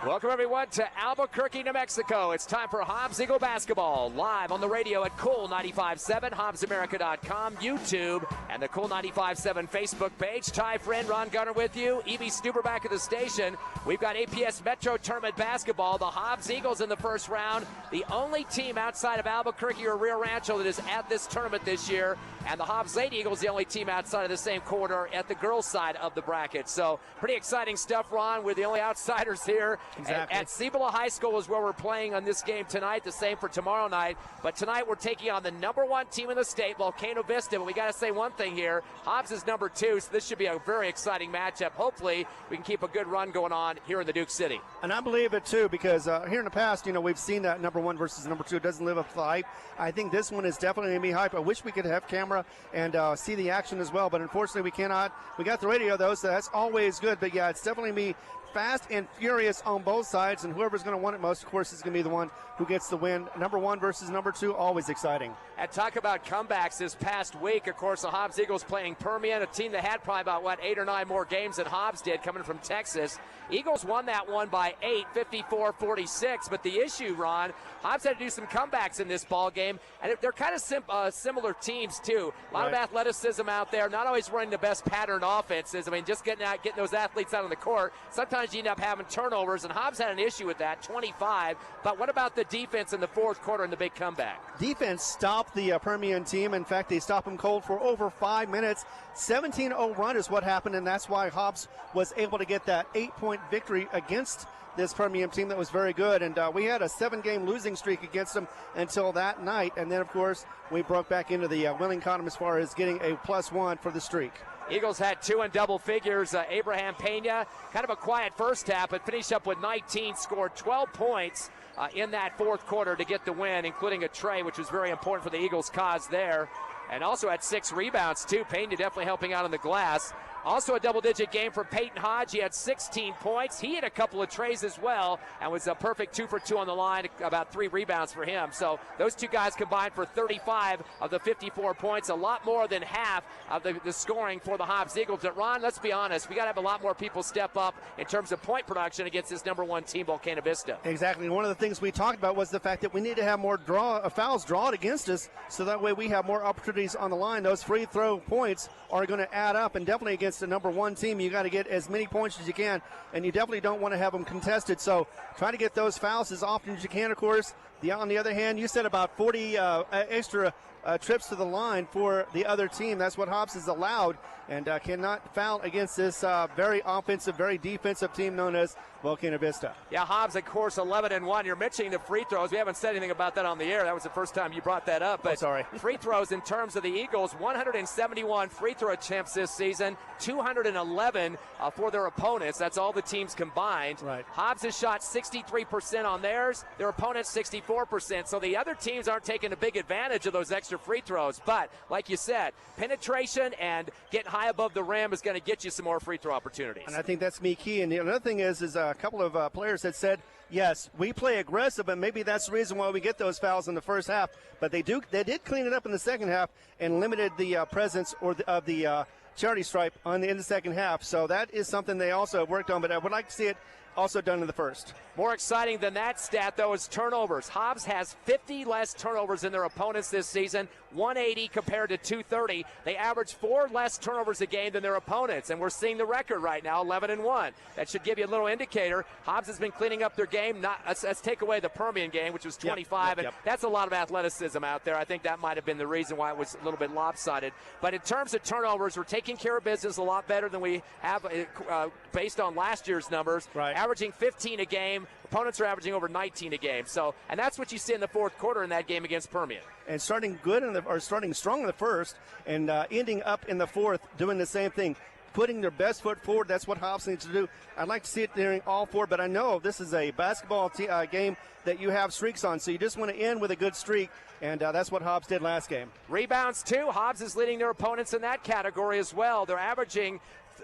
Welcome, everyone, to Albuquerque, New Mexico. It's time for Hobbs Eagle basketball, live on the radio at Cool 95.7, HobbsAmerica.com, YouTube, and the Cool 95.7 Facebook page. Ty Friend, Ron Gunner with you. Evie Stuber back at the station. We've got APS Metro Tournament basketball. The Hobbs Eagles in the first round, the only team outside of Albuquerque or Rio Rancho that is at this tournament this year. And the Hobbs Lady Eagles, the only team outside of the same corridor at the girls' side of the bracket. So pretty exciting stuff, Ron. We're the only outsiders here. Exactly. At Cibola High School is where we're playing on this game tonight, the same for tomorrow night. But tonight we're taking on the number one team in the state, Volcano Vista. But we got to say one thing here. Hobbs is number 2, so this should be a very exciting matchup. Hopefully we can keep a good run going on here in the Duke City. And I believe it, too, because here in the past, we've seen that number 1 versus number 2. It doesn't live up to the hype. I think this one is definitely going to be hype. I wish we could have camera and see the action as well, but unfortunately we cannot. We got the radio, though, so that's always good. But, yeah, it's definitely me. Fast and furious on both sides, and whoever's going to want it most, of course, is going to be the one who gets the win. Number 1 versus number 2, always exciting. And talk about comebacks this past week. Of course, the Hobbs Eagles playing Permian, a team that had probably about, 8 or 9 more games than Hobbs did coming from Texas. Eagles won that one by 8, 54-46. But the issue, Ron, Hobbs had to do some comebacks in this ball game, and they're kind of similar teams, too. A lot of athleticism out there, not always running the best pattern offenses. I mean, just getting those athletes out on the court. Sometimes you end up having turnovers, and Hobbs had an issue with that, 25. But what about the defense in the fourth quarter and the big comeback? Defense stopped the Permian team. In fact, they stopped them cold for over 5 minutes. 17-0 run is what happened, and that's why Hobbs was able to get that 8-point victory against this Permian team that was very good. And we had a 7-game losing streak against them until that night. And then, of course, we broke back into the winning column as far as getting a +1 for the streak. Eagles had 2 in double figures. Abraham Pena, kind of a quiet first half, but finished up with 19, scored 12 points in that fourth quarter to get the win, including a tray, which was very important for the Eagles' cause there. And also had 6 rebounds, too. Pena definitely helping out on the glass. Also a double-digit game for Peyton Hodge. He had 16 points. He had a couple of trays as well and was a perfect 2 for 2 on the line, about 3 rebounds for him. So those two guys combined for 35 of the 54 points, a lot more than half of the scoring for the Hobbs Eagles. But, Ron, let's be honest, we got to have a lot more people step up in terms of point production against this number 1 team, Volcano Vista. Exactly. One of the things we talked about was the fact that we need to have more fouls drawn against us, so that way we have more opportunities on the line. Those free throw points are going to add up, and definitely against the number 1 team, you got to get as many points as you can, and you definitely don't want to have them contested. So try to get those fouls as often as you can, of course. On the other hand, you said about 40 extra trips to the line for the other team. That's what Hobbs is allowed, and cannot foul against this very offensive, very defensive team known as Volcano Vista. Yeah, Hobbs, of course, 11-1. You're mentioning the free throws. We haven't said anything about that on the air. That was the first time you brought that up. But sorry. Free throws in terms of the Eagles, 171 free throw attempts this season, 211 for their opponents. That's all the teams combined. Right. Hobbs has shot 63% on theirs, their opponents 64%. So the other teams aren't taking a big advantage of those extra free throws. But, like you said, penetration and getting high above the rim is going to get you some more free throw opportunities. And I think that's me key. And the other thing is a couple of players that said, yes, we play aggressive, and maybe that's the reason why we get those fouls in the first half. But they did clean it up in the second half and limited the presence of the charity stripe in the second half. So that is something they also have worked on, but I would like to see it also done in the first. More exciting than that stat, though, is turnovers. Hobbs has 50 less turnovers than their opponents this season, 180 compared to 230. They average 4 less turnovers a game than their opponents, and we're seeing the record right now, 11-1. That should give you a little indicator. Hobbs has been cleaning up their game. Let's take away the Permian game, which was 25, and that's a lot of athleticism out there. I think that might have been the reason why it was a little bit lopsided. But in terms of turnovers, we're taking care of business a lot better than we have based on last year's numbers. Right. Averaging 15 a game. Opponents are averaging over 19 a game. So, and that's what you see in the fourth quarter in that game against Permian. And starting strong in the first and ending up in the fourth, doing the same thing. Putting their best foot forward. That's what Hobbs needs to do. I'd like to see it during all 4, but I know this is a basketball game that you have streaks on, so you just want to end with a good streak, and that's what Hobbs did last game. Rebounds, too. Hobbs is leading their opponents in that category as well. They're averaging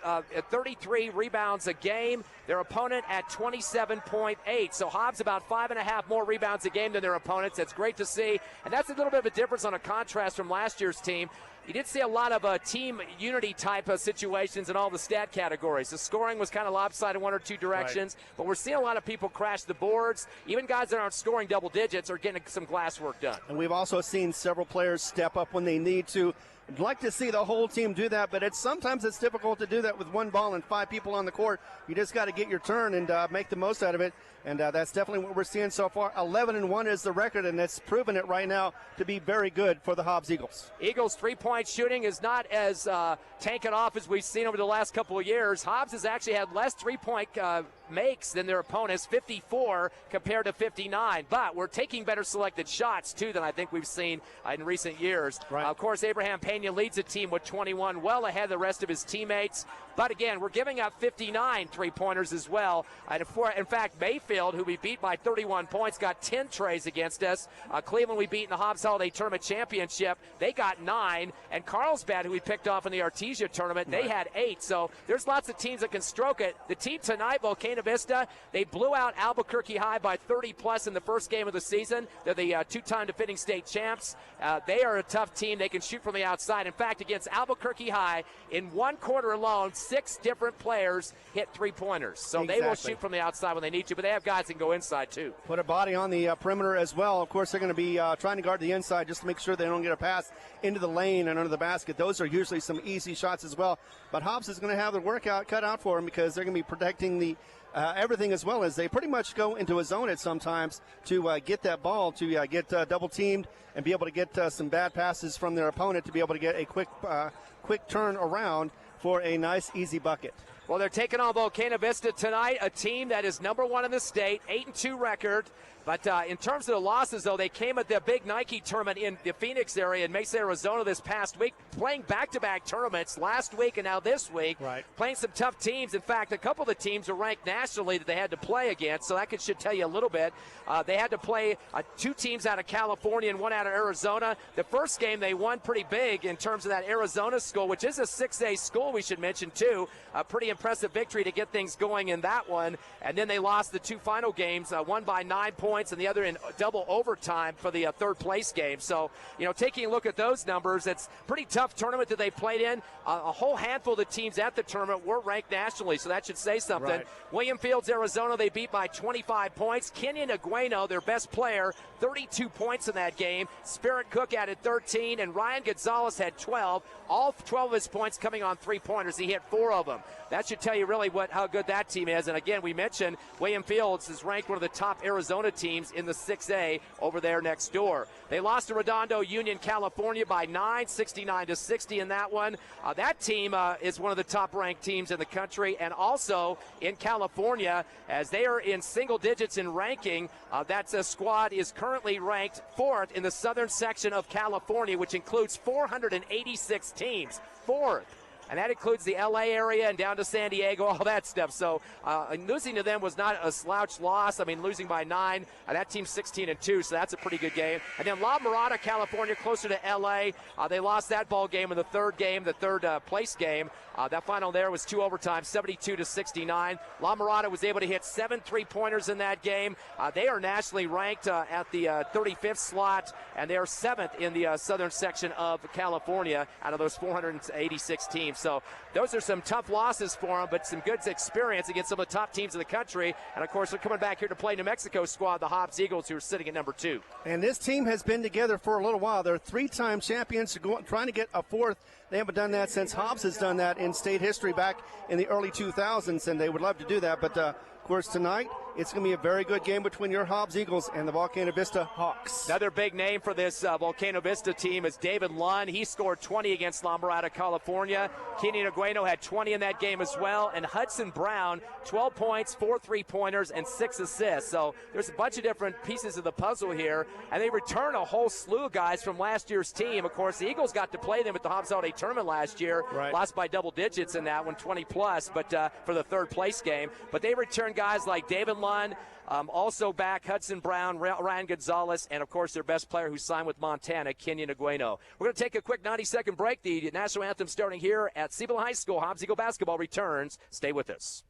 at 33 rebounds a game. Their opponent at 27.8. So Hobbs about 5.5 more rebounds a game than their opponents. That's great to see. And that's a little bit of a difference on a contrast from last year's team. you did see a lot of team unity type of situations in all the stat categories. The scoring was kind of lopsided in one or two directions, but we're seeing a lot of people crash the boards. Even guys that aren't scoring double digits are getting some glass work done. And we've also seen several players step up when they need to. I'd like to see the whole team do that, but sometimes it's difficult to do that with one ball and 5 people on the court. You just got to get your turn and make the most out of it, and that's definitely what we're seeing so far. 11-1 is the record, and it's proven it right now to be very good for the Hobbs Eagles. Eagles' three-point shooting is not as tanking off as we've seen over the last couple of years. Hobbs has actually had less three-point makes than their opponents, 54 compared to 59. But we're taking better selected shots, too, than I think we've seen in recent years. Right. Of course, Abraham Pena leads the team with 21, well ahead of the rest of his teammates. But again, we're giving up 59 three-pointers as well. In fact, Mayfield, who we beat by 31 points, got 10 trays against us. Cleveland, we beat in the Hobbs Holiday Tournament Championship. They got 9. And Carlsbad, who we picked off in the Artesia Tournament, they had 8. So there's lots of teams that can stroke it. The team tonight, Volcano Vista, they blew out Albuquerque High by 30-plus in the first game of the season. They're the two-time defending state champs. They are a tough team. They can shoot from the outside. In fact, against Albuquerque High, in one quarter alone, 6 different players hit three-pointers. So Exactly. They will shoot from the outside when they need to, but they have guys that can go inside, too. Put a body on the perimeter as well. Of course, they're going to be trying to guard the inside just to make sure they don't get a pass into the lane and under the basket. Those are usually some easy shots as well. But Hobbs is going to have the workout cut out for them because they're going to be protecting the everything as well as they pretty much go into a zone at sometimes to get that ball, to get double teamed and be able to get some bad passes from their opponent to be able to get a quick turn around for a nice, easy bucket. Well, they're taking on Volcano Vista tonight, a team that is number 1 in the state, 8-2 record. But in terms of the losses, though, they came at the big Nike tournament in the Phoenix area in Mesa, Arizona this past week, playing back-to-back tournaments last week and now this week, playing some tough teams. In fact, a couple of the teams are ranked nationally that they had to play against, so that should tell you a little bit. They had to play 2 teams out of California and 1 out of Arizona. The first game they won pretty big in terms of that Arizona school, which is a 6A school, we should mention, too. A pretty impressive victory to get things going in that one. And then they lost the 2 final games, one by 9 points and the other in double overtime for the third place game. So, taking a look at those numbers, it's a pretty tough tournament that they played in. A whole handful of the teams at the tournament were ranked nationally, so that should say something. Right. William Fields, Arizona, they beat by 25 points. Kenyon Agueno, their best player, 32 points in that game. Spirit Cook added 13, and Ryan Gonzalez had 12. All 12 of his points coming on three-pointers. He hit 4 of them. That should tell you really how good that team is. And again, we mentioned William Fields is ranked one of the top Arizona teams in the 6A over there next door. They lost to Redondo Union, California by 9, 69-60 in that one. That team is one of the top-ranked teams in the country, and also in California, as they are in single digits in ranking. That squad is currently ranked 4th in the southern section of California, which includes 486 teams. 4th. And that includes the L.A. area and down to San Diego, all that stuff. So losing to them was not a slouch loss. I mean, losing by 9. That team's 16-2, so that's a pretty good game. And then La Mirada, California, closer to L.A. They lost that ball game in the third game, the third place game. That final there was 2 overtime, 72-69. La Mirada was able to hit 7 three-pointers in that game. They are nationally ranked at the 35th slot, and they are 7th in the southern section of California out of those 486 teams. So those are some tough losses for them, but some good experience against some of the top teams in the country. And, of course, they're coming back here to play New Mexico squad, the Hobbs Eagles, who are sitting at number 2. And this team has been together for a little while. They're 3-time champions, trying to get a 4th. They haven't done that since Hobbs has done that in state history back in the early 2000s, and they would love to do that. But, of course, tonight it's going to be a very good game between your Hobbs Eagles and the Volcano Vista Hawks. Another big name for this Volcano Vista team is David Lund. He scored 20 against La Mirada, California. Kenyon Agueno had 20 in that game as well. And Hudson Brown, 12 points, 4 three-pointers, and 6 assists. So there's a bunch of different pieces of the puzzle here. And they return a whole slew of guys from last year's team. Of course, the Eagles got to play them at the Hobbs Holiday Tournament last year. Right. Lost by double digits in that one, 20-plus, but for the third place game. But they return guys like David Lund, also back Hudson Brown, Ryan Gonzalez, and, of course, their best player who signed with Montana, Kenyon Agueno. We're going to take a quick 90-second break. The national anthem starting here at Siebel High School. Hobbs Eagle basketball returns. Stay with us.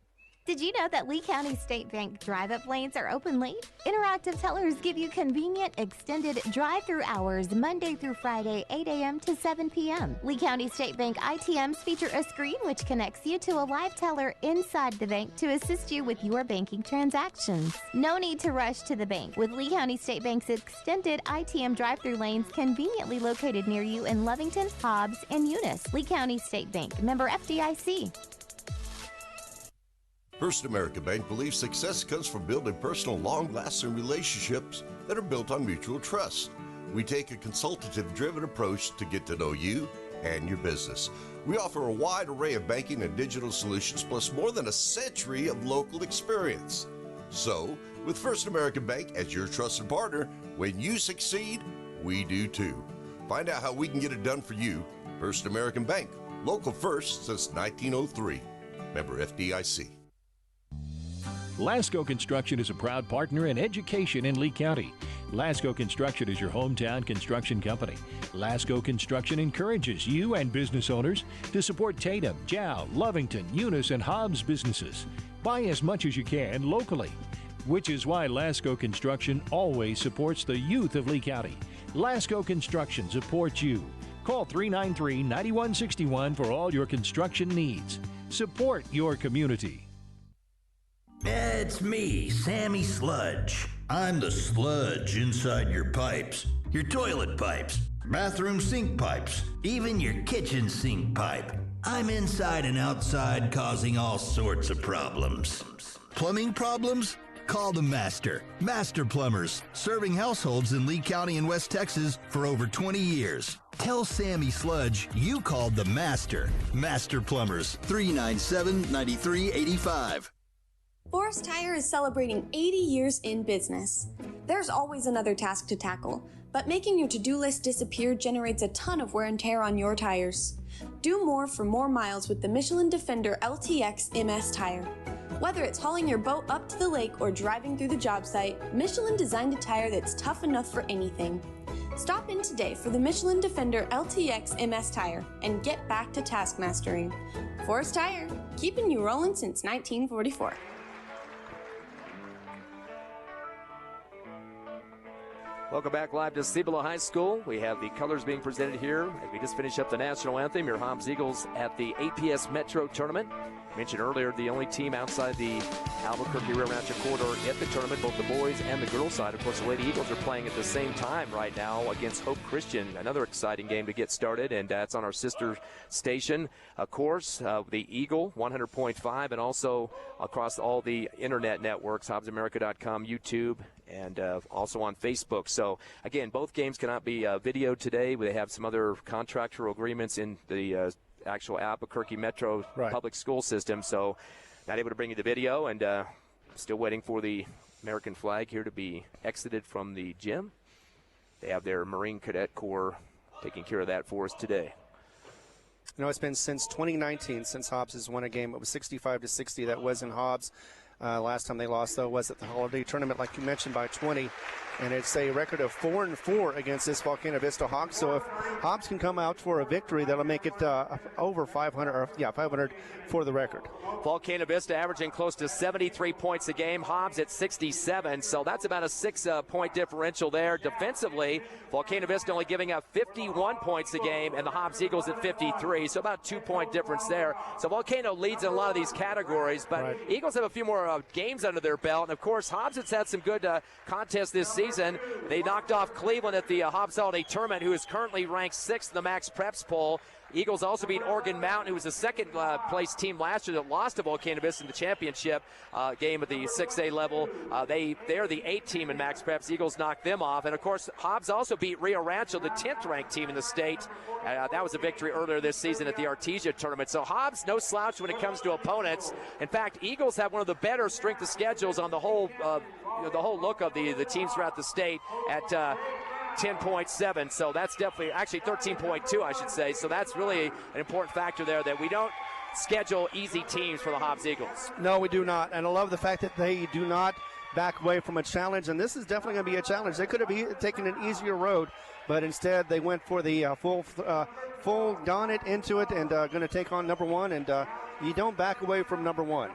Did you know that Lee County State Bank drive-up lanes are open late? Interactive tellers give you convenient, extended drive-through hours Monday through Friday, 8 a.m. to 7 p.m. Lee County State Bank ITMs feature a screen which connects you to a live teller inside the bank to assist you with your banking transactions. No need to rush to the bank with Lee County State Bank's extended ITM drive-through lanes conveniently located near you in Lovington, Hobbs, and Eunice. Lee County State Bank, member FDIC. First American Bank believes success comes from building personal, long-lasting relationships that are built on mutual trust. We take a consultative-driven approach to get to know you and your business. We offer a wide array of banking and digital solutions, plus more than a century of local experience. So, with First American Bank as your trusted partner, when you succeed, we do too. Find out how we can get it done for you. First American Bank, local first since 1903. Member FDIC. Lasco Construction is a proud partner in education in Lee County. Lasco Construction is your hometown construction company. Lasco Construction encourages you and business owners to support Tatum, Jow, Lovington, Eunice, and Hobbs businesses. Buy as much as you can locally, which is why Lasco Construction always supports the youth of Lee County. Lasco Construction supports you. Call 393-9161 for all your construction needs. Support your community. It's me, Sammy Sludge. I'm the sludge inside your pipes, your toilet pipes, bathroom sink pipes, even your kitchen sink pipe. I'm inside and outside causing all sorts of problems. Plumbing problems? Call the Master. Master Plumbers, serving households in Lee County and West Texas for over 20 years. Tell Sammy Sludge you called the Master. Master Plumbers, 397-9385. Forest Tire is celebrating 80 years in business. There's always another task to tackle, but making your to-do list disappear generates a ton of wear and tear on your tires. Do more for more miles with the Michelin Defender LTX MS tire. Whether it's hauling your boat up to the lake or driving through the job site, Michelin designed a tire that's tough enough for anything. Stop in today for the Michelin Defender LTX MS tire and get back to task mastering. Forest Tire, keeping you rolling since 1944. Welcome back live to Cibola High School. We have the colors being presented here as we just finish up the national anthem. Your Hobbs Eagles at the APS Metro tournament. Mentioned earlier, the only team outside the Albuquerque-Rio Rancho corridor at the tournament, both the boys and the girls side. Of course, the Lady Eagles are playing at the same time right now against Hope Christian. Another exciting game to get started, and that's on our sister station. Of course, the Eagle 100.5, and also across all the internet networks, HobbsAmerica.com, YouTube, and also on Facebook. So, again, both games cannot be videoed today. They have some other contractual agreements in the actual Albuquerque Metro public school system, so not able to bring you the video, and still waiting for the American flag here to be exited from the gym. They have their Marine Cadet Corps taking care of that for us today. You know, it's been since 2019 since Hobbs has won a game. It was 65-60. That was in Hobbs. Last time they lost, though, was at the Holiday Tournament, like you mentioned, by 20. And it's a record of 4-4 against this Volcano Vista Hawks. So if Hobbs can come out for a victory, that'll make it over 500, or 500 for the record. Volcano Vista averaging close to 73 points a game. Hobbs at 67, so that's about a 6-point differential there. Defensively, Volcano Vista only giving up 51 points a game, and the Hobbs Eagles at 53, so about a 2-point difference there. So Volcano leads in a lot of these categories, but Eagles have a few more games under their belt. And, of course, Hobbs has had some good contests this season. They knocked off Cleveland at the Hobbs Holiday Tournament, who is currently ranked 6th in the Max Preps poll. Eagles also beat Oregon Mountain, who was the second place team last year that lost to Volcano Vista in the championship game at the 6A level. They're the 8th team in Max Preps. Eagles knocked them off. And, of course, Hobbs also beat Rio Rancho, the 10th ranked team in the state. That was a victory earlier this season at the Artesia tournament. So Hobbs, no slouch when it comes to opponents. In fact, Eagles have one of the better strength of schedules on the whole look of the teams throughout the state at 10.7, so that's definitely, actually 13.2, I should say. So that's really an important factor there, that we don't schedule easy teams for the Hobbs Eagles. No, we do not, and I love the fact that they do not back away from a challenge, and this is definitely going to be a challenge. They could have taken an easier road, but instead they went for the full gone it into it, and going to take on number one, and you don't back away from number one.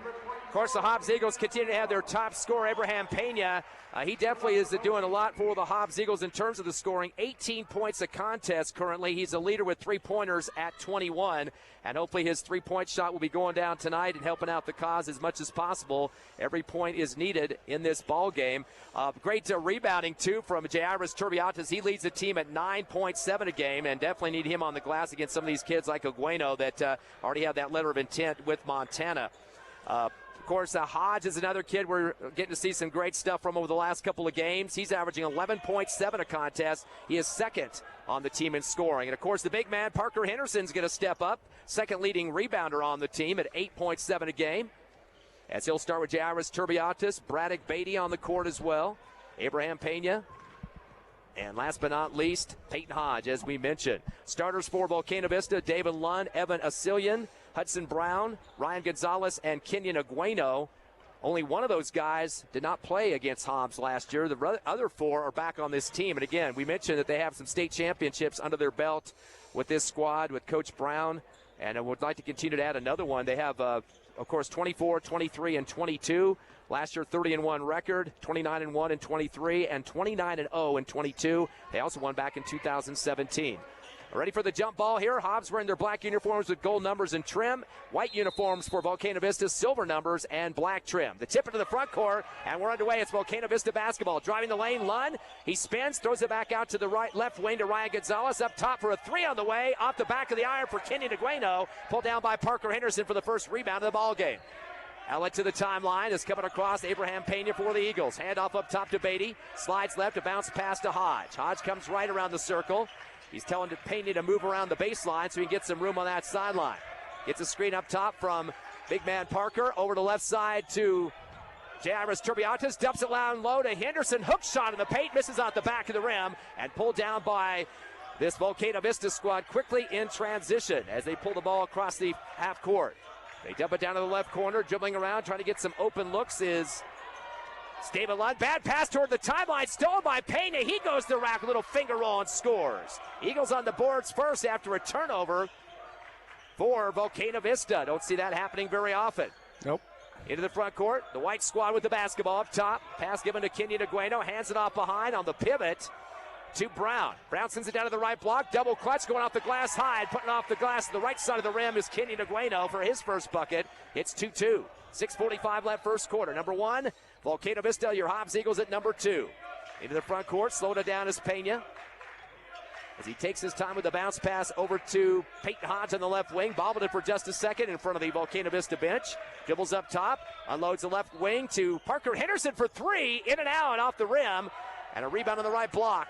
Of course, the Hobbs Eagles continue to have their top scorer, Abraham Pena. He definitely is doing a lot for the Hobbs Eagles in terms of the scoring. 18 points a contest currently. He's a leader with 3-pointers at 21. And hopefully his three-point shot will be going down tonight and helping out the cause as much as possible. Every point is needed in this ball game. Great rebounding, too, from Jairus Turbiatas. He leads the team at 9.7 a game, and definitely need him on the glass against some of these kids like Agueno that already have that letter of intent with Montana. Of course, Hodge is another kid we're getting to see some great stuff from over the last couple of games. He's averaging 11.7 a contest. He is second on the team in scoring. And, of course, the big man, Parker Henderson's going to step up. Second leading rebounder on the team at 8.7 a game. As he'll start with Jairus Turbiatas, Braddock Beatty on the court as well. Abraham Pena. And last but not least, Peyton Hodge, as we mentioned. Starters for Volcano Vista, David Lund, Evan Asilian, Hudson Brown, Ryan Gonzalez, and Kenyon Agueno. Only one of those guys did not play against Hobbs last year. The other four are back on this team. And again, we mentioned that they have some state championships under their belt with this squad, with Coach Brown. And I would like to continue to add another one. They have, of course, 24, 23, and 22. Last year, 30-1 record, 29-1 in 23, and 29-0 in 22. They also won back in 2017. Ready for the jump ball here. Hobbs wearing their black uniforms with gold numbers and trim. White uniforms for Volcano Vista, silver numbers and black trim. The tip into the front court, and we're underway. It's Volcano Vista basketball. Driving the lane, Lund. He spins, throws it back out to the left wing to Ryan Gonzalez. Up top for a three on the way. Off the back of the iron for Kenyon Agueno. Pulled down by Parker Henderson for the first rebound of the ball game. Outlet to the timeline is coming across. Abraham Pena for the Eagles. Handoff up top to Beatty. Slides left, a bounce pass to Hodge. Hodge comes right around the circle. He's telling Pena to move around the baseline so he can get some room on that sideline. Gets a screen up top from big man Parker. Over to left side to Jairus Turbiatas. Dumps it down low to Henderson. Hook shot in the paint. Misses out the back of the rim. And pulled down by this Volcano Vista squad quickly in transition as they pull the ball across the half court. They dump it down to the left corner. Dribbling around, trying to get some open looks is David Lund. Bad pass toward the timeline, stolen by Pena. He goes to the rack, a little finger roll and scores. Eagles on the boards first after a turnover for Volcano Vista. Don't see that happening very often. Nope. Into the front court, the white squad with the basketball up top. Pass given to Kenyon Agueno, hands it off behind on the pivot to Brown. Brown sends it down to the right block, double clutch going off the glass high, putting off the glass to the right side of the rim is Kenyon Agueno for his first bucket. It's 2-2. 6:45 left first quarter. Number one, Volcano Vista, your Hobbs Eagles at number two. Into the front court, slowed it down is Pena. As he takes his time with the bounce pass over to Peyton Hodge on the left wing. Bobbled it for just a second in front of the Volcano Vista bench. Dribbles up top, unloads the left wing to Parker Henderson for three. In and out off the rim. And a rebound on the right block.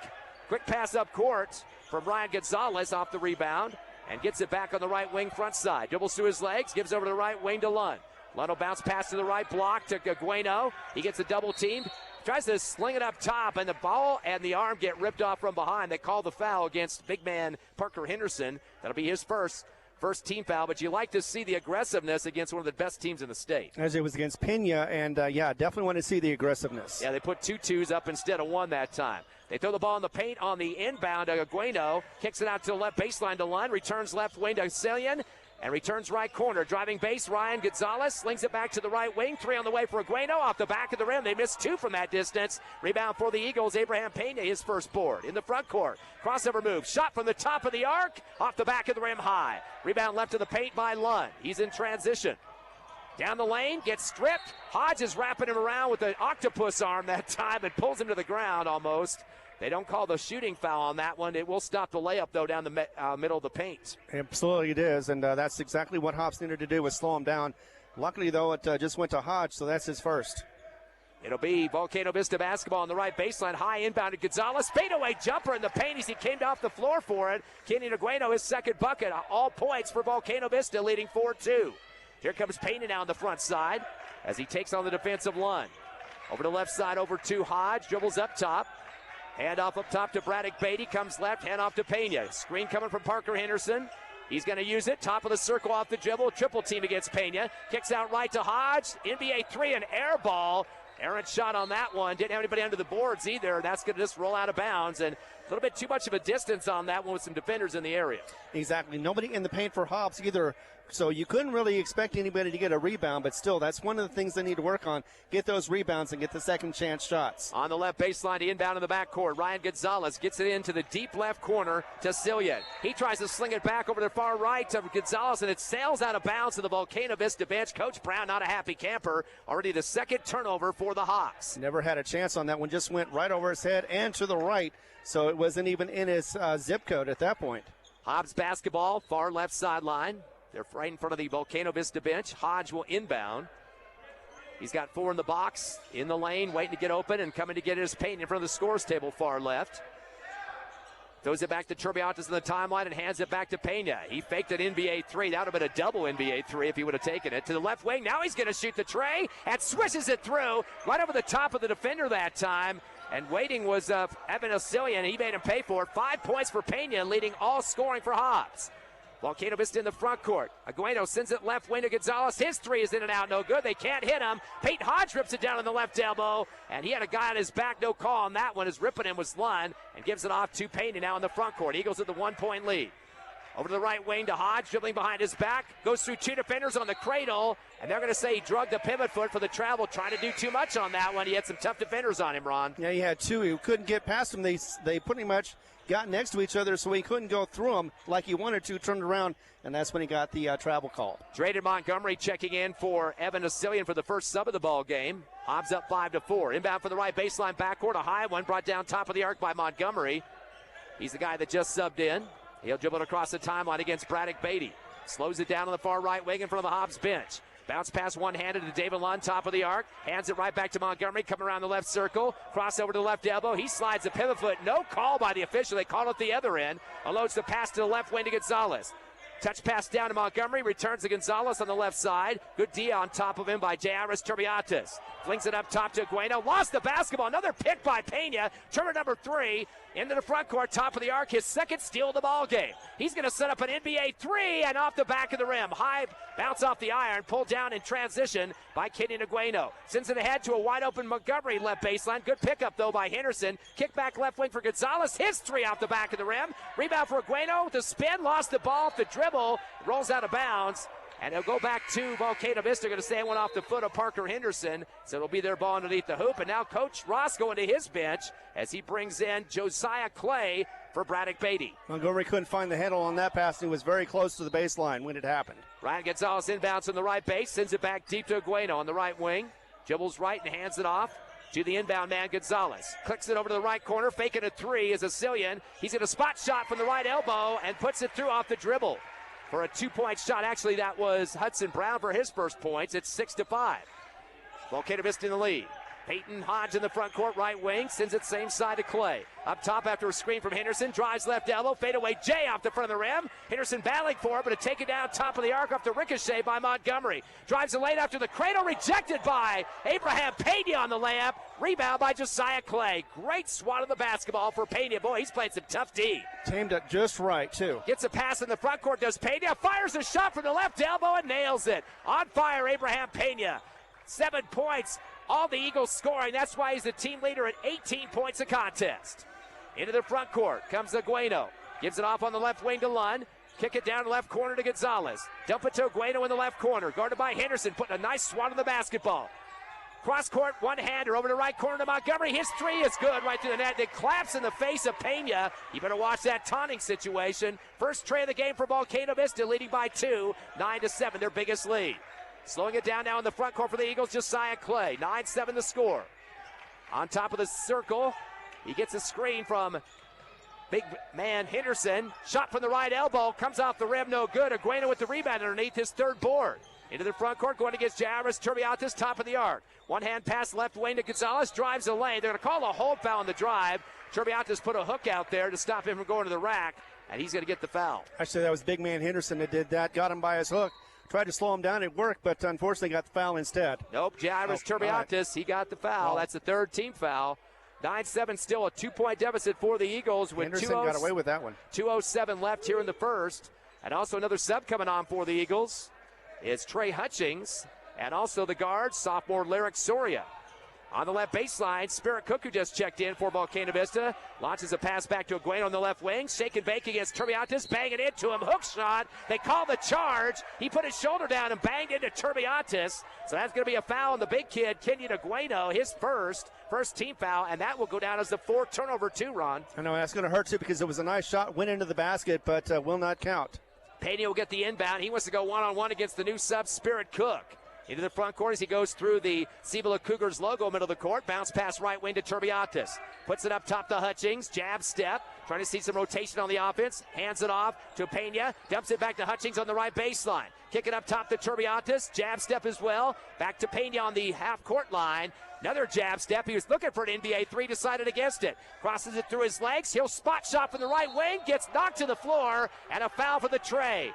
Quick pass up court from Ryan Gonzalez off the rebound. And gets it back on the right wing front side. Dribbles through his legs, gives over to the right wing to Lund. Lund will bounce pass to the right block to Agueno. He gets a double teamed. Tries to sling it up top, and the ball and the arm get ripped off from behind. They call the foul against big man Parker Henderson. That'll be his first team foul, but you like to see the aggressiveness against one of the best teams in the state. As it was against Pena, and definitely want to see the aggressiveness. Yeah, they put 2 twos up instead of 1 that time. They throw the ball in the paint on the inbound. Agueno kicks it out to the left baseline to Lund, returns left wing to Cillian, and returns right corner. Driving base, Ryan Gonzalez slings it back to the right wing. 3 on the way for Agueno off the back of the rim. They missed 2 from that distance. Rebound for the Eagles. Abraham Pena, his first board. In the front court, crossover move. Shot from the top of the arc, off the back of the rim high. Rebound left to the paint by Lund. He's in transition. Down the lane, gets stripped. Hodge is wrapping him around with an octopus arm that time and pulls him to the ground almost. They don't call the shooting foul on that one. It will stop the layup, though, down the middle of the paint. Absolutely it is, and that's exactly what Hobbs needed to do was slow him down. Luckily, though, it just went to Hodge, so that's his first. It'll be Volcano Vista basketball on the right baseline. High inbound to Gonzalez. Fadeaway jumper in the paint as he came off the floor for it. Kenyon Agueno, his second bucket. All points for Volcano Vista, leading 4-2. Here comes Pena now on the front side as he takes on the defensive line. Over the left side, over to Hodge. Dribbles up top. Hand off up top to Braddock Beatty. Comes left, hand off to Pena. Screen coming from Parker Henderson. He's going to use it. Top of the circle off the dribble. Triple team against Pena. Kicks out right to Hodge. NBA 3, an air ball. Errant shot on that one. Didn't have anybody under the boards either. That's going to just roll out of bounds. And little bit too much of a distance on that one with some defenders in the area. Exactly. Nobody in the paint for Hobbs either. So you couldn't really expect anybody to get a rebound, but still, that's one of the things they need to work on. Get those rebounds and get the second chance shots. On the left baseline to inbound in the backcourt. Ryan Gonzalez gets it into the deep left corner to Cillian. He tries to sling it back over to the far right to Gonzalez, and it sails out of bounds to the Volcano Vista bench. Coach Brown not a happy camper. Already the second turnover for the Hawks. Never had a chance on that one. Just went right over his head and to the right, so it wasn't even in his zip code at that point. Hobbs basketball, far left sideline. They're right in front of the Volcano Vista bench. Hodge will inbound. He's got 4 in the box, in the lane, waiting to get open and coming to get his paint in front of the scores table far left. Throws it back to Turbiantes in the timeline and hands it back to Pena. He faked an NBA 3. That would have been a double NBA 3 if he would have taken it. To the left wing, now he's going to shoot the tray and swishes it through right over the top of the defender that time. And waiting was Evan Osilian. He made him pay for it. 5 points for Pena, leading all scoring for Hobbs. Volcano Vista in the front court. Agueno sends it left wing to Gonzalez. His 3 is in and out, no good. They can't hit him. Peyton Hodge rips it down on the left elbow, and he had a guy on his back, no call on that one. As ripping him was Lund, and gives it off to Payne now in the front court. Eagles at the 1-point lead. Over to the right wing to Hodge, dribbling behind his back. Goes through 2 defenders on the cradle, and they're going to say he drugged the pivot foot for the travel, trying to do too much on that one. He had some tough defenders on him, Ron. Yeah, he had 2. He couldn't get past him. They pretty much got next to each other, so he couldn't go through them like he wanted to, turned around, and that's when he got the travel call. Drayden Montgomery checking in for Evan Osilian for the first sub of the ball game. Hobbs up 5-4. Inbound for the right baseline backcourt. A high one brought down top of the arc by Montgomery. He's the guy that just subbed in. He'll dribble it across the timeline against Braddock Beatty. Slows it down on the far right wing in front of the Hobbs bench. Bounce pass one-handed to David Lund, top of the arc. Hands it right back to Montgomery, coming around the left circle. Cross over to the left elbow. He slides a pivot foot. No call by the official. They called it the other end. Unloads the pass to the left wing to Gonzalez. Touch pass down to Montgomery. Returns to Gonzalez on the left side. Good D on top of him by Jairus Turbiantes. Flings it up top to Agueno. Lost the basketball. Another pick by Pena. Turner number 3 into the front court, top of the arc. His second steal of the ball game. He's going to set up an NBA 3 and off the back of the rim. High bounce off the iron. Pulled down in transition by Kenyon Agueno. Sends it ahead to a wide open Montgomery left baseline. Good pickup though by Henderson. Kick back left wing for Gonzalez. His 3 off the back of the rim. Rebound for Agueno. The spin. Lost the ball off the dribble. Rolls out of bounds. And it'll go back to Volcano Vista. Going to say it went off the foot of Parker Henderson. So it'll be their ball underneath the hoop. And now Coach Ross going to his bench as he brings in Josiah Clay for Braddock Beatty. Montgomery couldn't find the handle on that pass, and he was very close to the baseline when it happened. Ryan Gonzalez inbounds on the right base. Sends it back deep to Agueno on the right wing. Dribbles right and hands it off to the inbound man, Gonzalez. Clicks it over to the right corner. Faking a 3 is Osilian. He's got a spot shot from the right elbow and puts it through off the dribble. For a 2-point shot. Actually, that was Hudson Brown for his first points. It's 6-5. Volcano Vista in the lead. Peyton Hodge in the front court, right wing. Sends it same side to Clay. Up top after a screen from Henderson. Drives left elbow. Fadeaway J off the front of the rim. Henderson battling for it, but to take it down top of the arc off the ricochet by Montgomery. Drives the lane after the cradle. Rejected by Abraham Pena on the layup. Rebound by Josiah Clay. Great swat of the basketball for Pena. Boy, he's played some tough D. Tamed it just right, too. Gets a pass in the front court, does Pena. Fires a shot from the left elbow and nails it. On fire, Abraham Pena. 7 points. All the Eagles scoring. That's why he's the team leader at 18 points a contest. Into the front court comes Agueno. Gives it off on the left wing to Lund. Kick it down left corner to Gonzalez. Dump it to Agueno in the left corner. Guarded by Henderson. Putting a nice swat on the basketball. Cross court, one-hander over to right corner to Montgomery. His 3 is good right through the net. It claps in the face of Pena. You better watch that taunting situation. First tray of the game for Volcano Vista, leading by 2, 9-7, their biggest lead. Slowing it down now in the front court for the Eagles, Josiah Clay. 9-7 the score. On top of the circle, he gets a screen from big man Henderson. Shot from the right elbow, comes off the rim, no good. Agueno with the rebound underneath, his 3rd board. Into the front court, going against Jairus Turbiantes, top of the arc. One-hand pass left wing to Gonzalez, drives the lane. They're going to call a hold foul on the drive. Turbiantes put a hook out there to stop him from going to the rack, and he's going to get the foul. Actually, that was big man Henderson that did that. Got him by his hook. Tried to slow him down. It worked, but unfortunately got the foul instead. Nope, Jairus Turbiantes, right. He got the foul. That's the 3rd team foul. 9-7, still a 2-point deficit for the Eagles with Henderson got away with that one. 2:07 left here in the first. And also another sub coming on for the Eagles is Trey Hutchings, and also the guard, sophomore Lyric Soria. On the left baseline, Spirit Cook, who just checked in for Volcano Vista, launches a pass back to Agueno on the left wing. Shake and bake against Turbiantes, bang it into him, hook shot. They call the charge. He put his shoulder down and banged into Turbiantes. So that's going to be a foul on the big kid, Kenyon Agueno, his first team foul, and that will go down as the 4th turnover too, Ron. I know that's going to hurt too because it was a nice shot, went into the basket, but will not count. Pena will get the inbound. He wants to go one-on-one against the new sub, Spirit Cook. Into the front court as he goes through the Cibola Cougars logo, middle of the court. Bounce pass right wing to Turbiantes. Puts it up top to Hutchings. Jab step. Trying to see some rotation on the offense. Hands it off to Pena. Dumps it back to Hutchings on the right baseline. Kick it up top to Turbiantes. Jab step as well. Back to Pena on the half-court line. Another jab step. He was looking for an NBA 3, decided against it. Crosses it through his legs. He'll spot shot from the right wing. Gets knocked to the floor. And a foul for the tray.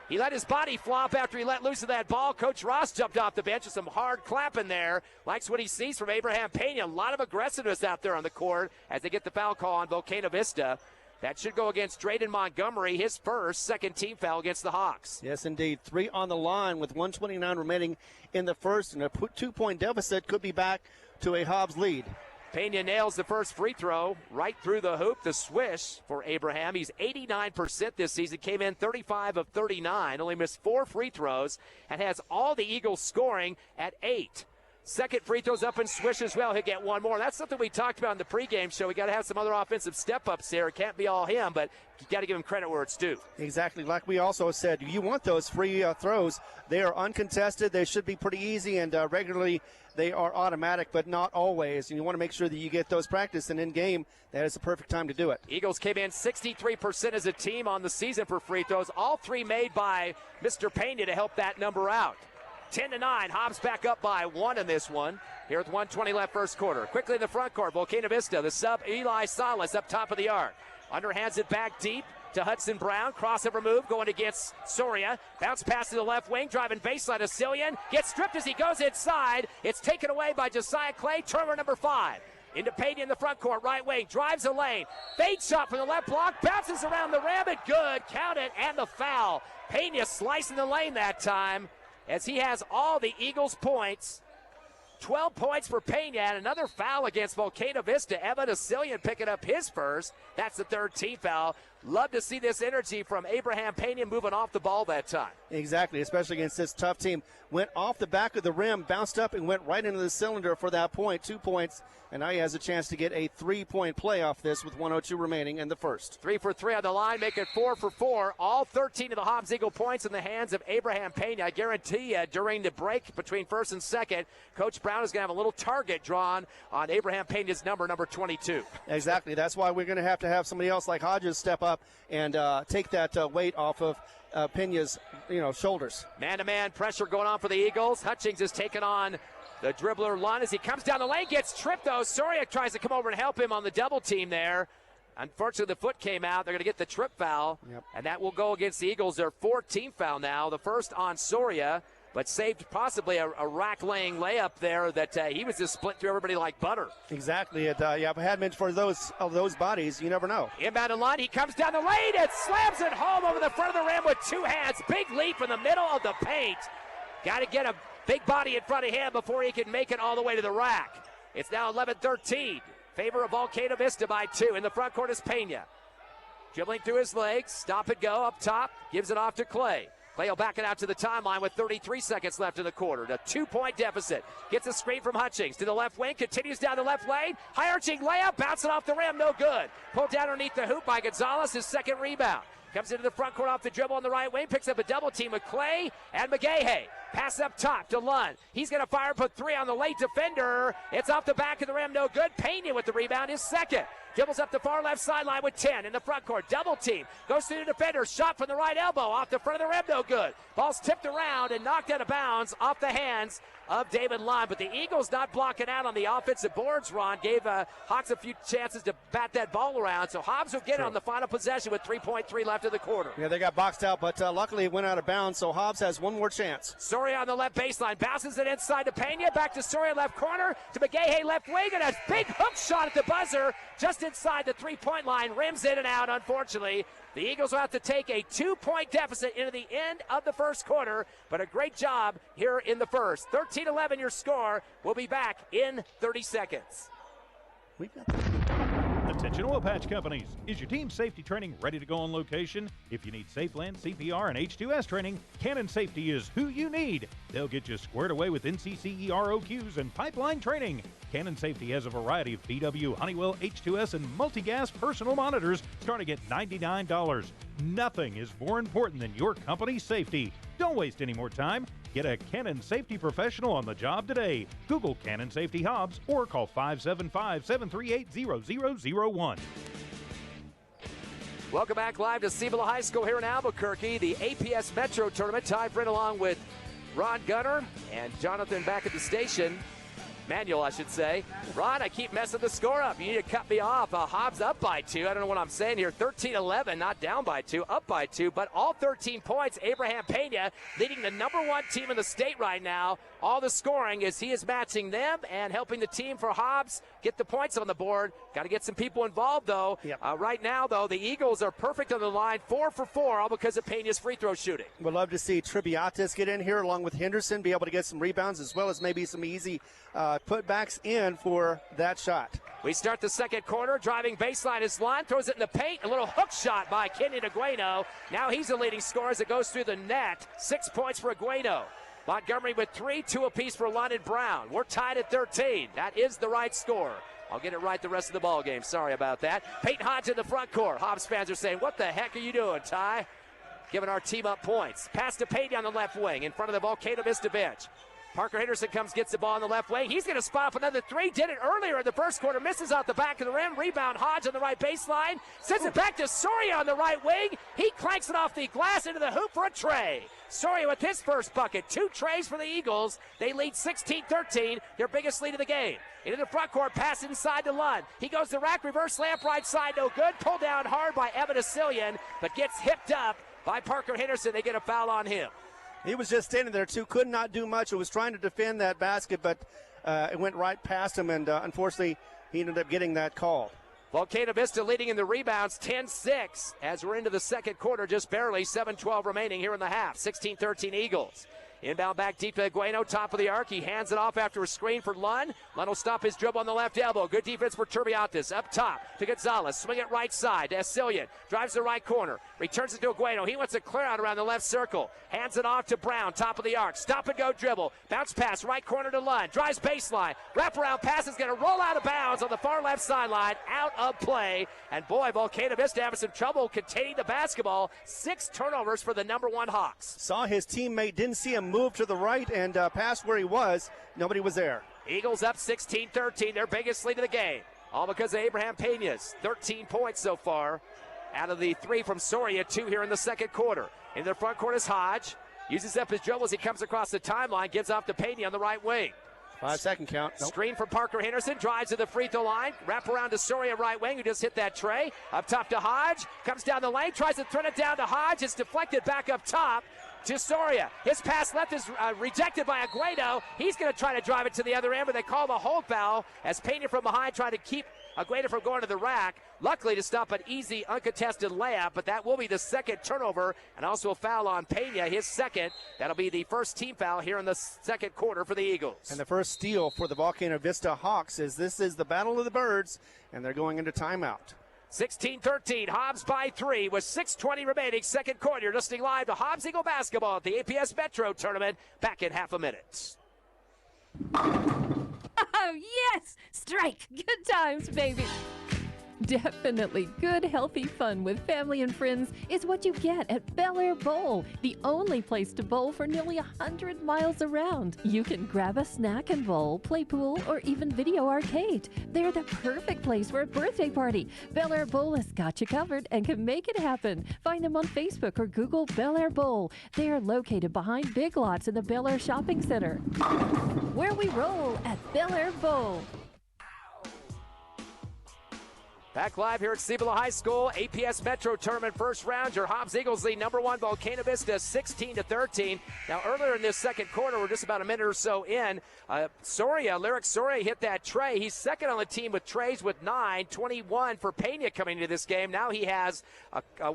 He let his body flop after he let loose of that ball. Coach Ross jumped off the bench with some hard clapping there. Likes what he sees from Abraham Pena. A lot of aggressiveness out there on the court as they get the foul call on Volcano Vista. That should go against Drayden Montgomery, his second team foul against the Hawks. Yes, indeed. 3 on the line with 1:29 remaining in the first, and a 2-point deficit could be back to a Hobbs lead. Pena nails the first free throw right through the hoop. The swish for Abraham. He's 89% this season. Came in 35 of 39. Only missed 4 free throws and has all the Eagles scoring at 8. Second free throw's up and swish as well. He'll get one more. That's something we talked about in the pregame show. We got to have some other offensive step-ups here. It can't be all him, but you got to give him credit where it's due. Exactly. Like we also said, you want those free throws. They are uncontested. They should be pretty easy, and regularly they are automatic, but not always. And you want to make sure that you get those practiced, and in game, that is the perfect time to do it. Eagles came in 63% as a team on the season for free throws. All 3 made by Mr. Pena to help that number out. 10-9, Hobbs back up by 1 in this one. Here with 1:20 left first quarter. Quickly in the front court, Volcano Vista, the sub Eli Salas up top of the arc. Underhands it back deep to Hudson Brown. Crossover move going against Soria. Bounce pass to the left wing, driving baseline to Cillian. Gets stripped as he goes inside. It's taken away by Josiah Clay, turnover number 5. Into Pena in the front court, right wing, drives a lane. Fade shot from the left block, bounces around the rim, and good. Count it, and the foul. Pena slicing the lane that time, as he has all the Eagles' points. 12 points for Pena, and another foul against Volcano Vista. Evan Asilian picking up his first. That's the 3rd team foul. Love to see this energy from Abraham Pena moving off the ball that time. Exactly, especially against this tough team. Went off the back of the rim, bounced up, and went right into the cylinder for that point. 2 points, and now he has a chance to get a 3-point play off this with 1:02 remaining in the first. 3 for 3 on the line, make it 4 for 4. All 13 of the Hobbs Eagle points in the hands of Abraham Pena. I guarantee you, during the break between first and second, Coach Brown is going to have a little target drawn on Abraham Pena's number 22. Exactly. That's why we're going to have somebody else like Hodges step up and take that weight off of Pena's shoulders. Man-to-man pressure going on for the Eagles. Hutchings is taking on the dribbler Lund as he comes down the lane, gets tripped though. Soria tries to come over and help him on the double team there. Unfortunately, the foot came out. They're going to get the trip foul, and that will go against the Eagles. Their 4th team foul now, the first on Soria, but saved possibly a rack-laying layup there that he was just split through everybody like butter. Exactly. If I had meant for those bodies, you never know. Inbound in line, he comes down the lane and slams it home over the front of the rim with 2 hands. Big leap in the middle of the paint. Got to get a big body in front of him before he can make it all the way to the rack. It's now 11-13. Favor of Volcano Vista by 2. In the front court is Pena. Dribbling through his legs, stop and go up top, gives it off to Clay. Clay will back it out to the timeline with 33 seconds left in the quarter. The 2-point deficit. Gets a screen from Hutchings to the left wing, continues down the left lane. High-arching layup, bouncing off the rim, no good. Pulled down underneath the hoop by Gonzalez, his 2nd rebound. Comes into the front court off the dribble on the right wing, picks up a double team with Clay and McGahey. Pass up top to Lund. He's going to fire, put 3 on the late defender. It's off the back of the rim, no good. Pena with the rebound, his 2nd. Dribbles up the far left sideline with 10 in the front court. Double team. Goes through the defender. Shot from the right elbow. Off the front of the rim. No good. Ball's tipped around and knocked out of bounds off the hands of David Lund. But the Eagles not blocking out on the offensive boards, Ron. Gave Hawks a few chances to bat that ball around. So Hobbs will get it on the final possession with 3.3 left in the quarter. Yeah, they got boxed out, but luckily it went out of bounds. So Hobbs has one more chance. Soria on the left baseline, bounces it inside to Pena, back to Soria left corner, to McGahey left wing, and a big hook shot at the buzzer, just inside the three-point line, rims in and out, unfortunately. The Eagles will have to take a 2-point deficit into the end of the first quarter, but a great job here in the first. 13-11 your score. We'll be back in 30 seconds. Attention oil patch companies. Is your team safety training ready to go on location? If you need safe land, CPR, and H2S training, Cannon Safety is who you need. They'll get you squared away with NCCE ROQs and pipeline training. Cannon Safety has a variety of BW, Honeywell, H2S, and multi-gas personal monitors starting at $99. Nothing is more important than your company's safety. Don't waste any more time. Get a Cannon Safety professional on the job today. Google Cannon Safety Hobbs or call 575-738-0001. Welcome back live to Cibola High School here in Albuquerque. The APS Metro tournament. Ty Brent along with Ron Gunner and Jonathan back at the station. Manuel, I should say. Ron, I keep messing the score up. You need to cut me off. Hobbs up by 2. I don't know what I'm saying here. 13-11, not down by 2, up by 2. But all 13 points, Abraham Pena leading the #1 team in the state right now. All the scoring is he is matching them and helping the team for Hobbs get the points on the board. Got to get some people involved, though. Yep. Right now, though, the Eagles are perfect on the line, 4 for 4, all because of Pena's free throw shooting. We'd love to see Tribiatis get in here along with Henderson, be able to get some rebounds as well as maybe some easy putbacks in for that shot. We start the second quarter. Driving baseline is Lon. Throws it in the paint. A little hook shot by Kenyon Agueno. Now he's the leading scorer as it goes through the net. 6 points for Agueno. Montgomery with 3, 2 apiece for London Brown. We're tied at 13. That is the right score. I'll get it right the rest of the ball game. Sorry about that. Peyton Hodge in the front court. Hobbs fans are saying, what the heck are you doing, Ty? Giving our team up points. Pass to Peyton on the left wing in front of the Volcano Vista bench. Parker Henderson gets the ball on the left wing. He's going to spot up another 3. Did it earlier in the first quarter. Misses out the back of the rim. Rebound Hodge on the right baseline. Sends it back to Soria on the right wing. He clanks it off the glass into the hoop for a tray. Soria with his first bucket. 2 trays for the Eagles. They lead 16-13, their biggest lead of the game. Into the front court, pass inside to Lund. He goes to rack, reverse layup right side, no good. Pulled down hard by Evan Asilian, but gets hipped up by Parker Henderson. They get a foul on him. He was just standing there, too, could not do much. It was trying to defend that basket, but it went right past him, and unfortunately, he ended up getting that call. Volcano Vista leading in the rebounds 10-6 as we're into the second quarter, just barely 7:12 remaining here in the half. 16-13 Eagles. Inbound back deep to Agueno, top of the arc. He hands it off after a screen for Lund. Lund will stop his dribble on the left elbow. Good defense for Turbiantes. Up top to Gonzalez. Swing it right side to Asilian. Drives the right corner. Returns it to Agueno. He wants a clear out around the left circle. Hands it off to Brown, top of the arc. Stop and go dribble. Bounce pass, right corner to Lund. Drives baseline. Wraparound pass is going to roll out of bounds on the far left sideline. Out of play. And boy, Volcano Vista having some trouble containing the basketball. 6 turnovers for the #1 Hawks. Saw his teammate, didn't see him move to the right and pass where he was. Nobody was there. Eagles up 16-13, their biggest lead of the game. All because of Abraham Pena's 13 points so far. Out of the 3 from Soria, 2 here in the second quarter. In the front court is Hodge. Uses up his dribble as he comes across the timeline. Gives off to Pena on the right wing. 5-second count. Nope. Screen from Parker Henderson. Drives to the free throw line. Wrap around to Soria right wing, who just hit that tray. Up top to Hodge. Comes down the lane. Tries to throw it down to Hodge. It's deflected back up top to Soria. His pass left is rejected by Agueno. He's going to try to drive it to the other end, but they call the hold foul as Pena from behind trying to keep Agueno from going to the rack. Luckily to stop an easy, uncontested layup, but that will be the second turnover and also a foul on Pena, his second. That'll be the first team foul here in the second quarter for the Eagles. And the first steal for the Volcano Vista Hawks is this is the Battle of the Birds, and they're going into timeout. 16-13, Hobbs by 3 with 6:20 remaining, second quarter. You're listening live to Hobbs Eagle Basketball at the APS Metro Tournament. Back in half a minute. Oh, yes! Strike! Good times, baby! Definitely good, healthy fun with family and friends is what you get at Bel Air Bowl, the only place to bowl for nearly 100 miles around. You can grab a snack and bowl, play pool, or even video arcade. They're the perfect place for a birthday party. Bel Air Bowl has got you covered and can make it happen. Find them on Facebook or Google Bel Air Bowl. They are located behind Big Lots in the Bel Air Shopping Center. Where we roll at Bel Air Bowl. Back live here at Cibola High School, APS Metro Tournament first round. Your Hobbs Eagles lead number 1 Volcano Vista 16-13. Now earlier in this second quarter, we're just about a minute or so in. Lyric Soria hit that tray. He's second on the team with trays with 9, 21 for Pena coming into this game. Now he has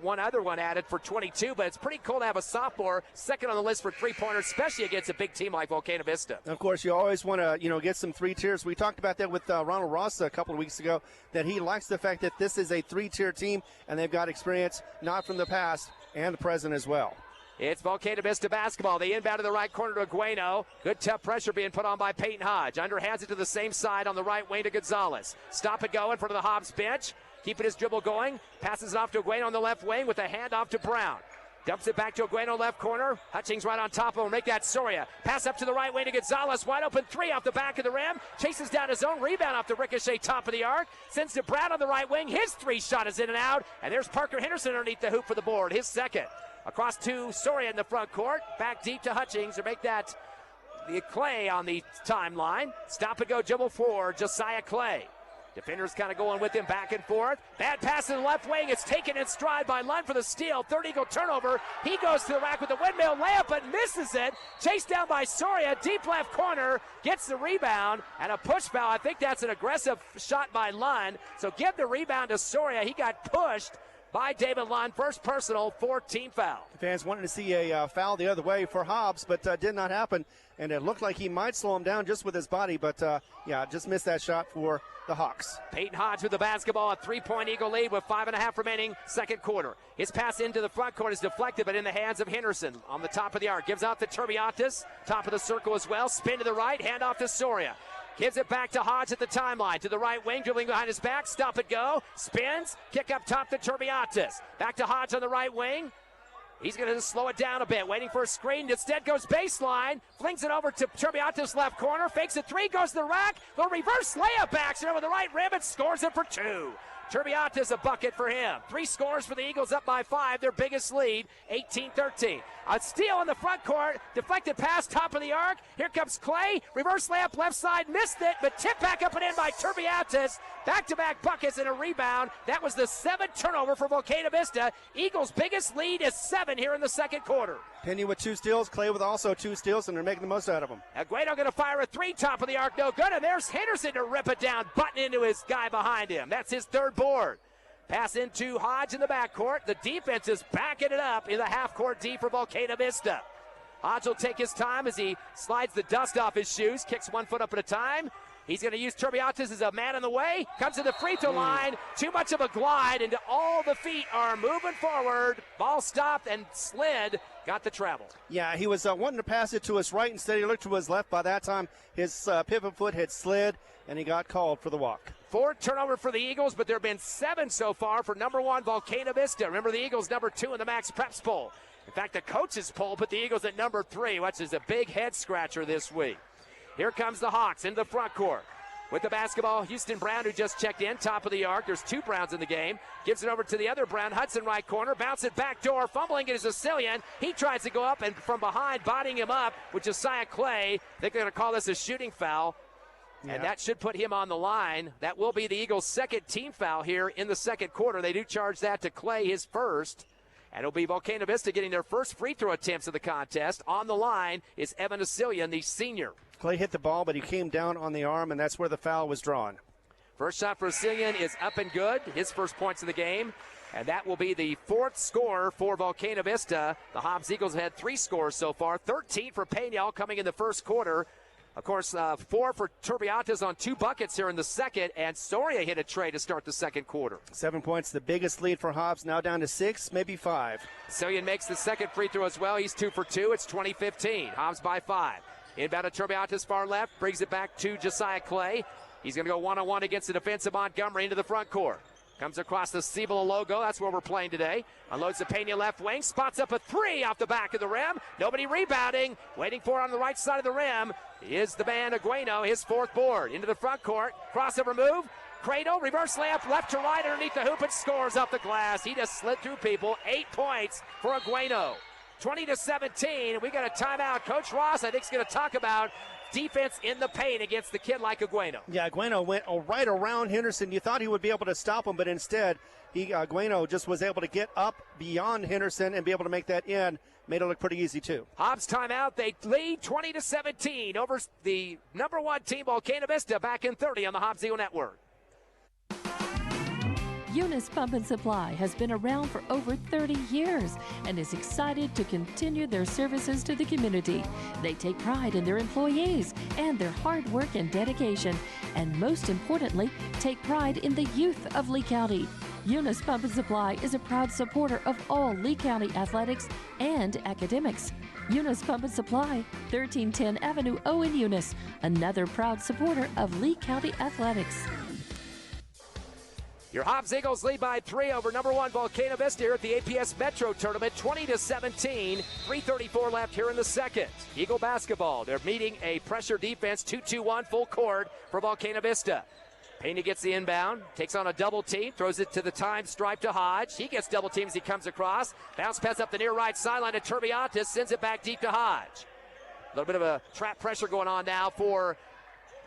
one other one added for 22, but it's pretty cool to have a sophomore second on the list for three-pointers, especially against a big team like Volcano Vista. Of course, you always want to, get some three-tiers. We talked about that with Ronald Ross a couple of weeks ago, that he likes the fact that this is a three-tier team, and they've got experience not from the past and the present as well. It's Volcano Vista basketball. They inbound to the right corner to Agueno. Good tough pressure being put on by Peyton Hodge. Underhands it to the same side on the right wing to Gonzalez. Stop it go in front of the Hobbs bench. Keeping his dribble going. Passes it off to Agueno on the left wing with a handoff to Brown. Dumps it back to Agueno left corner. Hutchings right on top of him. Make that Soria. Pass up to the right wing to Gonzalez. Wide open three off the back of the rim. Chases down his own rebound off the ricochet top of the arc. Sends to Brown on the right wing. His three shot is in and out. And there's Parker Henderson underneath the hoop for the board. His second. Across to Soria in the front court. Back deep to Hutchings to make that the Clay on the timeline. Stop and go dribble for Josiah Clay. Defenders kind of going with him back and forth. Bad pass in the left wing. It's taken in stride by Lund for the steal. Third Eagle turnover. He goes to the rack with the windmill layup but misses it. Chased down by Soria. Deep left corner. Gets the rebound and a push foul. I think that's an aggressive shot by Lund. So give the rebound to Soria. He got pushed by David Lund. First personal, 14 foul. Fans wanted to see a foul the other way for Hobbs, but did not happen. And it looked like he might slow him down just with his body, but just missed that shot for the Hawks. Peyton Hodge with the basketball, a 3-point Eagle lead with 5.5 remaining second quarter. His pass into the front court is deflected, but in the hands of Henderson on the top of the arc. Gives out to Turbiatis, top of the circle as well. Spin to the right, hand off to Soria. Gives it back to Hodge at the timeline. To the right wing, dribbling behind his back. Stop it, go. Spins. Kick up top to Turbiatis. Back to Hodge on the right wing. He's going to slow it down a bit. Waiting for a screen. Instead goes baseline. Flings it over to Turbiatis left corner. Fakes a three. Goes to the rack. The reverse layup action over the right rim and scores it for two. Turbiatis a bucket for him. 3 scores for the Eagles up by 5. Their biggest lead, 18-13. A steal in the front court. Deflected pass, top of the arc. Here comes Clay. Reverse layup left side. Missed it, but tipped back up and in by Turbiatis. Back-to-back buckets and a rebound. That was the 7th turnover for Volcano Vista. Eagles' biggest lead is 7 here in the second quarter. Penny with 2 steals. Clay with also 2 steals, and they're making the most out of them. Agueno going to fire a 3, top of the arc. No good, and there's Henderson to rip it down. Button into his guy behind him. That's his 3rd board. Pass into Hodge in the backcourt. The defense is backing it up in the half-court D for Volcano Vista. Hodge will take his time as he slides the dust off his shoes, kicks 1 foot up at a time. He's going to use Turbiatis as a man in the way. Comes to the free throw line. Too much of a glide, and all the feet are moving forward. Ball stopped and slid. Got the travel. Yeah, he was wanting to pass it to his right. Instead, he looked to his left. By that time, his pivot foot had slid, and he got called for the walk. 4 turnover for the Eagles, but there have been 7 so far for number 1 Volcano Vista. Remember, the Eagles number 2 in the Max Preps poll. In fact, the coaches poll put the Eagles at number 3, which is a big head scratcher this week. Here comes the Hawks into the front court. With the basketball, Houston Brown, who just checked in, top of the arc. There's 2 Browns in the game. Gives it over to the other Brown. Hudson right corner. Bounce it back door. Fumbling it is Sicilian. He tries to go up, and from behind, bodying him up with Josiah Clay. They're going to call this a shooting foul. Yeah. And that should put him on the line. That will be the Eagles' 2nd team foul here in the second quarter. They do charge that to Clay, his first. And it'll be Volcano Vista getting their first free throw attempts of the contest. On the line is Evan Asilian, the senior. Clay hit the ball, but he came down on the arm, and that's where the foul was drawn. First shot for Asilian is up and good. His first points of the game. And that will be the 4th score for Volcano Vista. The Hobbs Eagles have had 3 scores so far. 13 for Peña coming in the first quarter. Of course, 4 for Turbiatis on 2 buckets here in the second, and Soria hit a tray to start the second quarter. 7 points, the biggest lead for Hobbs, now down to 6, maybe 5. Asilian makes the second free throw as well. He's 2 for 2. It's 20-15. Hobbs by 5. Inbound to Turbiatis far left, brings it back to Josiah Clay. He's going to go one-on-one against the defensive Montgomery into the front court. Comes across the Cibola logo. That's where we're playing today. Unloads the Peña left wing. Spots up a 3 off the back of the rim. Nobody rebounding. Waiting for it on the right side of the rim is the man Agueno, his 4th board. Into the front court. Crossover move. Cradle. Reverse layup left to right underneath the hoop and scores off the glass. He just slid through people. 8 points for Agueno. 20-17. We got a timeout. Coach Ross, I think, is going to talk about defense in the paint against the kid like Agueno. Yeah, Agueno went right around Henderson. You thought he would be able to stop him, but instead, Agueno just was able to get up beyond Henderson and be able to make that in. Made it look pretty easy, too. Hobbs timeout. They lead 20-17 over the number 1 team, Volcano Vista, back in 30 on the Hobbs Eagle Network. Eunice Pump and Supply has been around for over 30 years and is excited to continue their services to the community. They take pride in their employees and their hard work and dedication, and most importantly, take pride in the youth of Lee County. Eunice Pump and Supply is a proud supporter of all Lee County athletics and academics. Eunice Pump and Supply, 1310 Avenue O in Eunice, another proud supporter of Lee County athletics. Your Hobbs Eagles lead by 3 over number 1 Volcano Vista here at the APS Metro Tournament, 20-17. 3:34 left here in the second. Eagle basketball. They're meeting a pressure defense, 2-2-1 full court for Volcano Vista. Pena gets the inbound, takes on a double team, throws it to the time stripe to Hodge. He gets double teams as he comes across. Bounce pass up the near right sideline to Turbiatis, sends it back deep to Hodge. A little bit of a trap pressure going on now for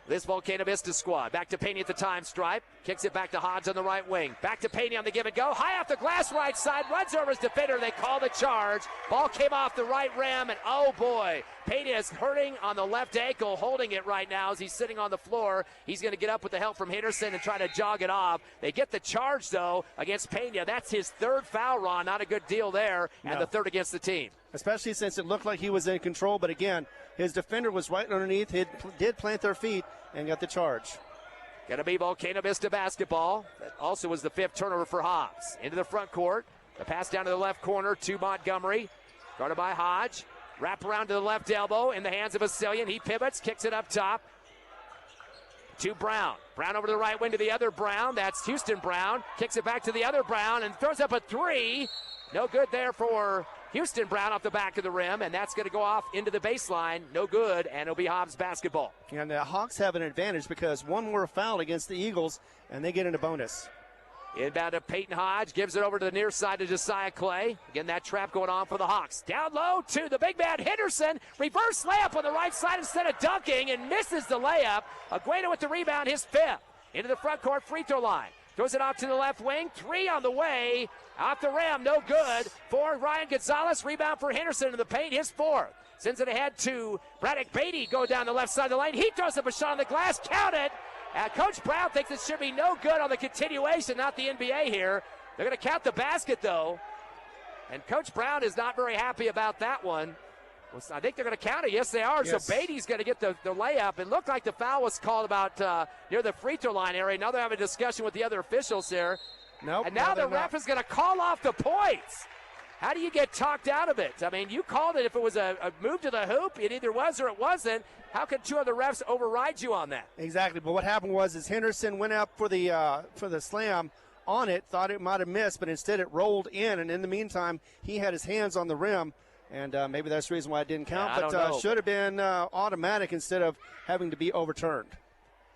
this Volcano Vista squad. Back to Pena at the time stripe. Kicks it back to Hodge on the right wing. Back to Pena on the give and go. High off the glass right side. Runs over his defender. They call the charge. Ball came off the right rim. And oh boy, Pena is hurting on the left ankle, holding it right now as he's sitting on the floor. He's going to get up with the help from Henderson and try to jog it off. They get the charge though against Pena. That's his 3rd foul, Ron. Not a good deal there. No. And the 3rd against the team. Especially since it looked like he was in control. But again, his defender was right underneath. He did plant their feet and got the charge. Going to be Volcano Vista basketball. That also was the 5th turnover for Hobbs. Into the front court. The pass down to the left corner to Montgomery. Guarded by Hodge. Wrap around to the left elbow in the hands of Vasilian. He pivots, kicks it up top to Brown. Brown over to the right wing to the other Brown. That's Houston Brown. Kicks it back to the other Brown and throws up a 3. No good there for Houston Brown off the back of the rim, and that's going to go off into the baseline. No good, and it'll be Hobbs basketball. And the Hawks have an advantage because one more foul against the Eagles, and they get into bonus. Inbound to Peyton Hodge, gives it over to the near side to Josiah Clay. Again, that trap going on for the Hawks. Down low to the big man Henderson. Reverse layup on the right side instead of dunking, and misses the layup. Agueno with the rebound, his 5th. Into the front court free throw line. Throws it off to the left wing. 3 on the way. Off the rim, no good. For Ryan Gonzalez. Rebound for Henderson in the paint, his 4th. Sends it ahead to Braddock Beatty. Go down the left side of the lane. He throws up a shot on the glass. Count it. Coach Brown thinks it should be no good on the continuation, not the NBA here. They're going to count the basket, though. And Coach Brown is not very happy about that one. I think they're going to count it. Yes, they are. Yes. So Beatty's going to get the layup. It looked like the foul was called about near the free throw line area. Now they're having a discussion with the other officials here. Nope, and now the ref is going to call off the points. How do you get talked out of it? I mean, you called it if it was a move to the hoop. It either was or it wasn't. How could 2 other refs override you on that? Exactly. But what happened was Henderson went up for the slam on it, thought it might have missed, but instead it rolled in. And in the meantime, he had his hands on the rim. And maybe that's the reason why it didn't count, but should have been automatic instead of having to be overturned.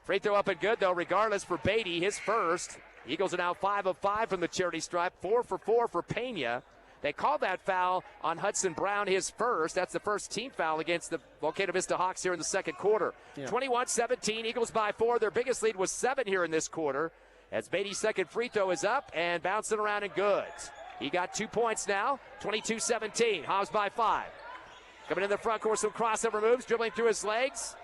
Free throw up and good, though, regardless for Beatty, his 1st. Eagles are now 5 of 5 from the charity stripe, 4 for 4 for Pena. They called that foul on Hudson Brown, his 1st. That's the 1st team foul against the Volcano Vista Hawks here in the second quarter. Yeah. 21-17, Eagles by 4. Their biggest lead was 7 here in this quarter. As Beatty's 2nd free throw is up and bouncing around and good. He got 2 points now, 22-17. Hobbs by 5. Coming in the front court, some crossover moves, dribbling through his legs.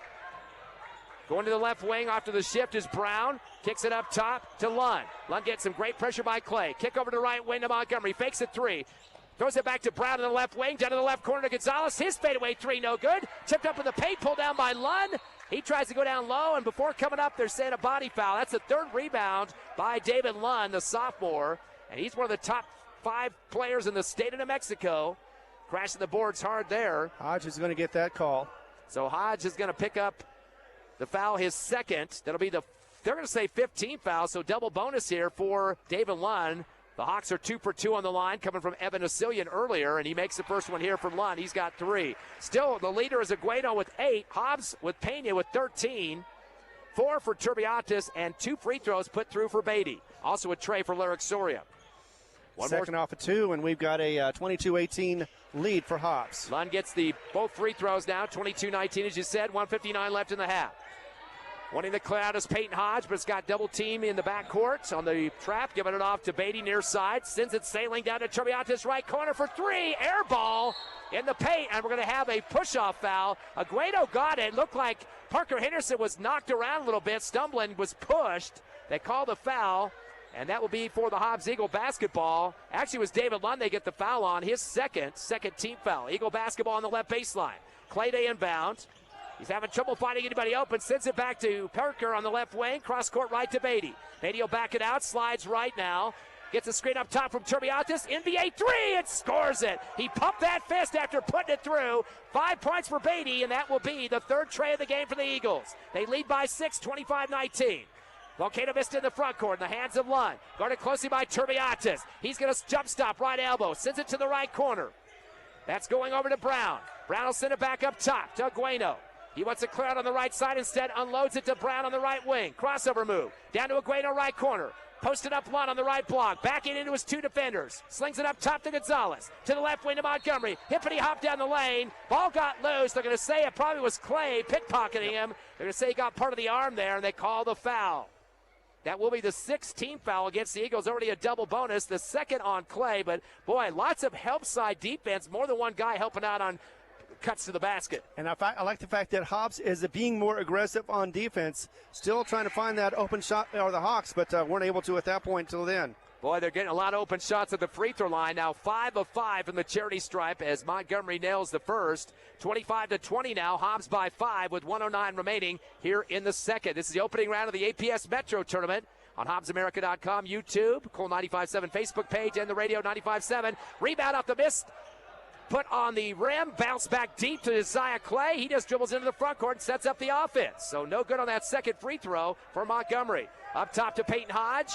Going to the left wing after the shift is Brown. Kicks it up top to Lund. Lund gets some great pressure by Clay. Kick over to the right wing to Montgomery. Fakes it 3. Throws it back to Brown in the left wing. Down to the left corner to Gonzalez. His fadeaway 3, no good. Tipped up in the paint, pulled down by Lund. He tries to go down low, and before coming up, they're saying a body foul. That's the 3rd rebound by David Lund, the sophomore. And he's one of the top 5 players in the state of New Mexico. Crashing the boards hard there. Hodge is going to get that call. So Hodge is going to pick up the foul, his 2nd. That'll be they're going to say 15 foul, so double bonus here for David Lund. The Hawks are 2 for 2 on the line, coming from Evan Asilian earlier, and he makes the first one here from Lund. He's got 3. Still, the leader is Agueno with 8. Hobbs with Pena with 13. 4 for Turbiatis, and 2 free throws put through for Beatty. Also a tray for Lyric Soria. Second off of 2, and we've got a 22-18 lead for Hobbs. Lund gets both free throws now, 22-19 as you said, 1:59 left in the half. Wanting to clear out is Peyton Hodge, but it's got double team in the backcourt on the trap, giving it off to Beatty near side, sends it sailing down to Turbiatis right corner for 3, air ball in the paint, and we're going to have a push-off foul. Aguado got it. Looked like Parker Henderson was knocked around a little bit, stumbling, was pushed. They call the foul, and that will be for the Hobbs Eagle basketball. Actually, it was David Lund they get the foul on, his second team foul. Eagle basketball on the left baseline. Clay to inbound. He's having trouble finding anybody open. Sends it back to Parker on the left wing. Cross court right to Beatty. Beatty will back it out. Slides right now. Gets a screen up top from Turbiatis. NBA 3 and scores it. He pumped that fist after putting it through. 5 points for Beatty, and that will be the third tray of the game for the Eagles. They lead by 6, 25-19. Volcano Vista in the front court in the hands of Lund. Guarded closely by Turbiatis. He's going to jump stop right elbow. Sends it to the right corner. That's going over to Brown. Brown will send it back up top to Agueno. He wants to clear out on the right side. Instead, unloads it to Brown on the right wing. Crossover move. Down to Agueno, right corner. Posted up Lund on the right block. Backing into his 2 defenders. Slings it up top to Gonzalez. To the left wing to Montgomery. Hippity hop down the lane. Ball got loose. They're going to say it probably was Clay pickpocketing him. They're going to say he got part of the arm there, and they call the foul. That will be the 6th team foul against the Eagles. Already a double bonus. The second on Clay. But, boy, lots of help side defense. More than one guy helping out on cuts to the basket. And I like the fact that Hobbs is being more aggressive on defense, still trying to find that open shot, or the Hawks, but weren't able to at that point until then. Boy, they're getting a lot of open shots at the free throw line. Now 5 of 5 from the charity stripe as Montgomery nails the first. 25-20 now. Hobbs by 5 with 1:09 remaining here in the second. This is the opening round of the APS Metro tournament on HobbsAmerica.com, YouTube, Cool 95.7 Facebook page, and the radio 95.7. Rebound off the miss. Put on the rim, bounce back deep to Isaiah Clay. He just dribbles into the front court and sets up the offense. So no good on that second free throw for Montgomery. Up top to Peyton Hodge.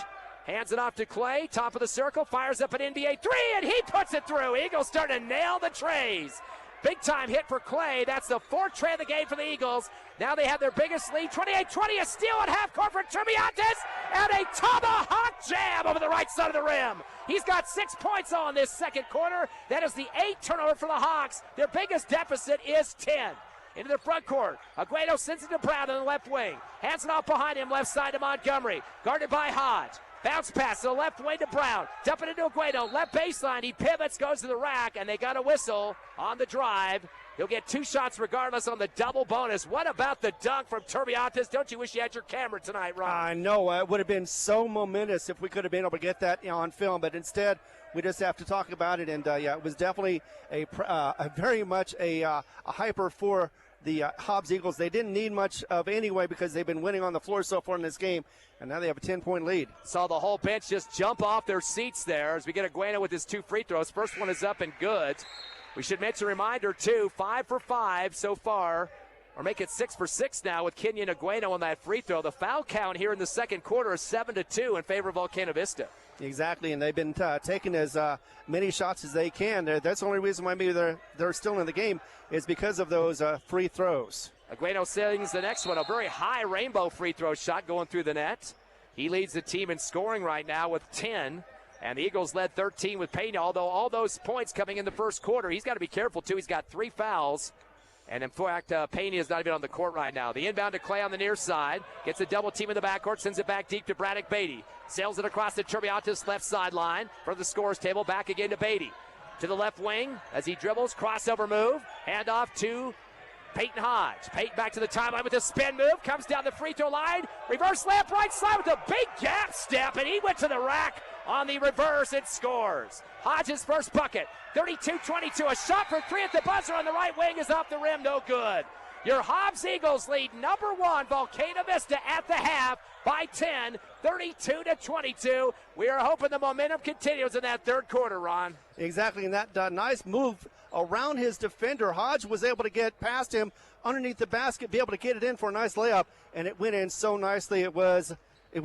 Hands it off to Clay. Top of the circle. Fires up an NBA 3, and he puts it through. Eagles starting to nail the trays. Big time hit for Clay. That's the 4th tray of the game for the Eagles. Now they have their biggest lead. 28-20, a steal at half court for Turbiatis, and a tomahawk jam over the right side of the rim. He's got 6 points on this second quarter. That is the 8th turnover for the Hawks. Their biggest deficit is 10. Into the front court. Aguado sends it to Brown on the left wing. Hands it off behind him, left side to Montgomery. Guarded by Hodge. Bounce pass to the left wing to Brown. Dumping into Aguado. Left baseline. He pivots, goes to the rack, and they got a whistle on the drive. He'll get 2 shots regardless on the double bonus. What about the dunk from Turbiatis? Don't you wish you had your camera tonight, Ron? I know. It would have been so momentous if we could have been able to get that on film, but instead we just have to talk about it. And, yeah, it was definitely a very much a hyper for the Hobbs Eagles. They didn't need much of anyway because they've been winning on the floor so far in this game, and now they have a 10-point lead. Saw the whole bench just jump off their seats there as we get Aguado with his 2 free throws. First one is up and good. We should mention a reminder, too, 5 for 5 so far, or make it 6 for 6 now with Kenyon Aguado on that free throw. The foul count here in the second quarter is 7-2 in favor of Volcano Vista. Exactly, and they've been taking as many shots as they can. That's the only reason why maybe they're still in the game is because of those free throws. Aguado sends the next one, a very high rainbow free throw shot going through the net. He leads the team in scoring right now with 10. And the Eagles led 13 with Pena, although all those points coming in the first quarter. He's got to be careful, too. He's got 3 fouls. And, in fact, Pena is not even on the court right now. The inbound to Clay on the near side. Gets a double team in the backcourt. Sends it back deep to Braddock Beatty. Sails it across the Turbiatis left sideline from the scores table. Back again to Beatty. To the left wing as he dribbles. Crossover move. Hand off to Peyton Hodge. Peyton back to the timeline with a spin move. Comes down the free throw line. Reverse layup right side with a big gap step. And he went to the rack on the reverse and scores. Hodge's first bucket. 32-22. A shot for 3 at the buzzer on the right wing is off the rim. No good. Your Hobbs Eagles lead number 1, Volcano Vista at the half by 10, 32-22. We are hoping the momentum continues in that third quarter, Ron. Exactly, and that nice move around his defender. Hodge was able to get past him underneath the basket, be able to get it in for a nice layup, and it went in so nicely. It was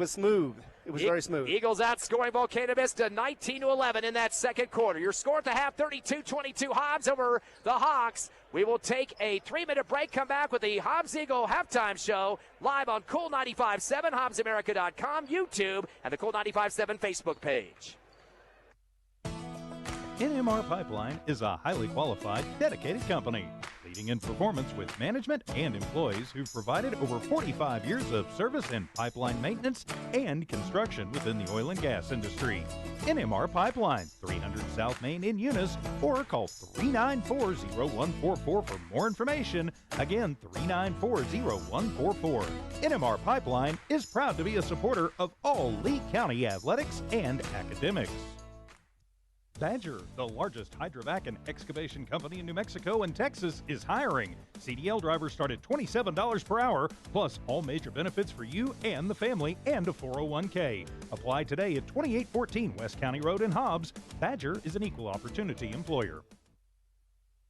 smooth. It was very smooth. Eagles outscoring Volcano Vista 19-11 in that second quarter. Your score at the half, 32-22 Hobbs over the Hawks. We will take a 3-minute break, come back with the Hobbs Eagle halftime show live on Cool 95.7, HobbsAmerica.com, YouTube, and the Cool 95.7 Facebook page. NMR Pipeline is a highly qualified, dedicated company, leading in performance with management and employees who've provided over 45 years of service in pipeline maintenance and construction within the oil and gas industry. NMR Pipeline, 300 South Main in Eunice, or call 394-0144 for more information. Again, 394-0144. NMR Pipeline is proud to be a supporter of all Lee County athletics and academics. Badger, the largest hydrovac and excavation company in New Mexico and Texas, is hiring. CDL drivers start at $27 per hour, plus all major benefits for you and the family, and a 401k. Apply today at 2814 West County Road in Hobbs. Badger is an equal opportunity employer.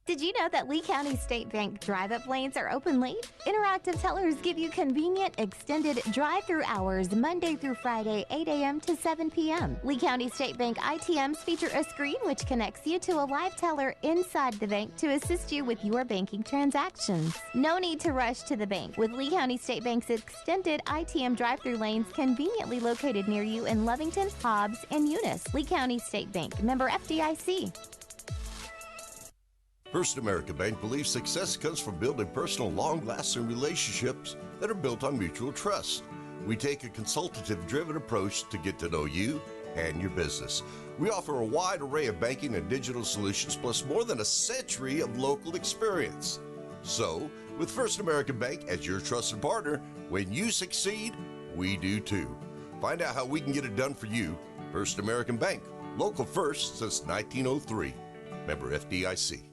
Did you know that Lee County State Bank drive-up lanes are open late? Interactive tellers give you convenient, extended drive-through hours Monday through Friday, 8 a.m. to 7 p.m. Lee County State Bank ITMs feature a screen which connects you to a live teller inside the bank to assist you with your banking transactions. No need to rush to the bank with Lee County State Bank's extended ITM drive-through lanes conveniently located near you in Lovington, Hobbs, and Eunice. Lee County State Bank, member FDIC. First American Bank believes success comes from building personal, long-lasting relationships that are built on mutual trust. We take a consultative-driven approach to get to know you and your business. We offer a wide array of banking and digital solutions, plus more than a century of local experience. So, with First American Bank as your trusted partner, when you succeed, we do too. Find out how we can get it done for you. First American Bank, local first since 1903. Member FDIC.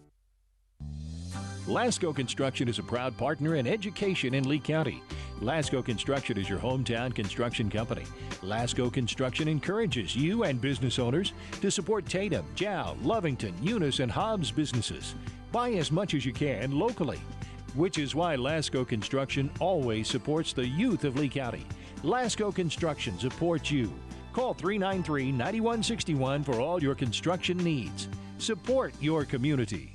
Lasco Construction is a proud partner in education in Lee County. Lasco Construction is your hometown construction company. Lasco Construction encourages you and business owners to support Tatum, Jow, Lovington, Eunice, and Hobbs businesses. Buy as much as you can locally, which is why Lasco Construction always supports the youth of Lee County. Lasco Construction supports you. Call 393-9161 for all your construction needs. Support your community.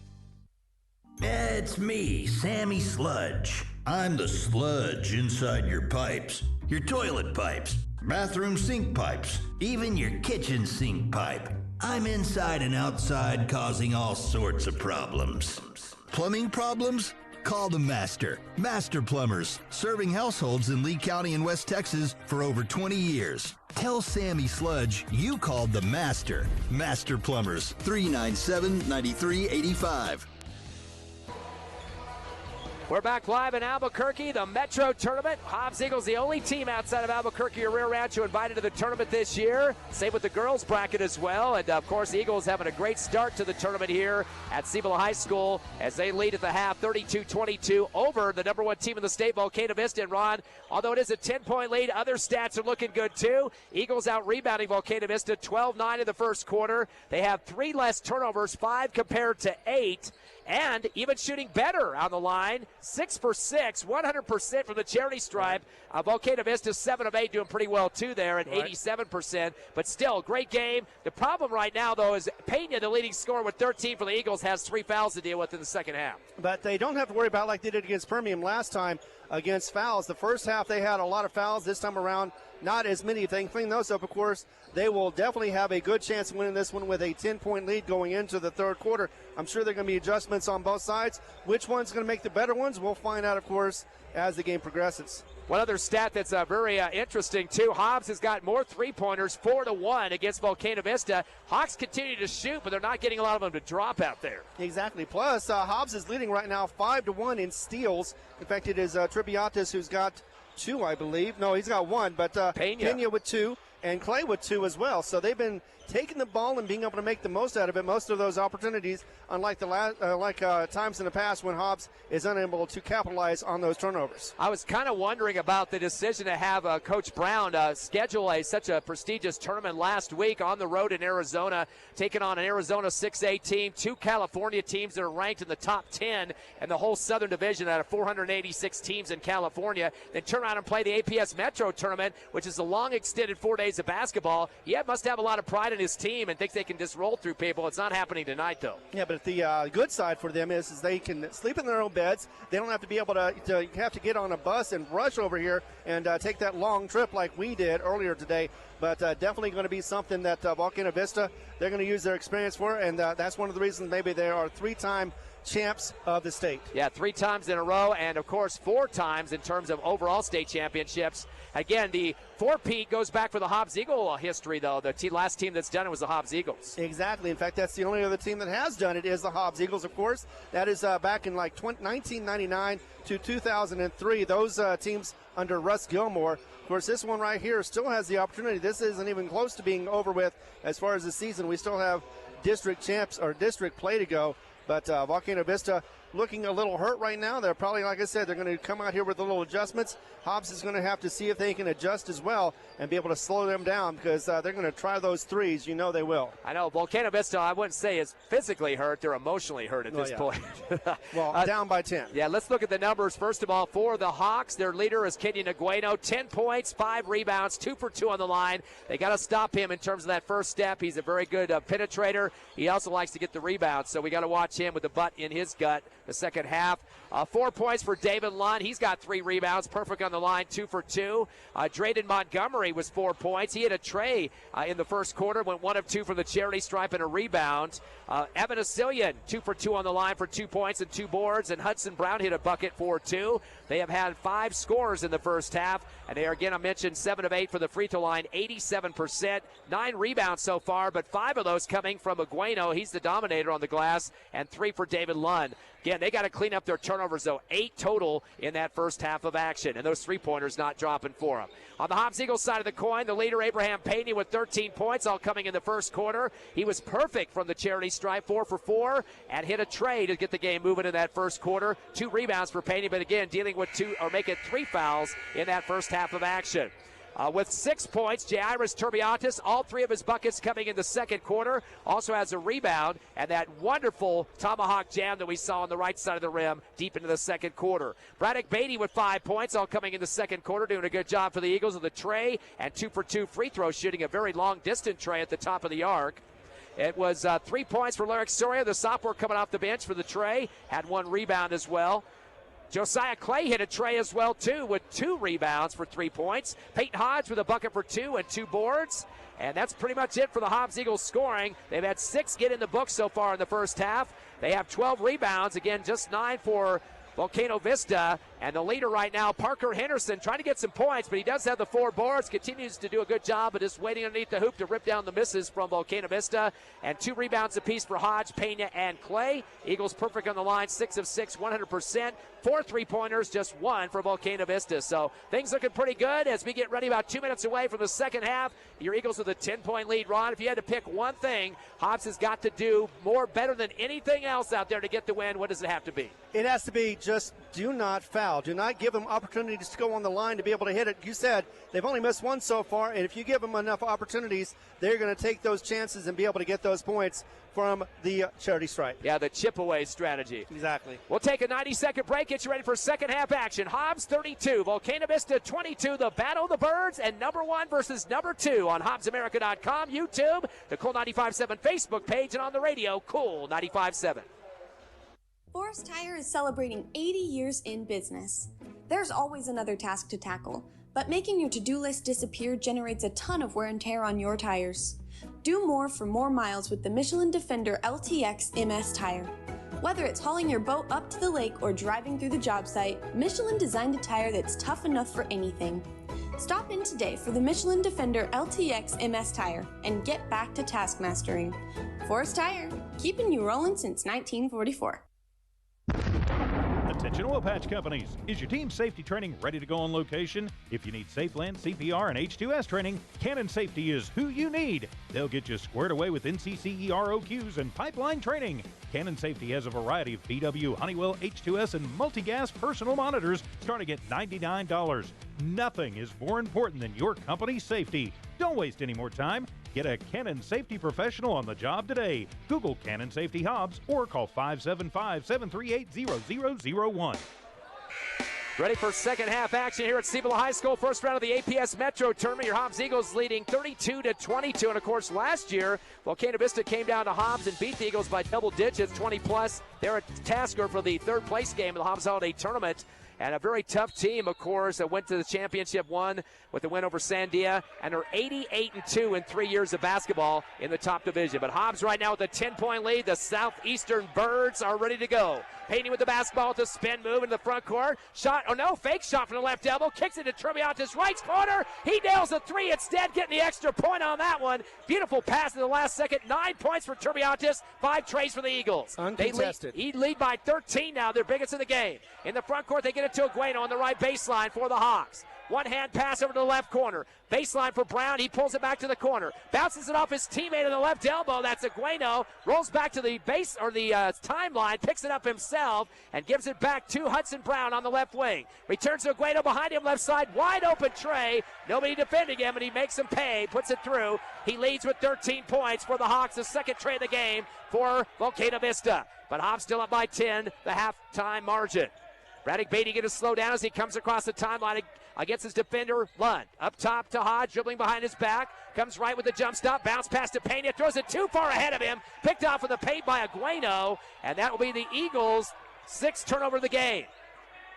It's me, Sammy Sludge. I'm the sludge inside your pipes, your toilet pipes, bathroom sink pipes, even your kitchen sink pipe. I'm inside and outside causing all sorts of problems. Plumbing problems? Call the Master. Master Plumbers, serving households in Lee County and West Texas for over 20 years. Tell Sammy Sludge you called the Master. Master Plumbers, 397-9385. We're back live in Albuquerque, the Metro Tournament. Hobbs Eagles, the only team outside of Albuquerque or Rio Rancho invited to the tournament this year. Same with the girls bracket as well. And, of course, the Eagles having a great start to the tournament here at Cibola High School as they lead at the half 32-22 over the number one team in the state, Volcano Vista. And, Ron, although it is a 10-point lead, other stats are looking good, too. Eagles out-rebounding Volcano Vista 12-9 in the first quarter. They have 3 less turnovers, 5 compared to 8. And even shooting better on the line, 6 for 6, 100% from the charity stripe. Volcano Vista 7 of 8 doing pretty well too there at 87%. But still, great game. The problem right now, though, is Pena, the leading scorer with 13 for the Eagles, has 3 fouls to deal with in the second half. But they don't have to worry about like they did against Permian last time against fouls. The first half they had a lot of fouls. This time around, not as many. If they can clean those up, of course, they will definitely have a good chance of winning this one with a 10-point lead going into the third quarter. I'm sure there are going to be adjustments on both sides. Which one's going to make the better ones? We'll find out, of course, as the game progresses. One other stat that's very interesting, too. Hobbs has got more three-pointers, 4-1 against Volcano Vista. Hawks continue to shoot, but they're not getting a lot of them to drop out there. Exactly. Plus, Hobbs is leading right now 5-1 in steals. In fact, it is Tribiatis who's got 2, I believe. No, he's got 1, but Pena with 2 and Clay with 2 as well. So they've been taking the ball and being able to make the most out of it. Most of those opportunities, unlike the times in the past when Hobbs is unable to capitalize on those turnovers. I was kind of wondering about the decision to have Coach Brown schedule such a prestigious tournament last week on the road in Arizona, taking on an Arizona 6A team, 2 California teams that are ranked in the top 10 and the whole Southern Division out of 486 teams in California. Then turn around and play the APS Metro tournament, which is a long extended 4-day days of basketball. He must have a lot of pride in his team and thinks they can just roll through people. It's not happening tonight, though. Yeah, but the good side for them is they can sleep in their own beds. They don't have to be able to have to get on a bus and rush over here and take that long trip like we did earlier today. But definitely going to be something that Volcano Vista, they're going to use their experience for, and that's one of the reasons maybe they are 3-time champs of the state. Yeah, 3 times in a row, and of course 4 times in terms of overall state championships. Again, the 4-peat goes back for the Hobbs Eagle history, though. The last team that's done it was the Hobbs Eagles. Exactly. In fact, that's the only other team that has done it is the Hobbs Eagles, of course. That is back in like 1999 to 2003. Those teams under Russ Gilmore. Of course, this one right here still has the opportunity. This isn't even close to being over with as far as the season. We still have district champs or district play to go. But Volcano Vista looking a little hurt right now. They're probably, like I said, they're going to come out here with a little adjustments. Hobbs is going to have to see if they can adjust as well and be able to slow them down because they're going to try those threes. You know they will. I know. Volcano Vista, I wouldn't say is physically hurt. They're emotionally hurt at this point. Well, down by 10. Yeah, let's look at the numbers. First of all, for the Hawks, their leader is Kenyon Agueno. 10 points, 5 rebounds, 2 for 2 on the line. They got to stop him in terms of that first step. He's a very good penetrator. He also likes to get the rebounds, so we got to watch him with the butt in his gut the second half. 4 points for David Lund. He's got 3 rebounds, perfect on the line, 2 for 2. Drayden Montgomery was 4 points. He had a tray in the first quarter, went 1 of 2 from the charity stripe and a rebound. Evan Asilian, 2 for 2 on the line for 2 points and 2 boards, and Hudson Brown hit a bucket for 2. They have had 5 scores in the first half, and they are, again, I mentioned 7 of 8 for the free throw line, 87%, 9 rebounds so far, but 5 of those coming from Agueno. He's the dominator on the glass, and 3 for David Lund. Again, they got to clean up their turnovers, though. 8 total in that first half of action, and those 3-pointers not dropping for them. On the Hobbs Eagles side of the coin, the leader, Abraham Pena, with 13 points, all coming in the first quarter. He was perfect from the charity stripe, 4 for 4, and hit a tray to get the game moving in that first quarter. 2 rebounds for Pena, but again, dealing with 2 or making 3 fouls in that first half of action. With 6 points, Jairus Turbiatis, all 3 of his buckets coming in the second quarter. Also has a rebound and that wonderful tomahawk jam that we saw on the right side of the rim deep into the second quarter. Braddock Beatty with 5 points, all coming in the second quarter, doing a good job for the Eagles with a tray and 2 for 2 free throw shooting, a very long distance tray at the top of the arc. It was 3 points for Lyric Soria, the sophomore coming off the bench for the tray, had 1 rebound as well. Josiah Clay hit a tray as well, too, with 2 rebounds for 3 points. Peyton Hodge with a bucket for 2 and 2 boards. And that's pretty much it for the Hobbs Eagles scoring. They've had 6 get in the book so far in the first half. They have 12 rebounds. Again, just 9 for Volcano Vista. And the leader right now, Parker Henderson, trying to get some points, but he does have the 4 boards, continues to do a good job of just waiting underneath the hoop to rip down the misses from Volcano Vista. And 2 rebounds apiece for Hodge, Pena, and Clay. Eagles perfect on the line, 6 of 6, 100%. 4 3-pointers, just 1 for Volcano Vista. So things looking pretty good as we get ready, about 2 minutes away from the second half. Your Eagles with a 10-point lead. Ron, if you had to pick one thing Hobbs has got to do more better than anything else out there to get the win, what does it have to be? It has to be just do not foul. Do not give them opportunities to go on the line to be able to hit it. You said they've only missed 1 so far, and if you give them enough opportunities, they're going to take those chances and be able to get those points from the charity stripe. Yeah, the chip away strategy. Exactly. We'll take a 90-second break, get you ready for second half action. Hobbs 32, Volcano Vista 22, the Battle of the Birds, and number 1 versus number 2 on HobbsAmerica.com, YouTube, the Cool 95.7 Facebook page, and on the radio, Cool 95.7. Forest Tire is celebrating 80 years in business. There's always another task to tackle, but making your to-do list disappear generates a ton of wear and tear on your tires. Do more for more miles with the Michelin Defender LTX MS tire. Whether it's hauling your boat up to the lake or driving through the job site, Michelin designed a tire that's tough enough for anything. Stop in today for the Michelin Defender LTX MS tire and get back to task mastering. Forest Tire, keeping you rolling since 1944. Attention oil patch companies. Is your team safety training ready to go on location? If you need safe land, CPR, and H2S training, Cannon Safety is who you need. They'll get you squared away with NCCER OQs and pipeline training. Cannon Safety has a variety of VW, Honeywell, H2S, and multi-gas personal monitors starting at $99. Nothing is more important than your company's safety. Don't waste any more time. Get a Cannon Safety professional on the job today. Google Cannon Safety Hobbs or call 575-738-0001. Ready for second half action here at Cibola High School. First round of the APS Metro tournament. Your Hobbs Eagles leading 32-22. And of course, last year, Volcano Vista came down to Hobbs and beat the Eagles by double digits, 20 plus. They're at Tasker for the third place game of the Hobbs Holiday Tournament. And a very tough team, of course, that went to the championship one with the win over Sandia. And are 88-2 in 3 years of basketball in the top division. But Hobbs right now with a 10-point lead. The Southeastern Birds are ready to go. Payne with the basketball with a spin move in the front court. Shot, oh no, fake shot from the left elbow. Kicks it to Turbiatis, right corner. He nails a three instead, getting the extra point on that one. Beautiful pass in the last second. 9 points for Turbiatis, 5 trays for the Eagles. Uncontested. They lead by 13 now. They're biggest in the game. In the front court, they get it to Agueno on the right baseline for the Hawks. One-hand pass over to the left corner. Baseline for Brown. He pulls it back to the corner. Bounces it off his teammate in the left elbow. That's Agueno. Rolls back to the base or the timeline. Picks it up himself and gives it back to Hudson Brown on the left wing. Returns to Agueno behind him, left side. Wide open tray. Nobody defending him, and he makes him pay. Puts it through. He leads with 13 points for the Hawks. The second tray of the game for Volcano Vista. But Hobbs still up by 10, the halftime margin. Braddock Beatty going to slow down as he comes across the timeline against his defender, Lund. Up top to Hodge, dribbling behind his back. Comes right with the jump stop. Bounce pass to Pena. Throws it too far ahead of him. Picked off in the paint by Agueno. And that will be the Eagles' 6th turnover of the game.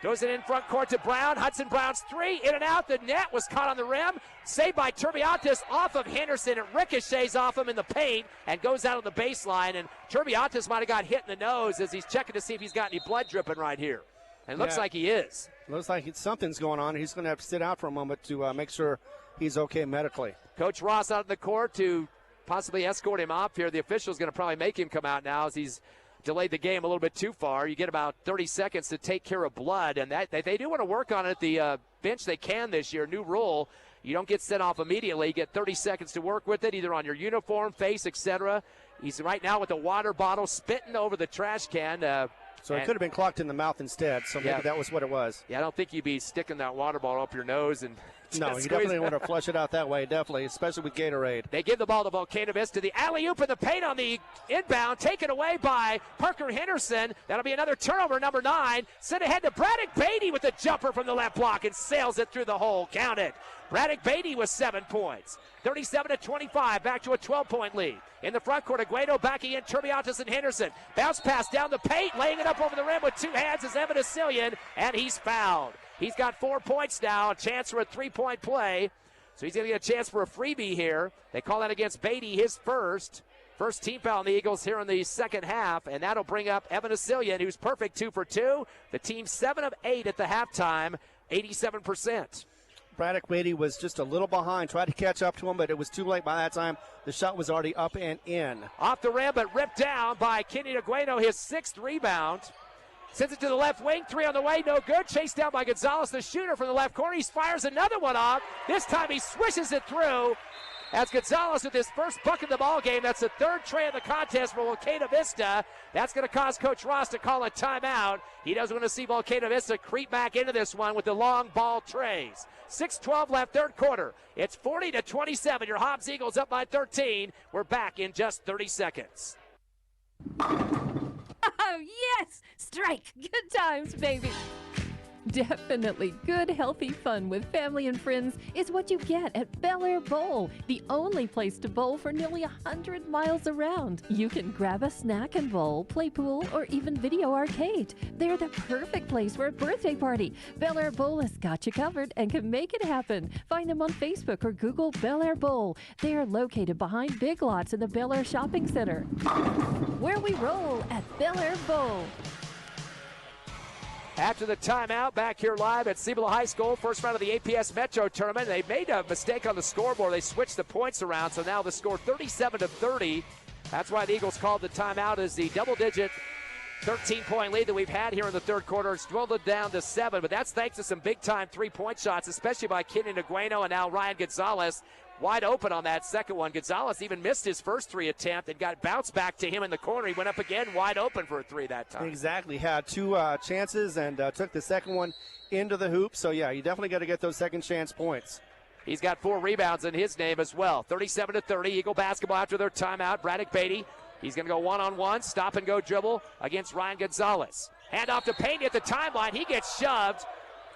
Throws it in front court to Brown. Hudson Brown's three. In and out. The net was caught on the rim. Saved by Turbiatis off of Henderson. It ricochets off him in the paint and goes out on the baseline. And Turbiatis might have got hit in the nose as he's checking to see if he's got any blood dripping right here. And it looks like he is. Looks like something's going on. He's going to have to sit out for a moment to make sure he's okay medically. Coach Ross out in the court to possibly escort him off here. The official's going to probably make him come out now as he's delayed the game a little bit too far. You get about 30 seconds to take care of blood, and that they do want to work on it at the bench. They can this year. New rule. You don't get sent off immediately. You get 30 seconds to work with it, either on your uniform, face, etc. He's right now with a water bottle spitting over the trash can. So it could have been clocked in the mouth instead, so maybe that was what it was. Yeah, I don't think you'd be sticking that water bottle up your nose and no, you definitely want to flush it out that way, definitely, especially with Gatorade. They give the ball to Volcano Vista. The alley-oop in the paint on the inbound, taken away by Parker Henderson. That'll be another turnover, number 9. Sent ahead to Braddock Beatty with a jumper from the left block and sails it through the hole. Count it. Braddock Beatty with 7 points. 37-25, back to a 12-point lead. In the front court, Agueno backing in Turbiatis and Henderson. Bounce pass down the paint, laying it up over the rim with 2 hands is Evan Asilian, and he's fouled. He's got 4 points now, a chance for a 3-point play. So he's going to get a chance for a freebie here. They call that against Beatty, his first. First team foul on the Eagles here in the second half, and that'll bring up Evan Asilian, who's perfect 2 for 2. The team 7 of 8 at the halftime, 87%. Braddock Beatty was just a little behind, tried to catch up to him, but it was too late by that time. The shot was already up and in. Off the rim, but ripped down by Kenny Agueno, his 6th rebound. Sends it to the left wing, 3 on the way, no good. Chased down by Gonzalez, the shooter from the left corner. He fires another one off. This time he swishes it through. As Gonzalez with his first bucket of the ball game. That's the 3rd tray of the contest for Volcano Vista. That's going to cause Coach Ross to call a timeout. He doesn't want to see Volcano Vista creep back into this one with the long ball trays. 6:12 left, 3rd quarter. It's 40-27. Your Hobbs Eagles up by 13. We're back in just 30 seconds. Oh, yes! Strike! Good times, baby! Definitely good, healthy fun with family and friends is what you get at Bel Air Bowl, the only place to bowl for nearly 100 miles around. You can grab a snack and bowl, play pool, or even video arcade. They're the perfect place for a birthday party. Bel Air Bowl has got you covered and can make it happen. Find them on Facebook or Google Bel Air Bowl. They are located behind Big Lots in the Bel Air Shopping Center. Where we roll at Bel Air Bowl. After the timeout, back here live at Cibola High School, first round of the APS Metro tournament. They made a mistake on the scoreboard. They switched the points around, so now the score 37-30. That's why the Eagles called the timeout as the double-digit 13-point lead that we've had here in the 3rd quarter. It's dwindled down to 7, but that's thanks to some big-time 3-point shots, especially by Kenny Agueno and now Ryan Gonzalez. Wide open on that second one. Gonzalez even missed his first 3 attempt and got bounced back to him in the corner. He went up again wide open for a 3 that time. Exactly. Had 2 chances and took the second one into the hoop. So, yeah, you definitely got to get those second chance points. He's got 4 rebounds in his name as well. 37-30. Eagle basketball after their timeout. Braddock Beatty. He's going to go one-on-one. Stop and go dribble against Ryan Gonzalez. Hand off to Payne at the timeline. He gets shoved.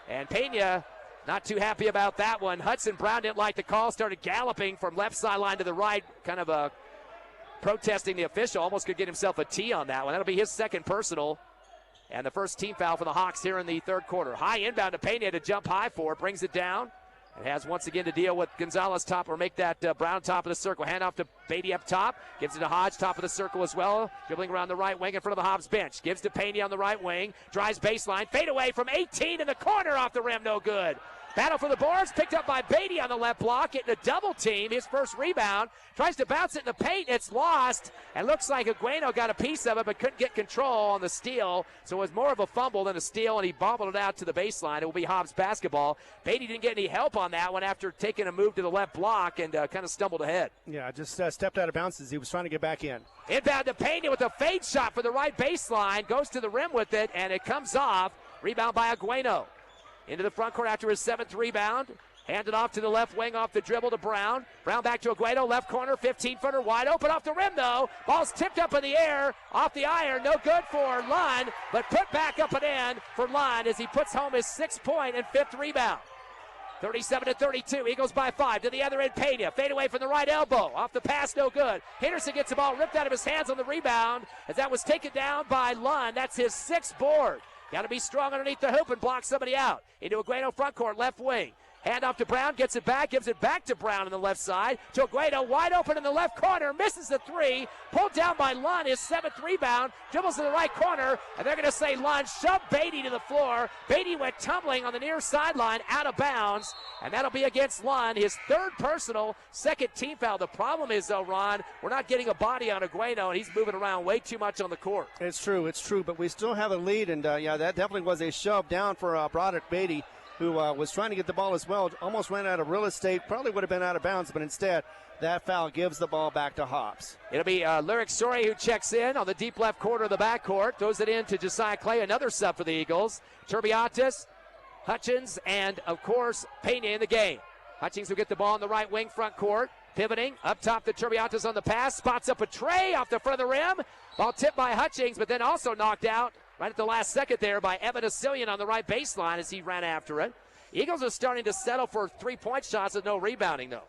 And Pena not too happy about that one. Hudson Brown didn't like the call, started galloping from left sideline to the right, kind of protesting the official. Almost could get himself a tee on that one. That'll be his second personal. And the first team foul for the Hawks here in the third quarter. High inbound to Pena to jump high for it, brings it down. It has once again to deal with Gonzalez top, or make that Brown top of the circle. Hand off to Beatty up top. Gives it to Hodge, top of the circle as well. Dribbling around the right wing in front of the Hobbs bench. Gives to Pena on the right wing. Drives baseline. Fade away from 18 in the corner, off the rim, no good. Battle for the boards, picked up by Beatty on the left block, getting a double team. His first rebound, tries to bounce it in the paint, it's lost. And looks like Agueno got a piece of it, but couldn't get control on the steal. So it was more of a fumble than a steal, and he bobbled it out to the baseline. It will be Hobbs basketball. Beatty didn't get any help on that one after taking a move to the left block and kind of stumbled ahead. Yeah, just stepped out of bounds as he was trying to get back in. Inbound to Pena with a fade shot for the right baseline, goes to the rim with it, and it comes off. Rebound by Agueno. Into the front court after his 7th rebound. Handed off to the left wing off the dribble to Brown. Brown back to Agueno, left corner, 15-footer, wide open off the rim though. Ball's tipped up in the air, off the iron, no good for Lund, but put back up and in for Lund as he puts home his 6th point and 5th rebound. 37-32, Eagles by 5. To the other end, Pena, fade away from the right elbow. Off the pass, no good. Henderson gets the ball ripped out of his hands on the rebound as that was taken down by Lund. That's his 6th board. Got to be strong underneath the hoop and block somebody out. Into Agueno front court, left wing. Hand off to Brown, gets it back, gives it back to Brown on the left side. To Agueno, wide open in the left corner, misses the 3. Pulled down by Lund, his 7th rebound. Dribbles to the right corner, and they're going to say Lund shoved Beatty to the floor. Beatty went tumbling on the near sideline, out of bounds, and that'll be against Lund, his 3rd personal, 2nd team foul. The problem is, though, Ron, we're not getting a body on Agueno, and he's moving around way too much on the court. It's true, but we still have a lead, and yeah, that definitely was a shove down for Broderick Beatty, who was trying to get the ball as well. Almost ran out of real estate, probably would have been out of bounds, but instead that foul gives the ball back to Hobbs. It'll be Lyric Story who checks in on the deep left corner of the backcourt, throws it in to Josiah Clay, another sub for the Eagles. Turbiatis, Hutchins, and of course Pena in the game. Hutchins will get the ball on the right wing front court, pivoting up top to Turbiatis on the pass, spots up a tray off the front of the rim. Ball tipped by Hutchins, but then also knocked out right at the last second there by Evan Asilian on the right baseline as he ran after it. Eagles are starting to settle for 3-point shots with no rebounding, though.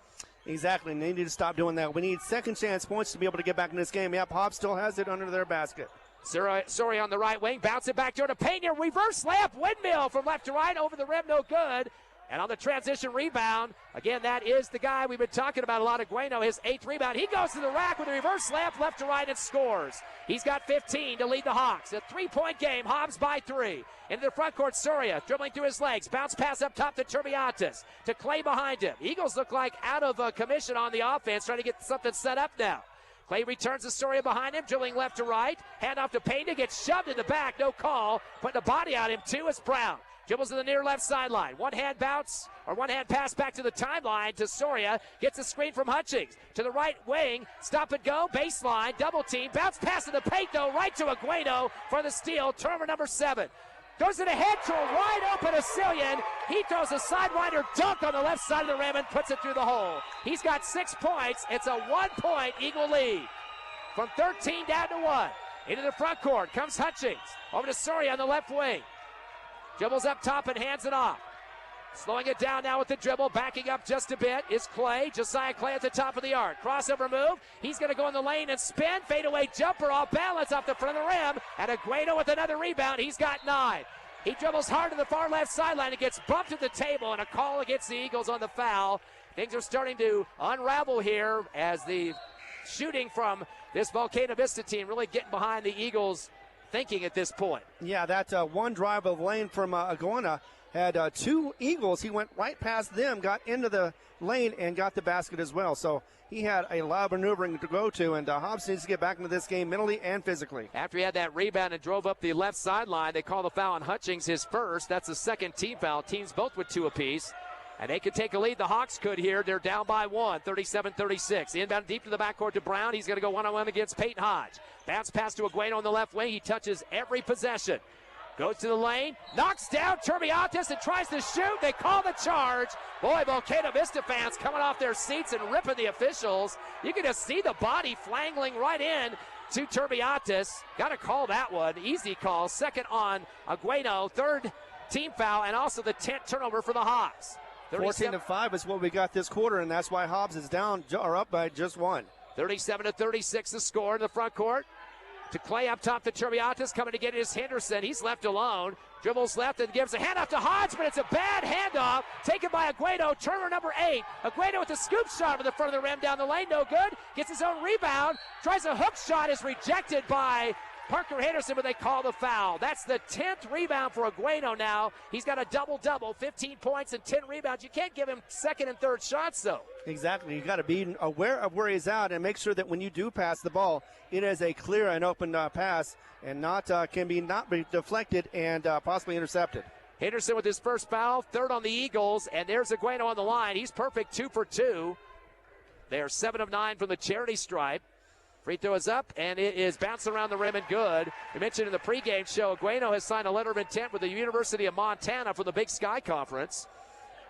Exactly, and they need to stop doing that. We need second chance points to be able to get back in this game. Yep, Hobbs still has it under their basket. Sorry on the right wing, bounce it back to Pena, reverse layup, windmill from left to right, over the rim, no good. And on the transition rebound, again, that is the guy we've been talking about a lot, Agueno, his 8th rebound. He goes to the rack with a reverse layup left to right and scores. He's got 15 to lead the Hawks. A 3-point game, Hobbs by 3. Into the front court, Soria dribbling through his legs. Bounce pass up top to Turbiatis. To Clay behind him. Eagles look like out of commission on the offense, trying to get something set up now. Clay returns to Soria behind him, dribbling left to right. Hand off to Pena, gets shoved in the back, no call. Putting a body on him, too, is Brown. Dribbles to the near left sideline. One-hand bounce, or one-hand pass back to the timeline to Soria. Gets a screen from Hutchings. To the right wing, stop and go, baseline, double team. Bounce pass to the paint, though, right to Agueno for the steal. Turnover number 7. Goes it ahead to a wide open Asilian. He throws a sidewinder dunk on the left side of the rim and puts it through the hole. He's got 6 points. It's a 1-point Eagle lead. From 13 down to 1. Into the front court comes Hutchings. Over to Soria on the left wing. Dribbles up top and hands it off. Slowing it down now with the dribble, backing up just a bit is Clay. Josiah Clay at the top of the arc. Crossover move. He's going to go in the lane and spin. Fadeaway jumper off balance off the front of the rim. And Agueno with another rebound. He's got 9. He dribbles hard to the far left sideline and gets bumped to the table, and a call against the Eagles on the foul. Things are starting to unravel here as the shooting from this Volcano Vista team really getting behind the Eagles' thinking at this point. Yeah, that one drive of lane from Aguena had 2 Eagles. He went right past them, got into the lane, and got the basket as well. So he had a lot of maneuvering to go to, and Hobbs needs to get back into this game mentally and physically. After he had that rebound and drove up the left sideline, they call the foul on Hutchings, his first. That's the 2nd team foul. Teams both with 2 apiece. And they could take a lead. The Hawks could here. They're down by 1, 37-36. Inbound deep to the backcourt to Brown. He's going to go one-on-one against Peyton Hodge. Bounce pass to Agueno on the left wing. He touches every possession. Goes to the lane, knocks down Turbiatis and tries to shoot. They call the charge. Boy, Volcano Vista fans coming off their seats and ripping the officials. You can just see the body flangling right in to Turbiatis. Got to call that one. Easy call. 2nd on Agueno. 3rd team foul, and also the 10th turnover for the Hobbs. 14-5 is what we got this quarter, and that's why Hobbs is down or up by just one. 37-36 the score in the front court. To Clay up top to Turbiatis, coming to get it is Henderson. He's left alone. Dribbles left and gives a handoff to Hodge, but it's a bad handoff taken by Aguado. Turner number 8. Aguado with a scoop shot from the front of the rim down the lane. No good. Gets his own rebound. Tries a hook shot. Is rejected by Parker Henderson, but they call the foul. That's the 10th rebound for Aguado now. He's got a double-double, 15 points and 10 rebounds. You can't give him second and third shots, though. Exactly. You got to be aware of where he's at and make sure that when you do pass the ball, it is a clear and open pass and not be deflected and possibly intercepted. Henderson with his first foul, third on the Eagles, and there's Aguado on the line. He's perfect, 2 for 2. They're 7 of 9 from the charity stripe. Free throw is up, and it is bouncing around the rim and good. We mentioned in the pregame show, Aguado has signed a letter of intent with the University of Montana for the Big Sky Conference.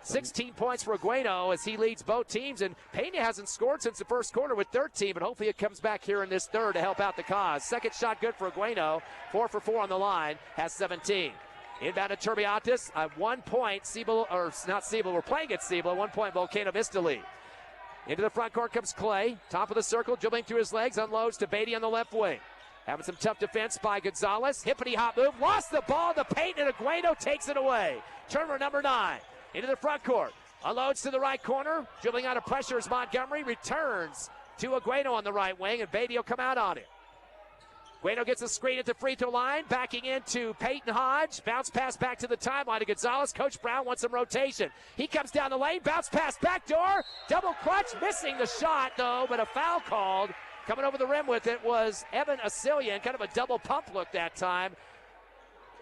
16 points for Aguado as he leads both teams, and Pena hasn't scored since the first quarter with 13, but hopefully it comes back here in this third to help out the cause. Second shot good for Aguado, 4 for 4 on the line, has 17. Inbound to Turbiatis, 1 point, we're playing at Siebel, 1 point Volcano Vista lead. Into the front court comes Clay, top of the circle, dribbling through his legs, unloads to Beatty on the left wing. Having some tough defense by Gonzalez, hippity-hop move, lost the ball, the paint, and Aguado takes it away. Turner number 9, into the front court, unloads to the right corner, dribbling out of pressure as Montgomery returns to Aguado on the right wing, and Beatty will come out on it. Aguado gets a screen at the free throw line, backing into Peyton Hodge. Bounce pass back to the timeline to Gonzalez. Coach Brown wants some rotation. He comes down the lane, bounce pass backdoor, double clutch, missing the shot though, but a foul called. Coming over the rim with it was Evan Asilian, kind of a double pump look that time.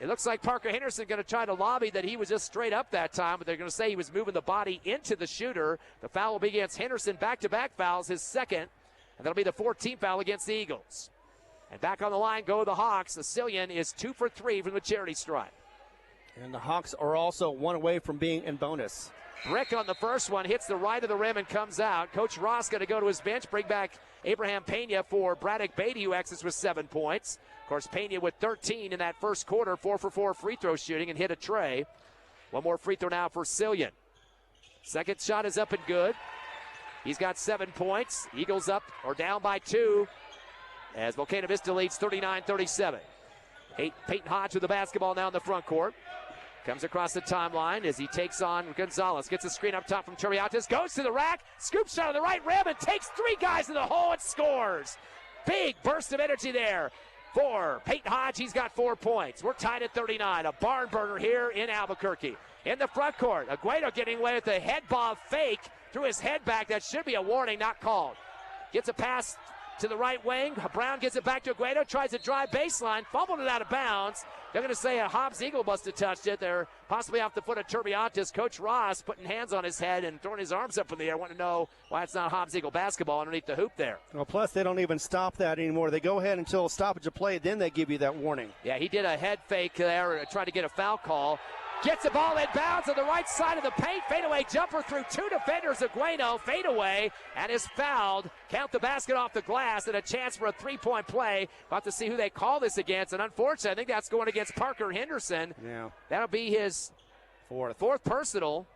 It looks like Parker Henderson going to try to lobby that he was just straight up that time, but they're going to say he was moving the body into the shooter. The foul will be against Henderson, back-to-back fouls, his second, and that'll be the 14th foul against the Eagles. And back on the line go the Hawks. Asilian is 2 for 3 from the charity stripe. And the Hawks are also 1 away from being in bonus. Brick on the first one, hits the right of the rim and comes out. Coach Ross going to go to his bench, bring back Abraham Pena for Braddock Beatty, who exits with 7 points. Of course, Pena with 13 in that first quarter, 4 for 4 free throw shooting and hit a tray. One more free throw now for Asilian. Second shot is up and good. He's got 7 points. Eagles up or down by 2. As Volcano Vista leads 39-37. Peyton Hodge with the basketball now in the front court. Comes across the timeline as he takes on Gonzalez. Gets a screen up top from Turbiatis. Goes to the rack. Scoop shot on the right rim and takes 3 guys in the hole and scores. Big burst of energy there for Peyton Hodge. He's got 4 points. We're tied at 39. A barn burner here in Albuquerque. In the front court, Aguado getting away with a head bob fake through his head back. That should be a warning, not called. Gets a pass to the right wing. Brown gets it back to Aguado, tries to drive baseline, fumbled it out of bounds. They're going to say a Hobbs Eagle must have touched it. They're possibly off the foot of Turbiatis. Coach Ross putting hands on his head and throwing his arms up in the air, wanting to know why it's not Hobbs Eagle basketball underneath the hoop there. Well, plus they don't even stop that anymore. They go ahead until stoppage of play, then they give you that warning. Yeah, he did a head fake there, tried to get a foul call. Gets the ball in bounds on the right side of the paint. Fadeaway jumper through 2 defenders. Aguado fadeaway and is fouled. Count the basket off the glass and a chance for a 3-point play. About to see who they call this against. And unfortunately, I think that's going against Parker Henderson. Yeah. That'll be his fourth personal.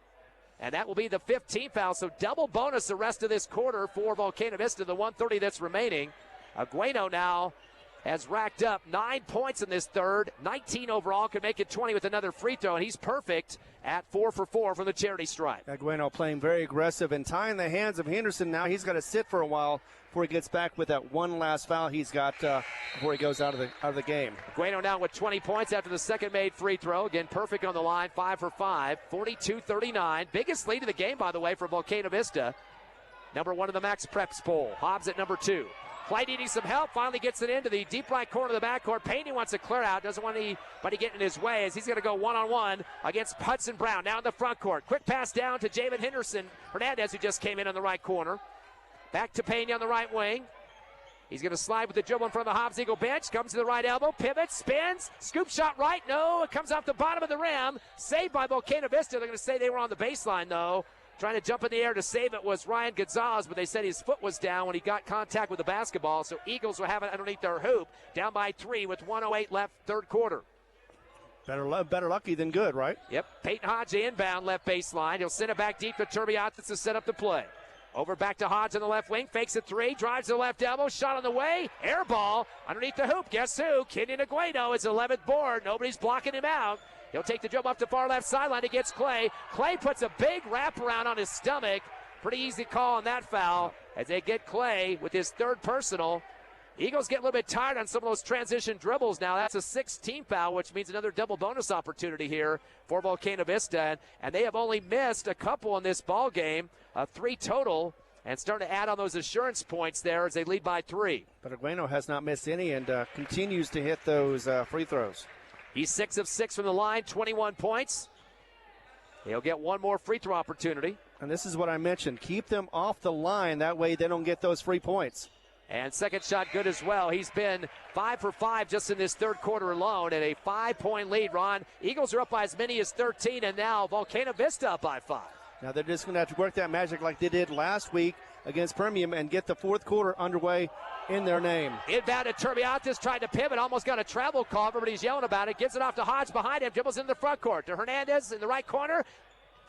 And that will be the 15th foul. So double bonus the rest of this quarter for Volcano Vista, the 1:30 that's remaining. Aguado now has racked up 9 points in this third, 19 overall, could make it 20 with another free throw, and he's perfect at 4 for 4 from the charity stripe. Aguado playing very aggressive and tying the hands of Henderson now. He's got to sit for a while before he gets back with that one last foul he's got before he goes out of the game. Aguado now with 20 points after the second made free throw. Again, perfect on the line, 5 for 5, 42-39. Biggest lead of the game, by the way, for Volcano Vista. Number 1 in the Max Preps poll. Hobbs at number 2. Clay needing some help, finally gets it into the deep right corner of the backcourt. Payne wants to clear out, doesn't want anybody getting in his way as he's going to go one-on-one against Hudson Brown. Now in the front court. Quick pass down to Javen Hernandez, who just came in on the right corner. Back to Payne on the right wing. He's going to slide with the dribble in front of the Hobbs Eagle bench. Comes to the right elbow, pivots, spins, scoop shot right. No, it comes off the bottom of the rim. Saved by Volcano Vista. They're going to say they were on the baseline, though. Trying to jump in the air to save it was Ryan Gonzalez, but they said his foot was down when he got contact with the basketball. So Eagles will have it underneath their hoop. Down by 3 with 1:08 left, third quarter. Better lucky than good, right? Yep. Peyton Hodge inbound left baseline. He'll send it back deep to Turbiatis to set up the play. Over back to Hodge on the left wing. Fakes a three. Drives to the left elbow. Shot on the way. Air ball underneath the hoop. Guess who? Kenyon Agueno is 11th board. Nobody's blocking him out. He'll take the dribble up the far left sideline. He gets Clay. Clay puts a big wraparound on his stomach. Pretty easy call on that foul as they get Clay with his third personal. Eagles get a little bit tired on some of those transition dribbles now. That's a 16 foul, which means another double bonus opportunity here for Volcano Vista. And they have only missed a couple in this ball game, 3 total, and starting to add on those assurance points there as they lead by 3. But Agueno has not missed any and continues to hit those free throws. He's 6 of 6 from the line, 21 points. He'll get one more free throw opportunity. And this is what I mentioned. Keep them off the line. That way they don't get those free points. And second shot good as well. He's been 5 for 5 just in this third quarter alone, and a 5-point lead, Ron. Eagles are up by as many as 13, and now Volcano Vista up by 5. Now they're just going to have to work that magic like they did last week against Premium and get the fourth quarter underway in their name. Inbound to Turbiatis, tried to pivot, almost got a travel call. Everybody's yelling about it. Gives it off to Hodge behind him, dribbles in the front court. To Hernandez in the right corner.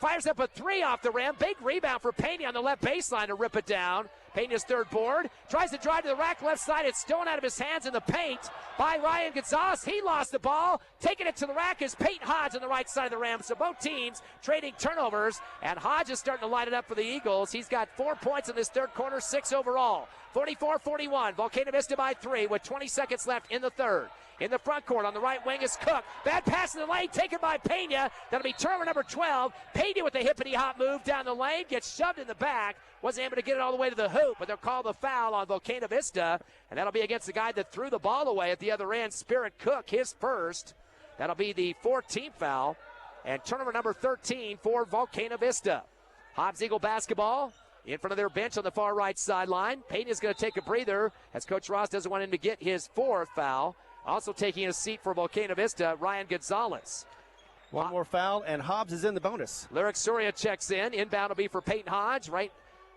Fires up a three off the rim. Big rebound for Pena on the left baseline to rip it down. Pena's third board. Tries to drive to the rack left side. It's stolen out of his hands in the paint by Ryan Gonzalez. He lost the ball. Taking it to the rack is Peyton Hodge on the right side of the rim. So both teams trading turnovers. And Hodge is starting to light it up for the Eagles. He's got 4 points in this third quarter, 6 overall. 44-41. Volcano Vista by 3 with 20 seconds left in the third. In the front court on the right wing is Cook. Bad pass in the lane taken by Pena. That'll be turnover number 12. Pena with the hippity-hop move down the lane. Gets shoved in the back. Wasn't able to get it all the way to the hoop, but they'll call the foul on Volcano Vista. And that'll be against the guy that threw the ball away at the other end, Spirit Cook, his first. That'll be the 14th foul. And turnover number 13 for Volcano Vista. Hobbs Eagle basketball in front of their bench on the far right sideline. Pena's going to take a breather as Coach Ross doesn't want him to get his 4th foul. Also taking a seat for Volcano Vista, Ryan Gonzalez. One more foul, and Hobbs is in the bonus. Lyric Soria checks in. Inbound will be for Peyton Hodge, right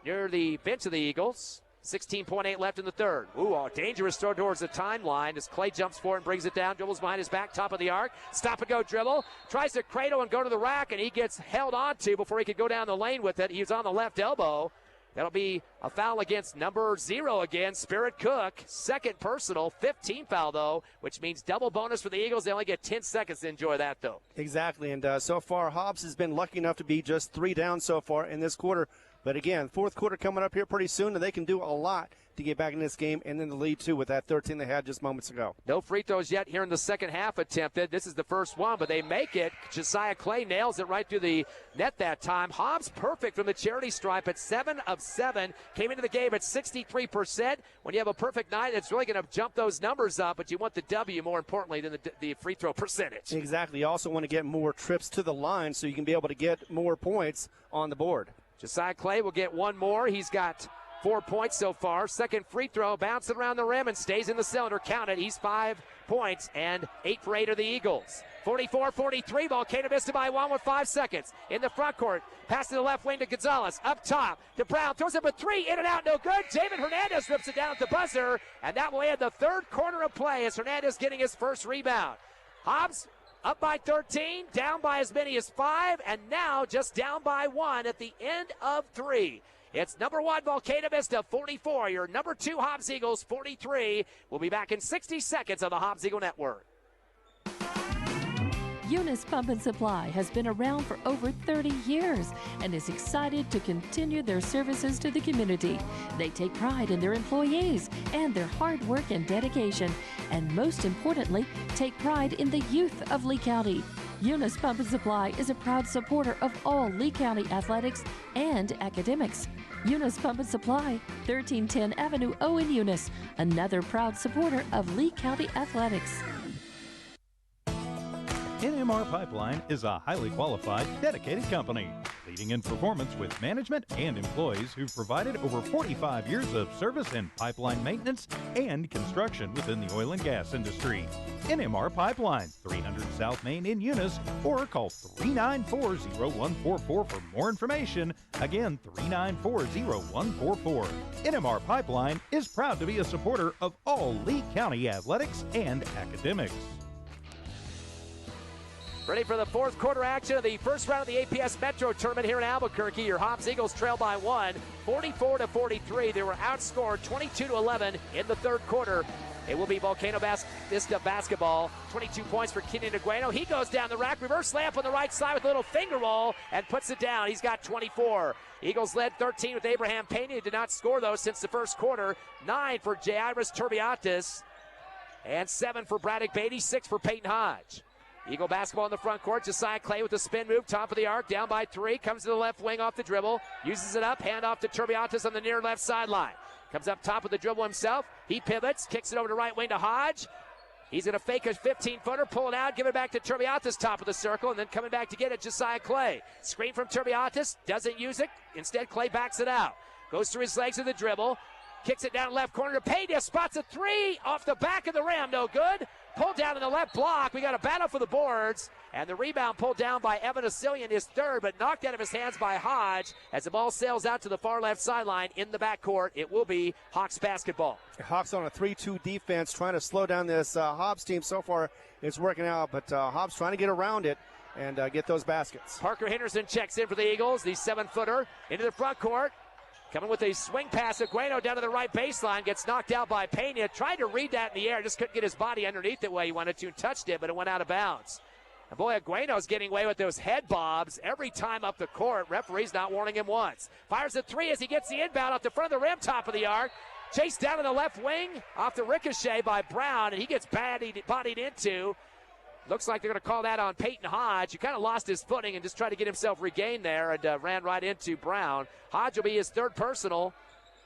near the bench of the Eagles. 16.8 left in the third. Ooh, a dangerous throw towards the timeline as Clay jumps for it and brings it down. Dribbles behind his back, top of the arc. Stop and go dribble. Tries to cradle and go to the rack, and he gets held on to before he could go down the lane with it. He's on the left elbow. That'll be a foul against number 0 again, Spirit Cook. Second personal, 15 foul, though, which means double bonus for the Eagles. They only get 10 seconds to enjoy that, though. Exactly, and so far, Hobbs has been lucky enough to be just 3 down so far in this quarter. But again, fourth quarter coming up here pretty soon, and they can do a lot to get back in this game, and then the lead, too, with that 13 they had just moments ago. No free throws yet here in the second half attempted. This is the first one, but they make it. Josiah Clay nails it right through the net that time. Hobbs perfect from the charity stripe at 7 of 7. Came into the game at 63%. When you have a perfect night, it's really going to jump those numbers up, but you want the W more importantly than the free throw percentage. Exactly. You also want to get more trips to the line so you can be able to get more points on the board. Josiah Clay will get one more. He's got 4 points so far. Second free throw, bouncing around the rim and stays in the cylinder. Count it. He's 5 points, and 8 for 8 are the Eagles. 44-43, Volcano Vista by 1 with 5 seconds. In the front court, pass to the left wing to Gonzalez. Up top to Brown, throws up a 3, in and out, no good. David Hernandez rips it down at the buzzer, and that will end the third quarter of play as Hernandez getting his first rebound. Hobbs up by 13, down by as many as 5, and now just down by 1 at the end of 3. It's number 1 Volcano Vista 44, your number 2 Hobbs Eagles 43. We'll be back in 60 seconds on the Hobbs Eagle Network. Eunice Pump and Supply has been around for over 30 years and is excited to continue their services to the community. They take pride in their employees and their hard work and dedication, and most importantly, take pride in the youth of Lee County. Eunice Pump and Supply is a proud supporter of all Lee County athletics and academics. Eunice Pump and Supply, 1310 Avenue O in Eunice, another proud supporter of Lee County athletics. NMR Pipeline is a highly qualified, dedicated company, leading in performance with management and employees who've provided over 45 years of service in pipeline maintenance and construction within the oil and gas industry. NMR Pipeline, 300 South Main in Eunice, or call 394-0144 for more information. Again, 394-0144. NMR Pipeline is proud to be a supporter of all Lee County athletics and academics. Ready for the fourth quarter action of the first round of the APS Metro tournament here in Albuquerque. Your Hobbs Eagles trail by 1, 44-43. They were outscored 22-11 in the third quarter. It will be Volcano Vista basketball. 22 points for Kenny Negueno. He goes down the rack, reverse layup on the right side with a little finger roll and puts it down. He's got 24. Eagles led 13 with Abraham Pena. He did not score those since the first quarter. 9 for Jairus Turbiatis and 7 for Braddock Beatty, 6 for Peyton Hodge. Eagle basketball in the front court. Josiah Clay with a spin move, top of the arc, down by 3. Comes to the left wing off the dribble. Uses it up, hand off to Turbiatis on the near left sideline. Comes up top of the dribble himself. He pivots, kicks it over to right wing to Hodge. He's going to fake a 15-footer, pull it out, give it back to Turbiatis, top of the circle, and then coming back to get it, Josiah Clay. Screen from Turbiatis, doesn't use it. Instead, Clay backs it out. Goes through his legs of the dribble. Kicks it down left corner to Pena. Spots a 3 off the back of the rim. No good. Pulled down in the left block. We got a battle for the boards. And the rebound pulled down by Evan Asilian, his third, but knocked out of his hands by Hodge as the ball sails out to the far left sideline in the backcourt. It will be Hawks basketball. Hawks on a 3-2 defense, trying to slow down this Hobbs team. So far, it's working out, but Hobbs trying to get around it and get those baskets. Parker Henderson checks in for the Eagles, the 7-footer into the front court. Coming with a swing pass, Agueno down to the right baseline, gets knocked out by Pena. Tried to read that in the air, just couldn't get his body underneath it where he wanted to, and touched it, but it went out of bounds. And boy, Agueno's getting away with those head bobs every time up the court. Referee's not warning him once. Fires a 3 as he gets the inbound off the front of the rim, top of the arc. Chased down to the left wing off the ricochet by Brown, and he gets bodied into. Looks like they're going to call that on Peyton Hodge. He kind of lost his footing and just tried to get himself regained there and ran right into Brown. Hodge will be his third personal,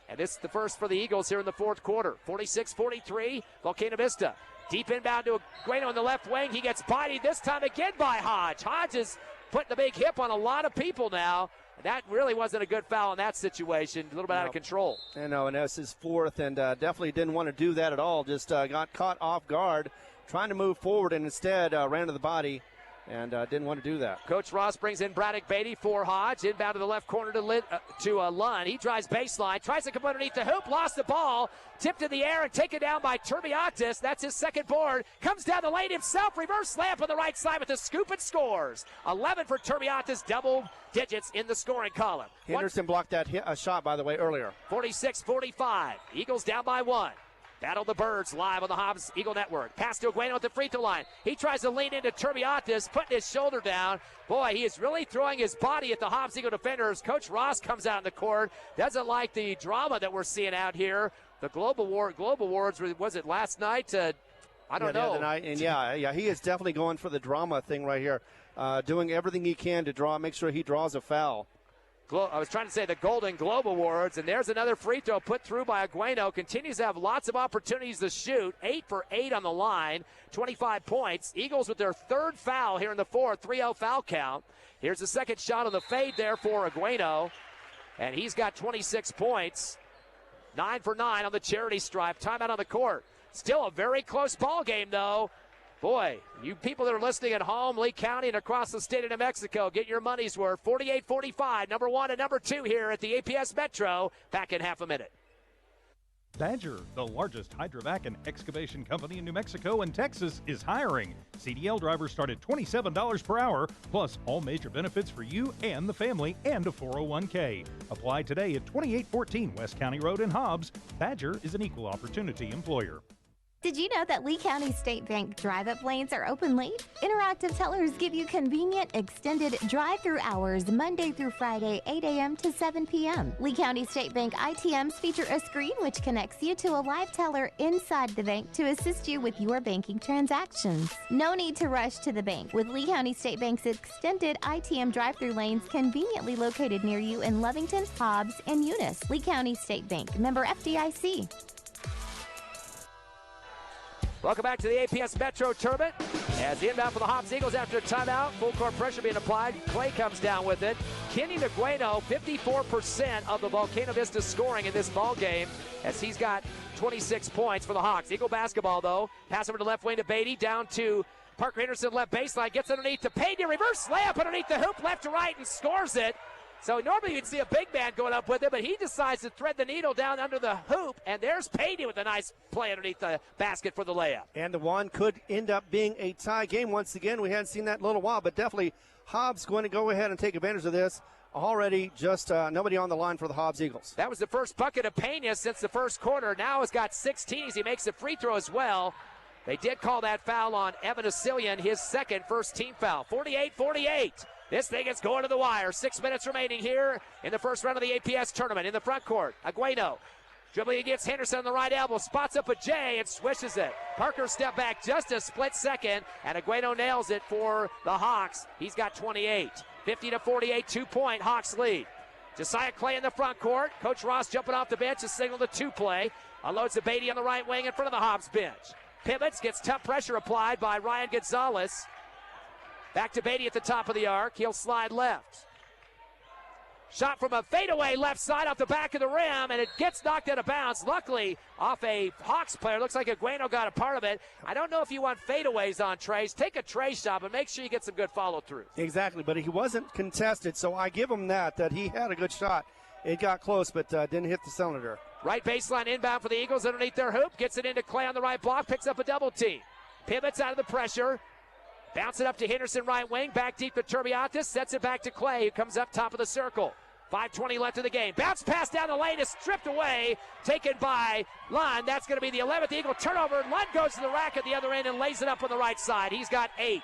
and this is the first for the Eagles here in the fourth quarter. 46-43, Volcano Vista. Deep inbound to Agueno in the left wing. He gets bodied this time again by Hodge. Hodge is putting the big hip on a lot of people now. That really wasn't a good foul in that situation. A little bit out of control. I know, and that's his fourth, and definitely didn't want to do that at all. Just got caught off guard, trying to move forward, and instead ran to the body and didn't want to do that. Coach Ross brings in Braddock Beatty for Hodge. Inbound to the left corner to Lund. He drives baseline, tries to come underneath the hoop, lost the ball, tipped in the air and taken down by Turbiatis. That's his second board. Comes down the lane himself, reverse layup on the right side with a scoop and scores. 11 for Turbiatis, double digits in the scoring column. Henderson blocked that shot, by the way, earlier. 46-45. Eagles down by 1. Battle the Birds live on the Hobbs Eagle Network. Pass to Agueno at the free throw line. He tries to lean into Turbiatis, putting his shoulder down. Boy, he is really throwing his body at the Hobbs Eagle defenders. Coach Ross comes out in the court. Doesn't like the drama that we're seeing out here. The Globe Awards, was it last night? I don't know. The other night, and yeah, he is definitely going for the drama thing right here. Doing everything he can to make sure he draws a foul. I was trying to say the Golden Globe Awards, and there's another free throw put through by Agueno. Continues to have lots of opportunities to shoot. 8 for 8 on the line, 25 points. Eagles with their third foul here in the fourth, 3-0 foul count. Here's the second shot on the fade there for Agueno, and he's got 26 points. 9 for 9 on the charity stripe. Timeout on the court. Still a very close ball game, though. Boy, you people that are listening at home, Lee County and across the state of New Mexico, get your money's worth. 48-45, number 1 and number 2 here at the APS Metro. Back in half a minute. Badger, the largest hydrovac and excavation company in New Mexico and Texas, is hiring. CDL drivers start at $27 per hour, plus all major benefits for you and the family, and a 401k. Apply today at 2814 West County Road in Hobbs. Badger is an equal opportunity employer. Did you know that Lee County State Bank drive-up lanes are open late? Interactive tellers give you convenient, extended drive-through hours Monday through Friday, 8 a.m. to 7 p.m. Lee County State Bank ITMs feature a screen which connects you to a live teller inside the bank to assist you with your banking transactions. No need to rush to the bank with Lee County State Bank's extended ITM drive-through lanes conveniently located near you in Lovington, Hobbs, and Eunice. Lee County State Bank, member FDIC. Welcome back to the APS Metro tournament. As the inbound for the Hobbs Eagles after a timeout, full court pressure being applied. Clay comes down with it. Kenny Negueno, 54% of the Volcano Vista scoring in this ball game, as he's got 26 points for the Hawks. Eagle basketball, though. Pass over to left wing to Beatty, down to Parker Henderson, left baseline, gets underneath to Pena, reverse layup underneath the hoop, left to right, and scores it. So normally you'd see a big man going up with it, but he decides to thread the needle down under the hoop, and there's Payne with a nice play underneath the basket for the layup. And the one could end up being a tie game once again. We hadn't seen that in a little while, but definitely Hobbs going to go ahead and take advantage of this. Already just nobody on the line for the Hobbs Eagles. That was the first bucket of Pena since the first quarter. Now has got 16 as he makes a free throw as well. They did call that foul on Evan Asilian, his second first team foul. 48-48. This thing is going to the wire. 6 minutes remaining here in the first round of the APS tournament. In the front court, Agueno dribbling against Henderson on the right elbow, spots up a J and swishes it. Parker step back just a split second, and Agueno nails it for the Hawks. He's got 28. 50-48, 2-point Hawks lead. Josiah Clay in the front court. Coach Ross jumping off the bench to signal the two-play. Unloads to Beatty on the right wing in front of the Hobbs bench. Pivots, gets tough pressure applied by Ryan Gonzalez. Back to Beatty at the top of the arc. He'll slide left. Shot from a fadeaway left side off the back of the rim, and it gets knocked out of bounds. Luckily, off a Hawks player. Looks like Agueno got a part of it. I don't know if you want fadeaways on trays. Take a tray shot, but make sure you get some good follow-through. Exactly, but he wasn't contested, so I give him that he had a good shot. It got close, but didn't hit the cylinder. Right baseline inbound for the Eagles underneath their hoop. Gets it into Clay on the right block, picks up a double team. Pivots out of the pressure. Bounce it up to Henderson right wing. Back deep to Turbiatis. Sets it back to Clay, who comes up top of the circle. 5:20 left in the game. Bounce pass down the lane is stripped away. Taken by Lund. That's going to be the 11th Eagle turnover. Lund goes to the rack at the other end and lays it up on the right side. He's got 8.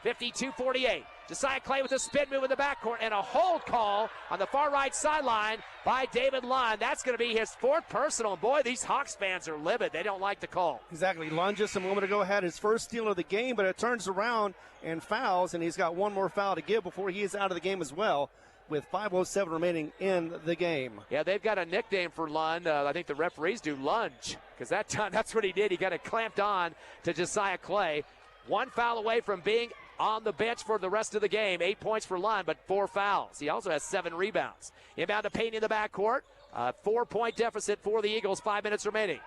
52-48. Josiah Clay with a spin move in the backcourt and a hold call on the far right sideline by David Lund. That's going to be his 4th personal. And boy, these Hawks fans are livid. They don't like the call. Exactly. Lund just a moment ago had his first steal of the game, but it turns around and fouls, and he's got one more foul to give before he is out of the game as well, with 5:07 remaining in the game. Yeah, they've got a nickname for Lund. I think the referees do, Lunge, because that time that's what he did. He got it clamped on to Josiah Clay. One foul away from being on the bench for the rest of the game. 8 points for Lund, but 4 fouls. He also has 7 rebounds. Inbound to Payne in the backcourt. 4-point deficit for the Eagles, 5 minutes remaining.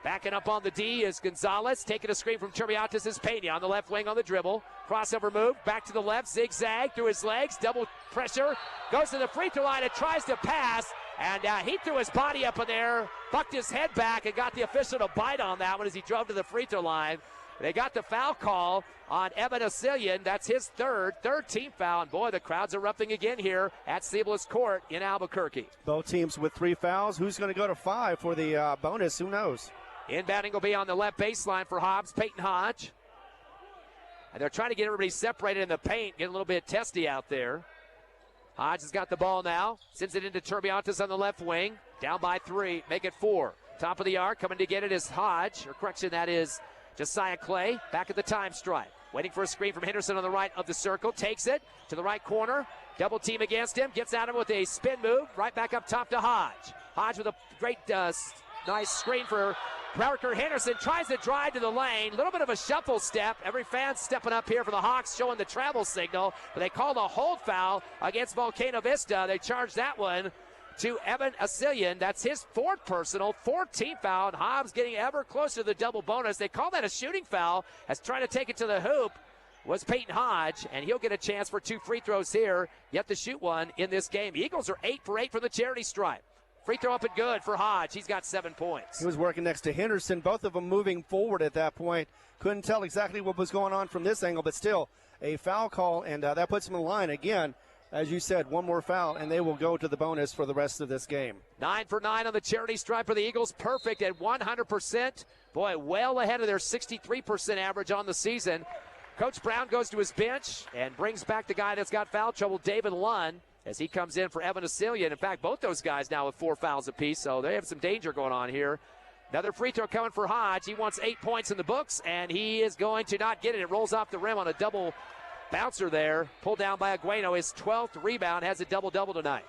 Backing up on the D is Gonzalez, taking a screen from Turbiatis is Pena on the left wing on the dribble. Crossover move, back to the left, zigzag through his legs, double pressure, goes to the free throw line and tries to pass, and he threw his body up in there, bucked his head back, and got the official to bite on that one as he drove to the free throw line. They got the foul call on Evan Asilian. That's his third team foul. And boy, the crowd's erupting again here at Seabless Court in Albuquerque. Both teams with 3 fouls. Who's going to go to 5 for the bonus? Who knows? Inbounding will be on the left baseline for Hobbs, Peyton Hodge. And they're trying to get everybody separated in the paint, get a little bit testy out there. Hodge has got the ball now. Sends it into Turbiatis on the left wing. Down by 3, make it 4. Top of the arc, coming to get it is Hodge. Or correction, that is Josiah Clay. Back at the time stripe. Waiting for a screen from Henderson on the right of the circle. Takes it to the right corner. Double team against him. Gets at him with a spin move. Right back up top to Hodge. Hodge with a great, nice screen for Parker Henderson. Tries to drive to the lane. A little bit of a shuffle step. Every fan stepping up here for the Hawks showing the travel signal. But they called a hold foul against Volcano Vista. They charged that one to Evan Asilian. That's his 4th personal, 14th foul. And Hobbs getting ever closer to the double bonus. They call that a shooting foul as trying to take it to the hoop was Peyton Hodge, and he'll get a chance for 2 free throws here, yet to shoot one in this game. Eagles are 8 for 8 from the charity stripe. Free throw up and good for Hodge. He's got 7 points. He was working next to Henderson, both of them moving forward at that point. Couldn't tell exactly what was going on from this angle, but still a foul call, and that puts him in line again. As you said, one more foul, and they will go to the bonus for the rest of this game. 9 for 9 on the charity stripe for the Eagles. Perfect at 100%. Boy, well ahead of their 63% average on the season. Coach Brown goes to his bench and brings back the guy that's got foul trouble, David Lund, as he comes in for Evan Asilian. In fact, both those guys now with 4 fouls apiece, so they have some danger going on here. Another free throw coming for Hodge. He wants 8 points in the books, and he is going to not get it. It rolls off the rim on a double bouncer there, pulled down by Agueno. His 12th rebound, has a double-double tonight.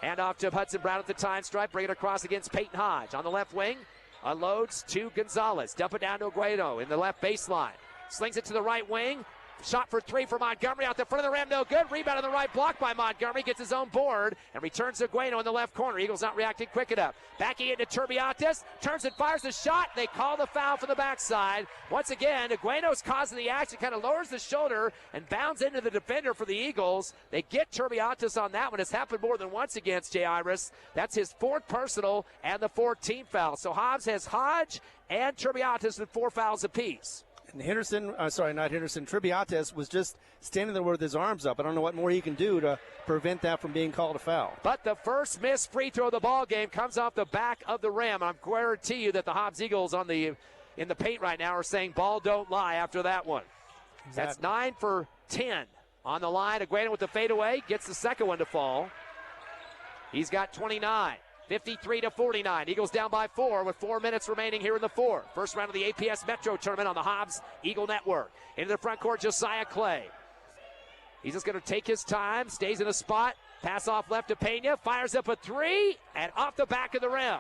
And off to Hudson Brown at the time stripe, bring it across against Peyton Hodge. On the left wing, unloads to Gonzalez. Dump it down to Agueno in the left baseline. Slings it to the right wing. Shot for three for Montgomery out the front of the rim, no good. Rebound on the right block by Montgomery, gets his own board and returns to Gueno in the left corner. Eagles not reacting quick enough. Backing into Turbiatis, turns and fires the shot. They call the foul from the backside. Once again, Gueno's causing the action, kind of lowers the shoulder and bounds into the defender for the Eagles. They get Turbiatis on that one. It's happened more than once against Jay Iris. That's his fourth personal and the 14th foul. So Hobbs has Hodge and Turbiatis with 4 fouls apiece. And Turbiatis was just standing there with his arms up. I don't know what more he can do to prevent that from being called a foul. But the first missed free throw of the ball game comes off the back of the rim. I guarantee you that the Hobbs Eagles in the paint right now are saying ball don't lie after that one. Exactly. That's 9 for 10 on the line. Agueno with the fadeaway gets the second one to fall. He's got 29. 53-49. Eagles down by 4 with 4 minutes remaining here in the fourth. First round of the APS Metro tournament on the Hobbs Eagle Network. Into the front court, Josiah Clay. He's just going to take his time, stays in a spot, pass off left to Pena, fires up a three, and off the back of the rim.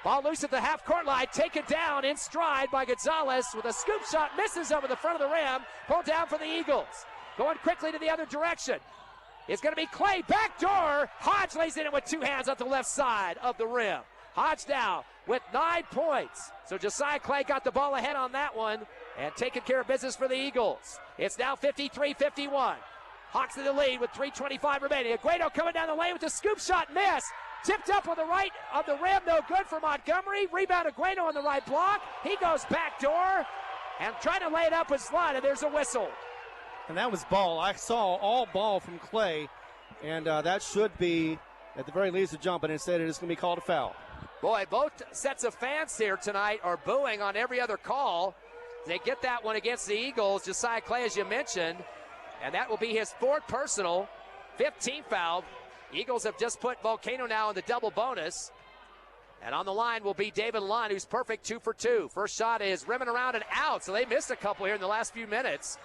Ball loose at the half-court line, taken down in stride by Gonzalez with a scoop shot, misses over the front of the rim, pulled down for the Eagles. Going quickly to the other direction. It's going to be Clay, backdoor. Hodge lays in it with 2 hands off the left side of the rim. Hodge now with 9 points. So Josiah Clay got the ball ahead on that one and taking care of business for the Eagles. It's now 53-51. Hawks in the lead with 3:25 remaining. Agueno coming down the lane with a scoop shot, miss. Tipped up on the right of the rim, no good for Montgomery. Rebound Agueno on the right block. He goes backdoor and trying to lay it up with slide, and there's a whistle. And that was ball. I saw all ball from Clay, and that should be, at the very least, a jump, and instead it is going to be called a foul. Boy, both sets of fans here tonight are booing on every other call. They get that one against the Eagles. Josiah Clay, as you mentioned, and that will be his 4th personal, 15th foul. Eagles have just put Volcano now in the double bonus. And on the line will be David Lund, who's perfect 2 for 2. First shot is rimming around and out, so they missed a couple here in the last few minutes.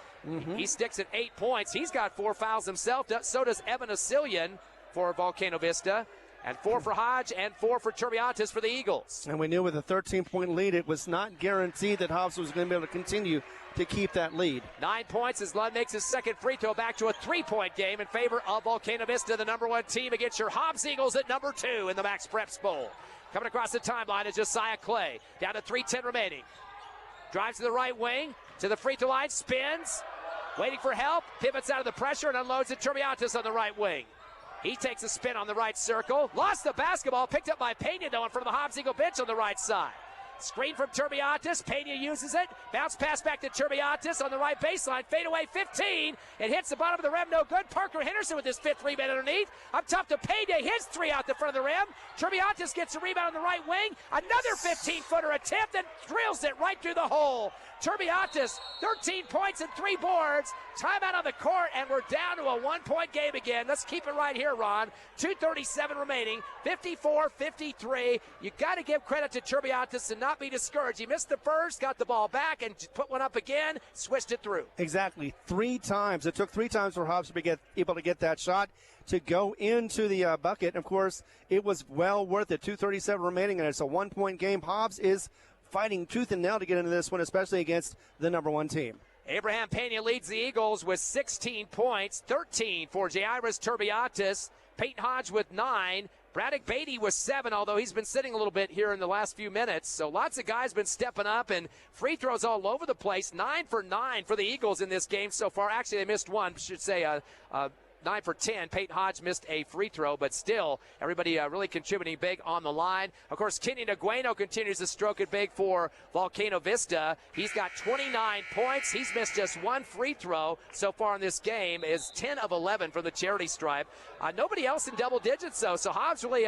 He sticks at 8 points. He's got 4 fouls himself. So does Evan Asilian for Volcano Vista. And 4 for Hodge and 4 for Turbiatis for the Eagles. And we knew with a 13-point lead, it was not guaranteed that Hobbs was going to be able to continue to keep that lead. 9 points as Lund makes his second free throw, back to a 3-point game in favor of Volcano Vista, the number 1 team, against your Hobbs Eagles at number 2 in the Max Preps Bowl. Coming across the timeline is Josiah Clay. Down to 3:10 remaining. Drives to the right wing, to the free throw line, spins, waiting for help, pivots out of the pressure and unloads at Turbiatis on the right wing. He takes a spin on the right circle, lost the basketball, picked up by Pena though in front of the Hobbs Eagle bench on the right side. Screen from Turbiatis, Pena uses it, bounce pass back to Turbiatis on the right baseline, fadeaway 15, it hits the bottom of the rim, no good. Parker Henderson with his 5th rebound underneath, up top to Pena, his 3 out the front of the rim. Turbiatis gets a rebound on the right wing, another 15-footer attempt and drills it right through the hole. Turbiatis, 13 points and 3 boards. Timeout on the court, and we're down to a 1-point game again. Let's keep it right here, Ron. 2:37 remaining, 54-53. You got to give credit to Turbiatis and not be discouraged. He missed the first, got the ball back, and put one up again, switched it through. Exactly. 3 times. It took 3 times for Hobbs to be able to get that shot to go into the bucket. And of course, it was well worth it. 2:37 remaining, and it's a 1-point game. Hobbs is fighting tooth and nail to get into this one, especially against the number 1 team. Abraham Pena leads the Eagles with 16 points, 13 for Jairus Turbiatis. Peyton Hodge with 9. Braddock Beatty with 7, although he's been sitting a little bit here in the last few minutes. So lots of guys been stepping up, and free throws all over the place. 9 for 9 for the Eagles in this game so far. Actually, they missed one, should say 9 for 10. Peyton Hodge missed a free throw, but still, everybody really contributing big on the line. Of course, Kenyon Agueno continues to stroke it big for Volcano Vista. He's got 29 points. He's missed just 1 free throw so far in this game, is 10 of 11 from the charity stripe. Nobody else in double digits, though, so Hobbs really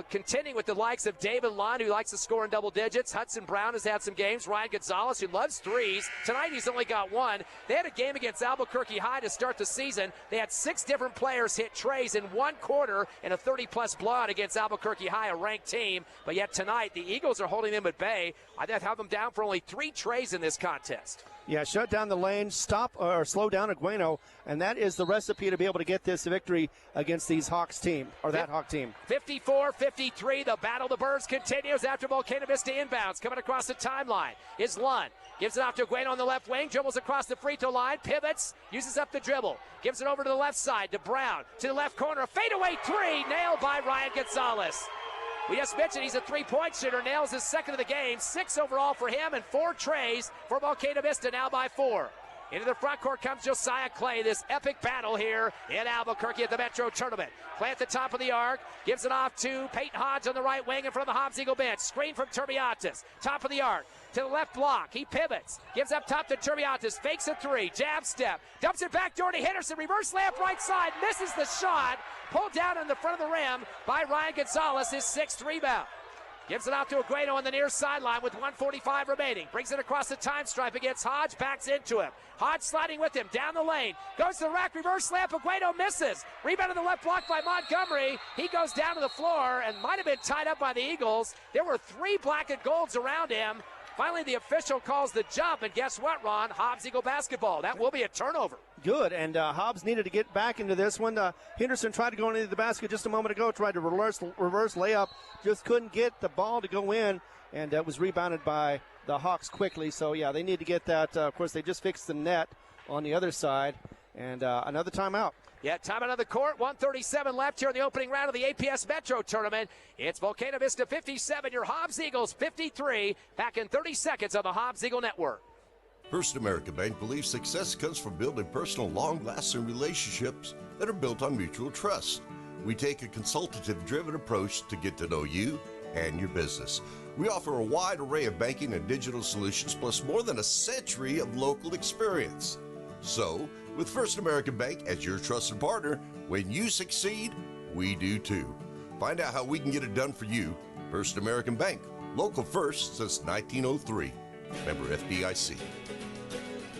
contending with the likes of David Lund, who likes to score in double digits. Hudson Brown has had some games. Ryan Gonzalez, who loves threes. Tonight, he's only got 1. They had a game against Albuquerque High to start the season. They had 6 different players hit trays in 1 quarter in a 30-plus blowout against Albuquerque High, a ranked team. But yet tonight, the Eagles are holding them at bay. I'd have them down for only 3 trays in this contest. Yeah, shut down the lane, stop or slow down Agueno, and that is the recipe to be able to get this victory against these Hawks team, or that Hawk team. 54-53, the battle of the Birds continues after Volcano Vista inbounds. Coming across the timeline is Lund. Gives it off to Agueno on the left wing, dribbles across the free throw line, pivots, uses up the dribble, gives it over to the left side to Brown, to the left corner, a fadeaway three, nailed by Ryan Gonzalez. We just mentioned he's a three-point shooter, nails his second of the game, 6 overall for him, and 4 trays for Volcano Vista, now by 4. Into the front court comes Josiah Clay. This epic battle here in Albuquerque at the Metro Tournament. Clay at the top of the arc, gives it off to Peyton Hodge on the right wing in front of the Hobbs Eagle bench. Screen from Turbiatis, top of the arc, to the left block. He pivots, gives up top to Turbiatis, fakes a three, jab step, dumps it back door to Henderson, reverse layup right side, misses the shot, pulled down in the front of the rim by Ryan Gonzalez, his 6th rebound. Gives it out to Agueno on the near sideline with 1:45 remaining. Brings it across the time stripe against Hodge, backs into him. Hodge sliding with him, down the lane. Goes to the rack, reverse layup, Agueno misses. Rebound on the left block by Montgomery. He goes down to the floor and might have been tied up by the Eagles. There were 3 black and golds around him. Finally, the official calls the jump, and guess what, Ron? Hobbs Eagle basketball. That will be a turnover. Good, and Hobbs needed to get back into this one. Henderson tried to go into the basket just a moment ago, tried to reverse layup, just couldn't get the ball to go in, and was rebounded by the Hawks quickly. So, yeah, they need to get that. Of course, they just fixed the net on the other side, and another timeout. Yeah, timeout on the court. 1:37 left here in the opening round of the APS Metro Tournament. It's Volcano Vista 57, your Hobbs Eagles 53. Back in 30 seconds on the Hobbs Eagle Network. First American Bank believes success comes from building personal, long-lasting relationships that are built on mutual trust. We take a consultative-driven approach to get to know you and your business. We offer a wide array of banking and digital solutions, plus more than a century of local experience. So, with First American Bank as your trusted partner, when you succeed, we do too. Find out how we can get it done for you. First American Bank, local first since 1903. Member FDIC.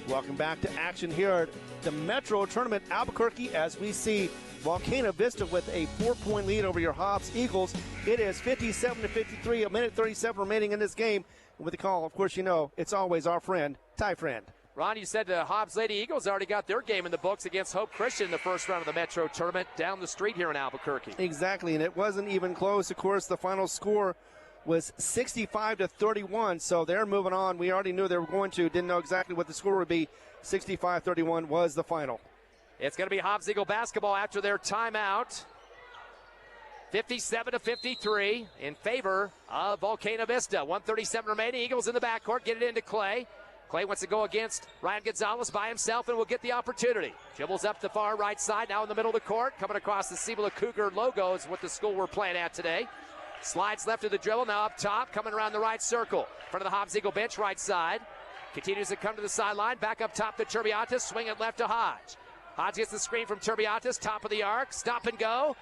Welcome back to action here at the Metro Tournament Albuquerque as we see Volcano Vista with a 4-point lead over your Hobbs Eagles. It is 57-53, a minute 37 remaining in this game. And with the call, of course, you know, it's always our friend, Ty Friend. Ron, you said the Hobbs Lady Eagles already got their game in the books against Hope Christian in the first round of the Metro Tournament down the street here in Albuquerque. Exactly, and it wasn't even close. Of course, the final score was 65-31, so they're moving on. We already knew they were going to, didn't know exactly what the score would be. 65-31 was the final. It's going to be Hobbs Eagle basketball after their timeout. 57-53 in favor of Volcano Vista. 1:37 remaining. Eagles in the backcourt, get it into Clay. Clay wants to go against Ryan Gonzalez by himself and will get the opportunity. Dribbles up the far right side, now in the middle of the court. Coming across the Cibola Cougar logo is what the school we're playing at today. Slides left of the dribble, now up top, coming around the right circle. In front of the Hobbs Eagle bench, right side. Continues to come to the sideline, back up top to Turbiatis, swing it left to Hodge. Hodge gets the screen from Turbiatis, top of the arc, stop and go.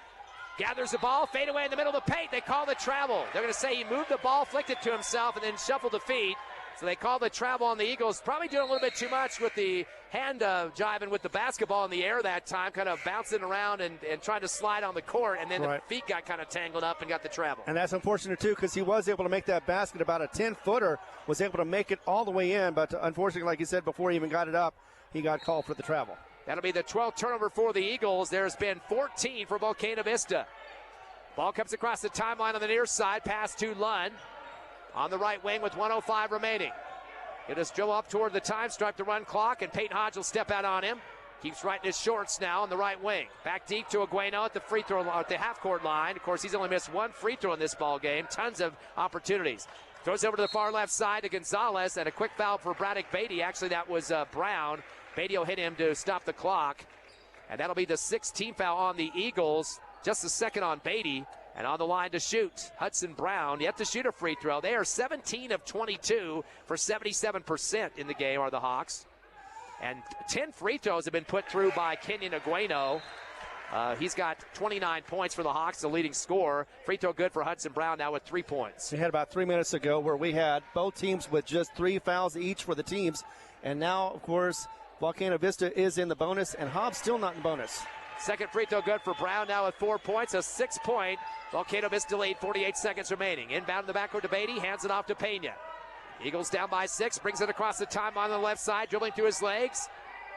Gathers the ball, fade away in the middle of the paint. They call the travel. They're going to say he moved the ball, flicked it to himself, and then shuffled the feet. So they call the travel on the Eagles. Probably doing a little bit too much with the hand jiving with the basketball in the air that time, kind of bouncing around and trying to slide on the court, and then the feet got kind of tangled up and got the travel. And that's unfortunate, too, because he was able to make that basket. About a 10-footer, was able to make it all the way in, but unfortunately, like you said, before he even got it up, he got called for the travel. That'll be the 12th turnover for the Eagles. There's been 14 for Volcano Vista. Ball comes across the timeline on the near side, pass to Lund on the right wing with 1:05 remaining. He'll just drill up toward the time stripe to run clock, and Peyton Hodge will step out on him. Keeps right in his shorts now on the right wing. Back deep to Agueno at the free throw at the half-court line. Of course, he's only missed 1 free throw in this ball game. Tons of opportunities. Throws over to the far left side to Gonzalez, and a quick foul for Braddock Beatty. Actually, that was Brown. Beatty will hit him to stop the clock, and that'll be the 6th team foul on the Eagles. Just the second on Beatty. And on the line to shoot, Hudson Brown, yet to shoot a free throw. They are 17 of 22 for 77% in the game are the Hawks. And 10 free throws have been put through by Kenyon Agueno. He's got 29 points for the Hawks, the leading scorer. Free throw good for Hudson Brown now with 3 points. We had about 3 minutes ago where we had both teams with just 3 fouls each for the teams. And now, of course, Volcano Vista is in the bonus, and Hobbs still not in bonus. Second free throw good for Brown now with 4 points, a 6-point Volcano Vista lead, 48 seconds remaining. Inbound in the backcourt to Beatty, hands it off to Pena. Eagles down by 6, brings it across the timeline on the left side, dribbling through his legs.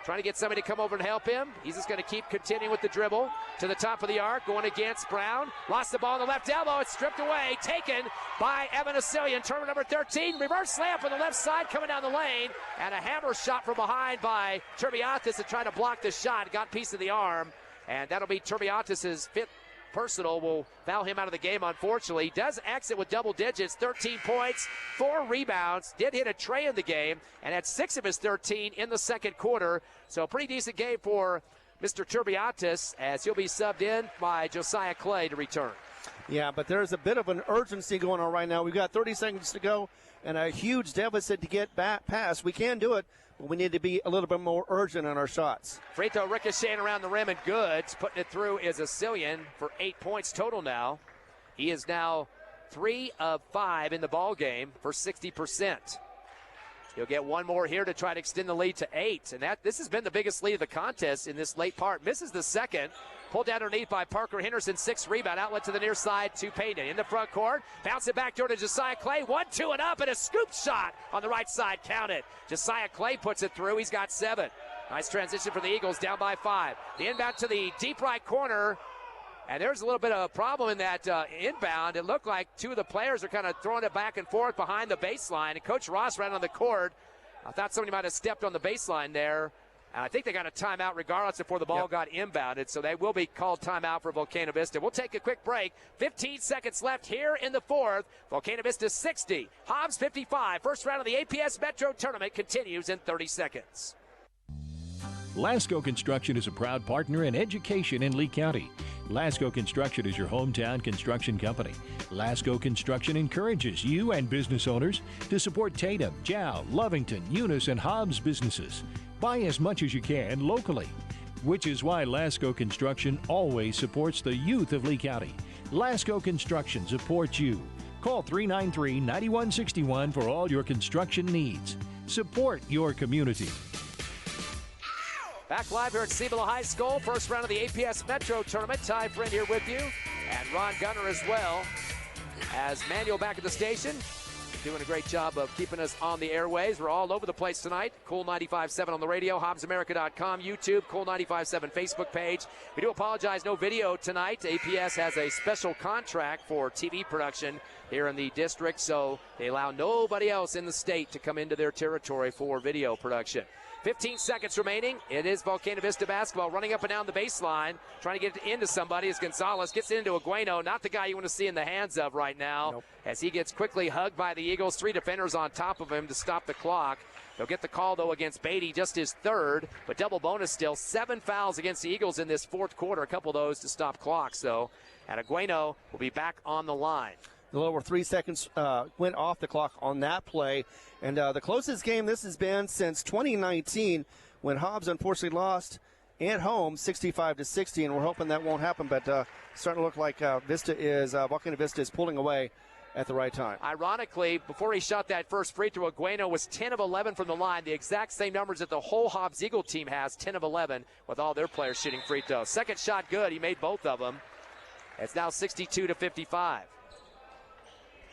Trying to get somebody to come over and help him. He's just going to keep continuing with the dribble to the top of the arc, going against Brown. Lost the ball on the left elbow. It's stripped away, taken by Evan Asilian, tournament number 13. Reverse slam on the left side, coming down the lane, and a hammer shot from behind by Turbiatis to try to block the shot. Got a piece of the arm, and that'll be Turbiatis' 5th personal. Will foul him out of the game, unfortunately. He does exit with double digits, 13 points, 4 rebounds, did hit a tray in the game, and had 6 of his 13 in the second quarter. So a pretty decent game for Mr. Turbiatis, as he'll be subbed in by Josiah Clay to return. Yeah, but there's a bit of an urgency going on right now. We've got 30 seconds to go and a huge deficit to get back past. We can do it, but we need to be a little bit more urgent on our shots. Free throw ricocheting around the rim and good. Putting it through is Asilian for 8 points total now. He is now 3 of 5 in the ball game for 60%. He'll get one more here to try to extend the lead to 8. And this has been the biggest lead of the contest in this late part. Misses the second. Pulled down underneath by Parker Henderson, 6th rebound. Outlet to the near side to Payton. In the front court, bounce it back door to Josiah Clay. 1-2 and up, and a scoop shot on the right side. Count it. Josiah Clay puts it through. He's got 7. Nice transition for the Eagles, down by 5. The inbound to the deep right corner. And there's a little bit of a problem in that inbound. It looked like 2 of the players are kind of throwing it back and forth behind the baseline. And Coach Ross ran on the court. I thought somebody might have stepped on the baseline there. And I think they got a timeout regardless before the ball got inbounded. So they will be called timeout for Volcano Vista. We'll take a quick break. 15 seconds left here in the fourth. Volcano Vista 60. Hobbs 55. First round of the APS Metro tournament continues in 30 seconds. Lasco Construction is a proud partner in education in Lee County. Lasco Construction is your hometown construction company. Lasco Construction encourages you and business owners to support Tatum, Jow, Lovington, Eunice, and Hobbs businesses. Buy as much as you can locally, which is why Lasco Construction always supports the youth of Lee County. Lasco Construction supports you. Call 393-9161 for all your construction needs. Support your community. Back live here at Cibola High School. First round of the APS Metro tournament. Ty Friend here with you, and Ron Gunner as well. As Manuel back at the station, doing a great job of keeping us on the airways. We're all over the place tonight. Cool 95.7 on the radio, HobbsAmerica.com, YouTube, Cool 95.7 Facebook page. We do apologize, no video tonight. APS has a special contract for TV production here in the district, so they allow nobody else in the state to come into their territory for video production. 15 seconds remaining. It is Volcano Vista basketball running up and down the baseline, trying to get it into somebody as Gonzalez gets it into Agueno. Not the guy you want to see in the hands of right now. Nope. As he gets quickly hugged by the Eagles. 3 defenders on top of him to stop the clock. They'll get the call, though, against Beatty, just his 3rd, but double bonus still. 7 fouls against the Eagles in this fourth quarter. A couple of those to stop clocks, though. And Agueno will be back on the line. A little over 3 seconds went off the clock on that play. And the closest game this has been since 2019, when Hobbs unfortunately lost at home 65-60, and we're hoping that won't happen, but starting to look like Volcano Vista is pulling away at the right time. Ironically, before he shot that first free throw, Agueno was 10 of 11 from the line, the exact same numbers that the whole Hobbs Eagle team has, 10 of 11, with all their players shooting free throws. Second shot good, he made both of them. It's now 62-55.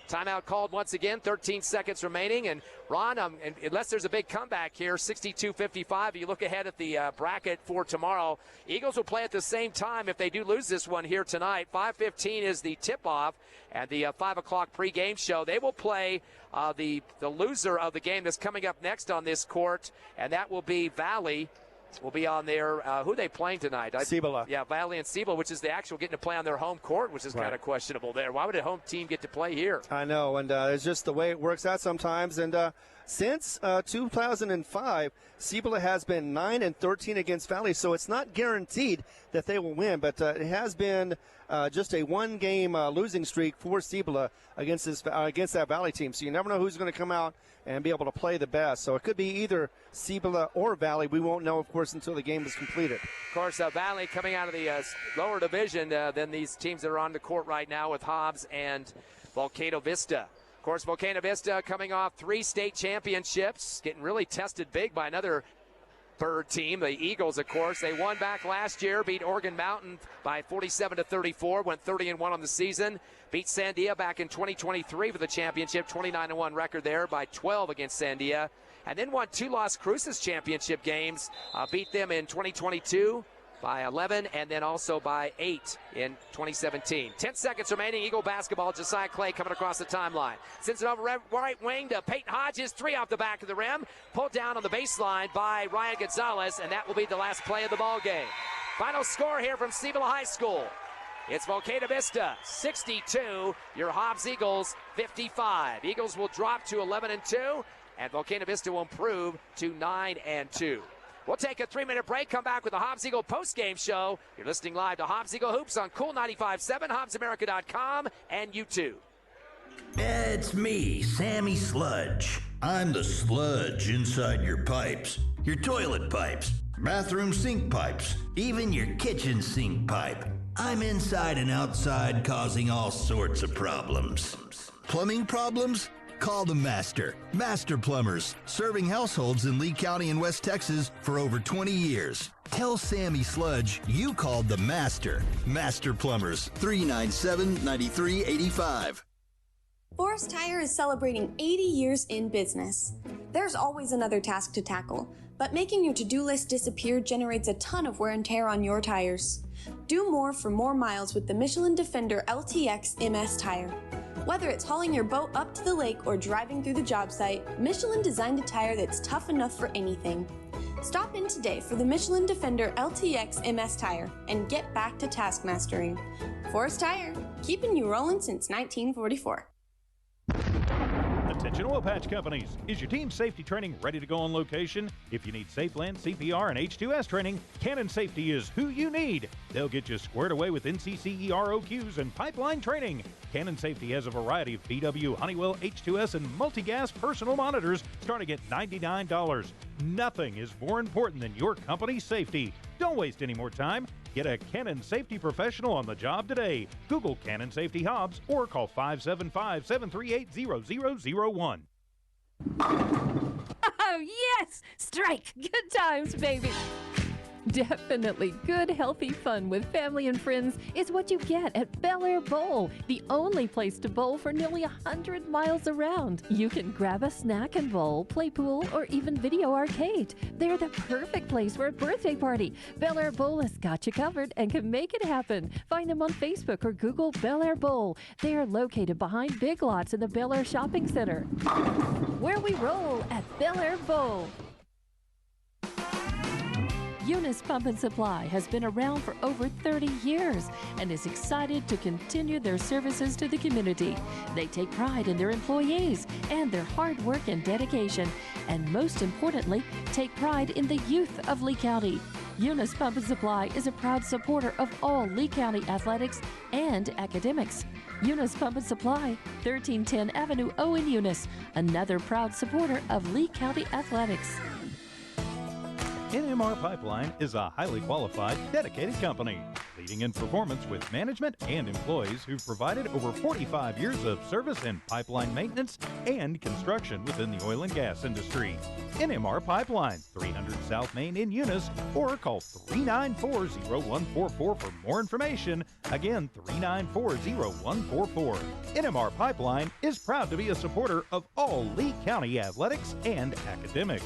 Timeout called once again, 13 seconds remaining. And Ron, unless there's a big comeback here, 62-55, you look ahead at the bracket for tomorrow. Eagles will play at the same time if they do lose this one here tonight. 5:15 is the tip-off and the 5 o'clock pregame show. They will play the loser of the game that's coming up next on this court, and that will be Valley. Will be on there. Who are they playing tonight? Cibola. Yeah, Valley and Cibola, which is the actual getting to play on their home court, which is kind of questionable there. Why would a home team get to play here? I know, and it's just the way it works out sometimes. And since 2005, Cibola has been 9-13 against Valley, so it's not guaranteed that they will win, but it has been just a one-game losing streak for Cibola against that Valley team. So you never know who's going to come out and be able to play the best. So it could be either Cibola or Valley. We won't know, of course, until the game is completed. Of course, Valley coming out of the lower division than these teams that are on the court right now with Hobbs and Volcano Vista. Of course, Volcano Vista coming off 3 state championships, getting really tested big by another Bird team. The Eagles, of course, they won back last year, beat Oregon Mountain by 47-34, went 30-1 on the season. Beat Sandia back in 2023 for the championship, 29-1 record there by 12 against Sandia. And then won 2 Las Cruces championship games, beat them in 2022 by 11 and then also by 8 in 2017. 10 seconds remaining. Eagle basketball. Josiah Clay coming across the timeline. Sends it over right wing to Peyton Hodges. 3 off the back of the rim. Pulled down on the baseline by Ryan Gonzalez, and that will be the last play of the ball game. Final score here from Cibola High School. It's Volcano Vista 62, your Hobbs Eagles 55. Eagles will drop to 11-2, and Volcano Vista will improve to 9-2. We'll take a 3-minute break, come back with the Hobbs Eagle postgame show. You're listening live to Hobbs Eagle Hoops on Cool 95.7, HobbsAmerica.com, and YouTube. It's me, Sammy Sludge. I'm the sludge inside your pipes, your toilet pipes, bathroom sink pipes, even your kitchen sink pipe. I'm inside and outside causing all sorts of problems. Plumbing problems? Call the Master. Master Plumbers, serving households in Lee County and West Texas for over 20 years. Tell Sammy Sludge you called the Master. Master Plumbers, 397-9385. Forest Tire is celebrating 80 years in business. There's always another task to tackle, but making your to-do list disappear generates a ton of wear and tear on your tires. Do more for more miles with the Michelin Defender LTX MS tire. Whether it's hauling your boat up to the lake or driving through the job site, Michelin designed a tire that's tough enough for anything. Stop in today for the Michelin Defender LTX MS tire and get back to task mastering. Forest Tire, keeping you rolling since 1944. Attention oil patch companies. Is your team safety training ready to go on location? If you need safe land, CPR, and H2S training, Cannon Safety is who you need. They'll get you squared away with NCCER OQs and pipeline training. Cannon Safety has a variety of BW, Honeywell, H2S, and multi-gas personal monitors starting at $99. Nothing is more important than your company's safety. Don't waste any more time. Get a Cannon Safety professional on the job today. Google Cannon Safety Hobbs or call 575-738-0001. Oh, yes! Strike! Good times, baby! Definitely good, healthy fun with family and friends is what you get at Bel Air Bowl, the only place to bowl for nearly 100 miles around. You can grab a snack and bowl, play pool, or even video arcade. They're the perfect place for a birthday party. Bel Air Bowl has got you covered and can make it happen. Find them on Facebook or Google Bel Air Bowl. They are located behind Big Lots in the Bel Air Shopping Center. Where we roll at Bel Air Bowl. Eunice Pump and Supply has been around for over 30 years and is excited to continue their services to the community. They take pride in their employees and their hard work and dedication, and most importantly, take pride in the youth of Lee County. Eunice Pump and Supply is a proud supporter of all Lee County athletics and academics. Eunice Pump and Supply, 1310 Avenue O in Eunice, another proud supporter of Lee County athletics. NMR Pipeline is a highly qualified, dedicated company, leading in performance with management and employees who've provided over 45 years of service in pipeline maintenance and construction within the oil and gas industry. NMR Pipeline, 300 South Main in Eunice, or call 394-0144 for more information. Again, 394-0144. NMR Pipeline is proud to be a supporter of all Lee County athletics and academics.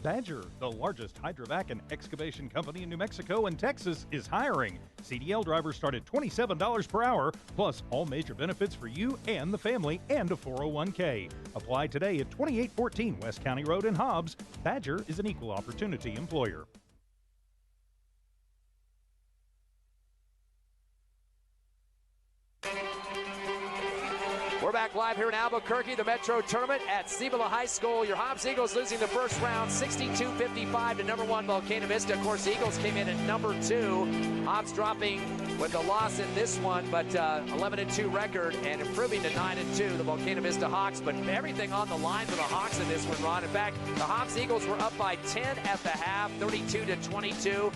Badger, the largest hydrovac and excavation company in New Mexico and Texas, is hiring. CDL drivers start at $27 per hour, plus all major benefits for you and the family, and a 401k. Apply today at 2814 West County Road in Hobbs. Badger is an equal opportunity employer. We're back live here in Albuquerque, the Metro Tournament at Cibola High School. Your Hobbs Eagles losing the first round, 62-55 to number 1 Volcano Vista. Of course, the Eagles came in at number 2. Hobbs dropping with a loss in this one, but 11-2 record and improving to 9-2, the Volcano Vista Hawks. But everything on the line for the Hawks in this one, Ron. In fact, the Hobbs Eagles were up by 10 at the half, 32-22.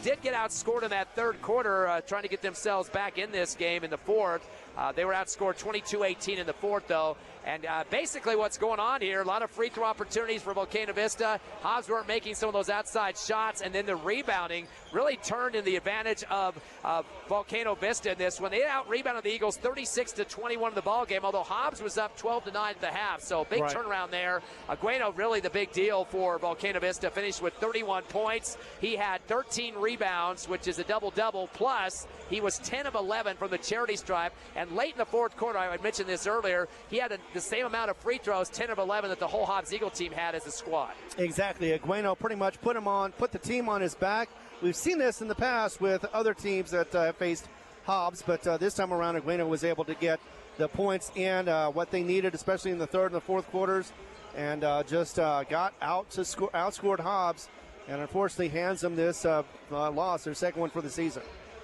Did get outscored in that third quarter, trying to get themselves back in this game in the fourth. They were outscored 22-18 in the fourth, though. And basically what's going on here, a lot of free throw opportunities for Volcano Vista. Hobbs weren't making some of those outside shots, and then the rebounding really turned in the advantage of Volcano Vista in this one. They out-rebounded the Eagles 36-21 in the ball game, although Hobbs was up 12-9 at the half. So big turnaround there. Agueno really the big deal for Volcano Vista, finished with 31 points. He had 13 rebounds, which is a double-double, plus he was 10 of 11 from the charity stripe. And late in the fourth quarter, I mentioned this earlier, he had the same amount of free throws, 10 of 11, that the whole Hobbs Eagle team had as a squad. Exactly. Agueno pretty much put the team on his back. We've seen this in the past with other teams that faced Hobbs, but this time around, Agueno was able to get the points in what they needed, especially in the third and the fourth quarters, and just got outscored Hobbs, and unfortunately hands them this loss, their second one for the season.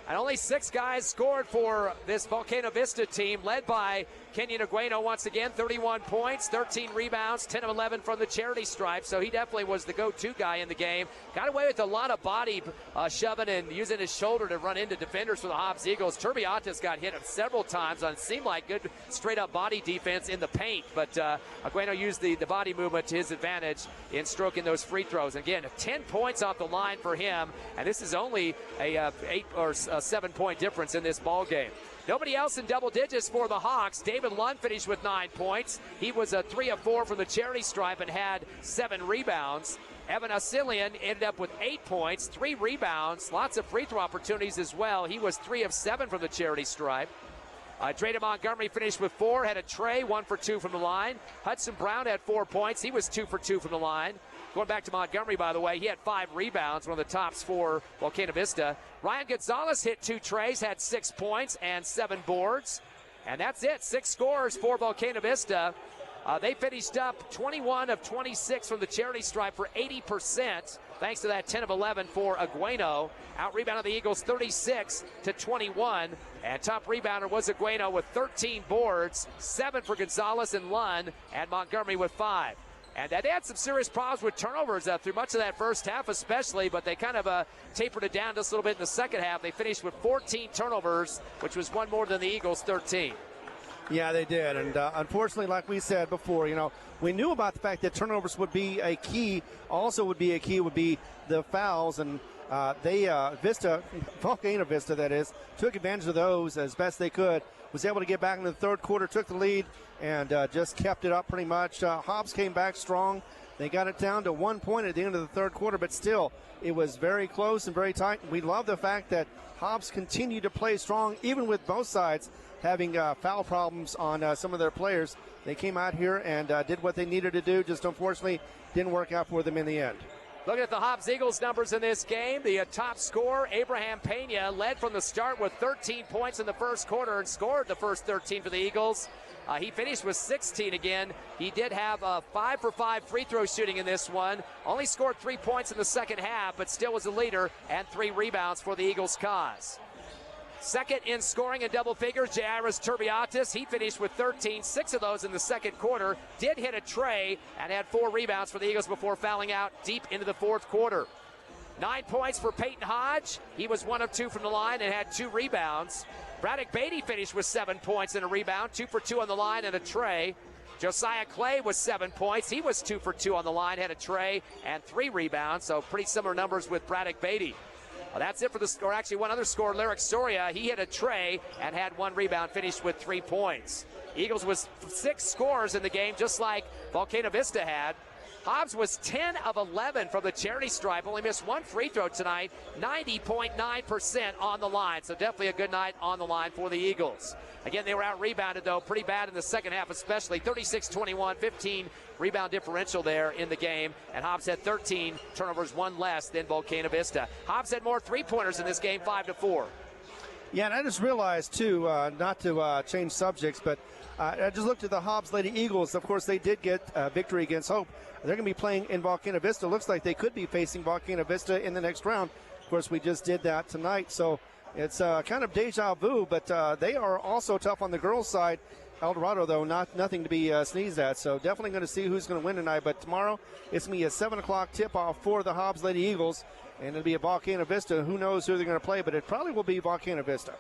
And only 6 guys scored for this Volcano Vista team, led by Kenyon Agueno once again, 31 points, 13 rebounds, 10 of 11 from the charity stripe. So he definitely was the go-to guy in the game. Got away with a lot of body shoving and using his shoulder to run into defenders for the Hobbs Eagles. Turbiatis got hit several times on seemed like good straight-up body defense in the paint. But Agueno used the body movement to his advantage in stroking those free throws. Again, 10 points off the line for him. And this is only a 8 or 7-point difference in this ball game. Nobody else in double digits for the Hawks. David Lund finished with 9 points. He was a 3 of 4 from the charity stripe and had 7 rebounds. Evan Asilian ended up with 8 points, 3 rebounds, lots of free throw opportunities as well. He was 3 of 7 from the charity stripe. Drayden Montgomery finished with 4, had a tray, 1 for 2 from the line. Hudson Brown had 4 points. He was 2 for 2 from the line. Going back to Montgomery, by the way, he had 5 rebounds, one of the tops for Volcano Vista. Ryan Gonzalez hit 2 trays, had 6 points and 7 boards. And that's it, 6 scores for Volcano Vista. They finished up 21 of 26 from the charity stripe for 80%, thanks to that 10 of 11 for Agueno. Out-rebounded the Eagles 36-21. And top rebounder was Agueno with 13 boards, 7 for Gonzalez and Lund, and Montgomery with 5. And they had some serious problems with turnovers through much of that first half especially, but they kind of tapered it down just a little bit in the second half. They finished with 14 turnovers, which was 1 more than the Eagles' 13. Yeah, they did. And unfortunately, like we said before, we knew about the fact that turnovers would be a key. Also would be a key would be the fouls. And Volcano Vista, that is, took advantage of those as best they could. Was able to get back into the third quarter, took the lead, and just kept it up pretty much. Hobbs came back strong. They got it down to 1 point at the end of the third quarter, but still, it was very close and very tight. We love the fact that Hobbs continued to play strong, even with both sides having foul problems on some of their players. They came out here and did what they needed to do, just unfortunately didn't work out for them in the end. Looking at the Hobbs Eagles numbers in this game, the top scorer, Abraham Pena, led from the start with 13 points in the first quarter and scored the first 13 for the Eagles. He finished with 16 again. He did have 5 for 5 free throw shooting in this one. Only scored 3 points in the second half, but still was a leader, and 3 rebounds for the Eagles' cause. Second in scoring in double figures, Jairus Turbiatis. He finished with 13, 6 of those in the second quarter. Did hit a tray and had 4 rebounds for the Eagles before fouling out deep into the fourth quarter. 9 points for Peyton Hodge. He was 1 of 2 from the line and had 2 rebounds. Braddock Beatty finished with 7 points and a rebound, 2 for 2 on the line and a tray. Josiah Clay was 7 points. He was 2 for 2 on the line, had a tray and 3 rebounds, so pretty similar numbers with Braddock Beatty. Well, that's it for the score. Actually, one other score, Lyric Soria. He hit a tray and had 1 rebound, finished with 3 points. Eagles was 6 scores in the game, just like Volcano Vista had. Hobbs was 10 of 11 from the charity stripe, only missed 1 free throw tonight, 90.9% on the line. So definitely a good night on the line for the Eagles. Again, they were out-rebounded, though, pretty bad in the second half especially. 36-21, 15 rebound differential there in the game. And Hobbs had 13 turnovers, 1 less than Volcano Vista. Hobbs had more three-pointers in this game, 5-4. Yeah, and I just realized, too, not to change subjects, but I just looked at the Hobbs Lady Eagles. Of course, they did get a victory against Hope. They're going to be playing in Volcano Vista. Looks like they could be facing Volcano Vista in the next round. Of course, we just did that tonight, so it's kind of deja vu, but they are also tough on the girls' side. El Dorado, though, nothing to be sneezed at, so definitely going to see who's going to win tonight. But tomorrow, it's going to be a 7 o'clock tip-off for the Hobbs Lady Eagles, and it'll be a Volcano Vista. Who knows who they're going to play, but it probably will be Volcano Vista.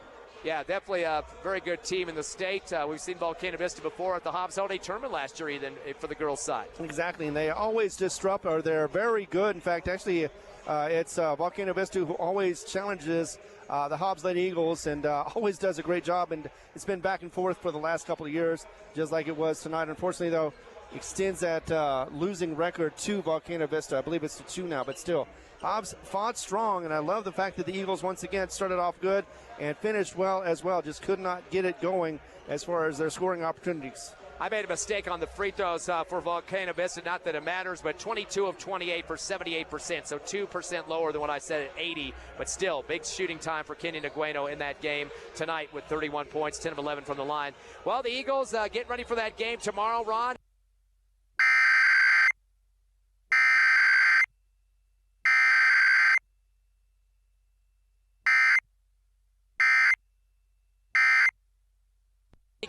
Yeah, definitely a very good team in the state. We've seen Volcano Vista before at the Hobbs Holiday Tournament last year, even for the girls' side. Exactly, and they always disrupt, or they're very good. In fact, actually, it's Volcano Vista who always challenges the Hobbs Lady Eagles and always does a great job. And it's been back and forth for the last couple of years, just like it was tonight. Unfortunately, though, extends that losing record to Volcano Vista. I believe it's to 2 now, but still. Hobbs fought strong, and I love the fact that the Eagles once again started off good and finished well as well. Just could not get it going as far as their scoring opportunities. I made a mistake on the free throws for Volcano Vista. Not that it matters, but 22 of 28 for 78%, so 2% lower than what I said at 80. But still, big shooting time for Kenny Ngueno in that game tonight with 31 points, 10 of 11 from the line. Well, the Eagles getting ready for that game tomorrow, Ron.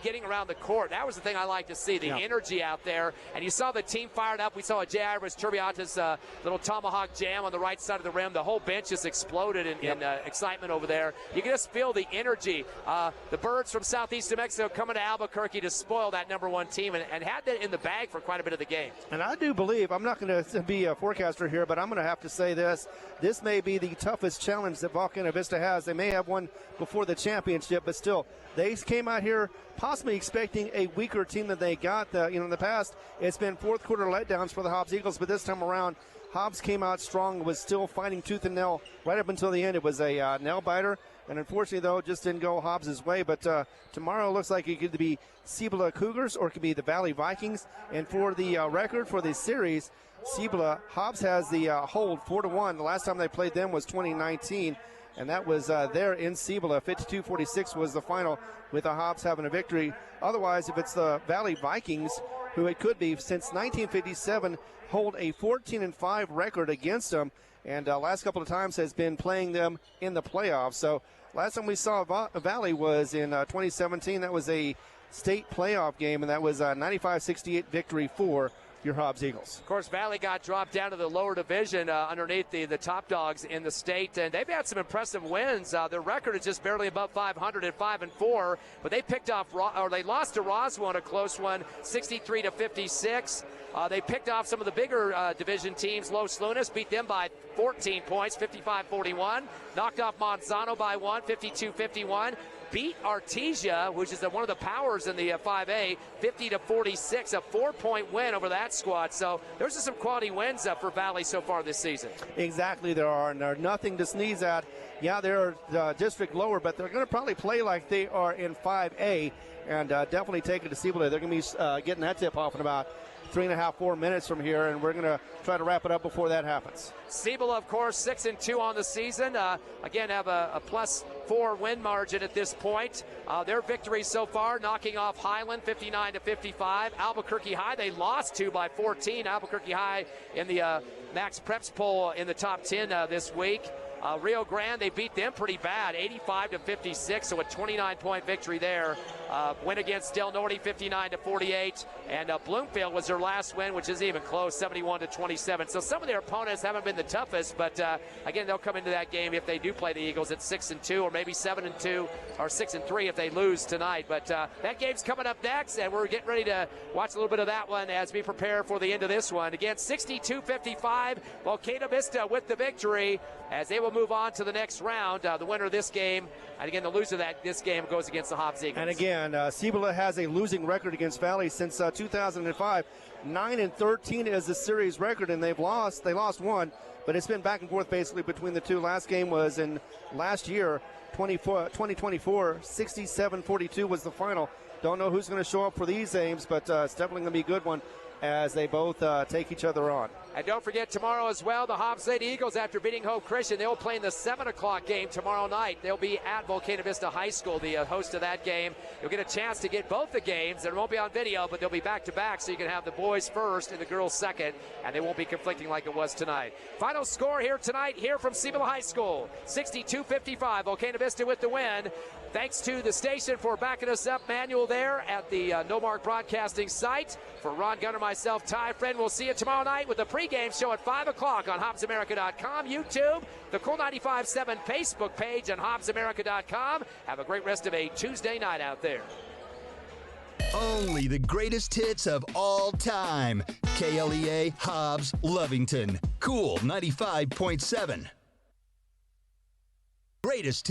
Getting around the court. That was the thing I like to see, the energy out there. And you saw the team fired up. We saw a J. Iris Turbiata's little tomahawk jam on the right side of the rim. The whole bench just exploded in excitement over there. You can just feel the energy. The Birds from southeast New Mexico coming to Albuquerque to spoil that #1 team and had that in the bag for quite a bit of the game. And I do believe, I'm not going to be a forecaster here, but I'm going to have to say this. This may be the toughest challenge that Volcano Vista has. They may have one before the championship, but still, they came out here possibly expecting a weaker team than they got. In the past, it's been fourth quarter letdowns for the Hobbs Eagles, but this time around, Hobbs came out strong, was still fighting tooth and nail right up until the end. It was a nail biter, and unfortunately, though, it just didn't go Hobbs' way. But tomorrow looks like it could be Cibola Cougars or it could be the Valley Vikings. And for the record for the series, Cibola, Hobbs has the hold 4-1. The last time they played them was 2019. And that was there in Cibola. 52-46 was the final, with the Hobbs having a victory. Otherwise, if it's the Valley Vikings, who it could be, since 1957, hold a 14-5 record against them. And last couple of times has been playing them in the playoffs. So last time we saw Valley was in 2017. That was a state playoff game, and that was a 95-68 victory for your Hobbs Eagles. Of course, Valley got dropped down to the lower division underneath the top dogs in the state, and they've had some impressive wins. Their record is just barely above 500 at 5-4, but they they lost to Roswell in a close one, 63-56. They picked off some of the bigger division teams. Los Lunas beat them by 14 points, 55-41. Knocked off Monsanto by 1, 52-51. Beat Artesia, which is one of the powers in the 5A, 50-46, a 4-point win over that squad. So there's just some quality wins for Valley so far this season. Exactly, there are, and they're nothing to sneeze at. Yeah, they're district lower, but they're going to probably play like they are in 5A, and definitely take it to Cibola. They're going to be getting that tip off in about 3.5, 4 minutes from here, and we're going to try to wrap it up before that happens. Cibola, of course, 6-2 on the season. Again, have a +4 win margin at this point. Their victory so far, knocking off Highland 59-55. Albuquerque High, they lost to by 14. Albuquerque High in the Max Preps poll in the top 10 this week. Rio Grande, they beat them pretty bad, 85-56, so a 29-point victory there. Win against Del Norte, 59-48, and Bloomfield was their last win, which isn't even close, 71-27. So some of their opponents haven't been the toughest, but again, they'll come into that game if they do play the Eagles at 6-2, or maybe 7-2, or 6-3 if they lose tonight. But that game's coming up next, and we're getting ready to watch a little bit of that one as we prepare for the end of this one. Again, 62-55, Volcano Vista with the victory, as they will move on to the next round. The winner of this game, and again, the loser of this game goes against the Hobbs Eagles. And again, Cibola has a losing record against Valley since 2005. 9-13 is the series record, and they lost one, but it's been back and forth basically between the two. Last game was in last year, 2024, 67-42 was the final. Don't know who's going to show up for these games, but it's definitely going to be a good one as they both take each other on. And don't forget tomorrow as well, the Hobbs Lady Eagles, after beating Hope Christian, they'll play in the 7 o'clock game tomorrow night. They'll be at Volcano Vista High School, the host of that game. You'll get a chance to get both the games. It won't be on video, but they'll be back-to-back, so you can have the boys first and the girls second, and they won't be conflicting like it was tonight. Final score here tonight, here from Cibola High School, 62-55. Volcano Vista with the win. Thanks to the station for backing us up, Manuel, there at the Noalmark Broadcasting site. For Ron Gunner, myself, Ty Friend, we'll see you tomorrow night with the pregame show at 5 o'clock on HobbsAmerica.com, YouTube, the Cool 95.7 Facebook page, and HobbsAmerica.com. Have a great rest of a Tuesday night out there. Only the greatest hits of all time. KLEA, Hobbs, Lovington. Cool 95.7. Greatest hits.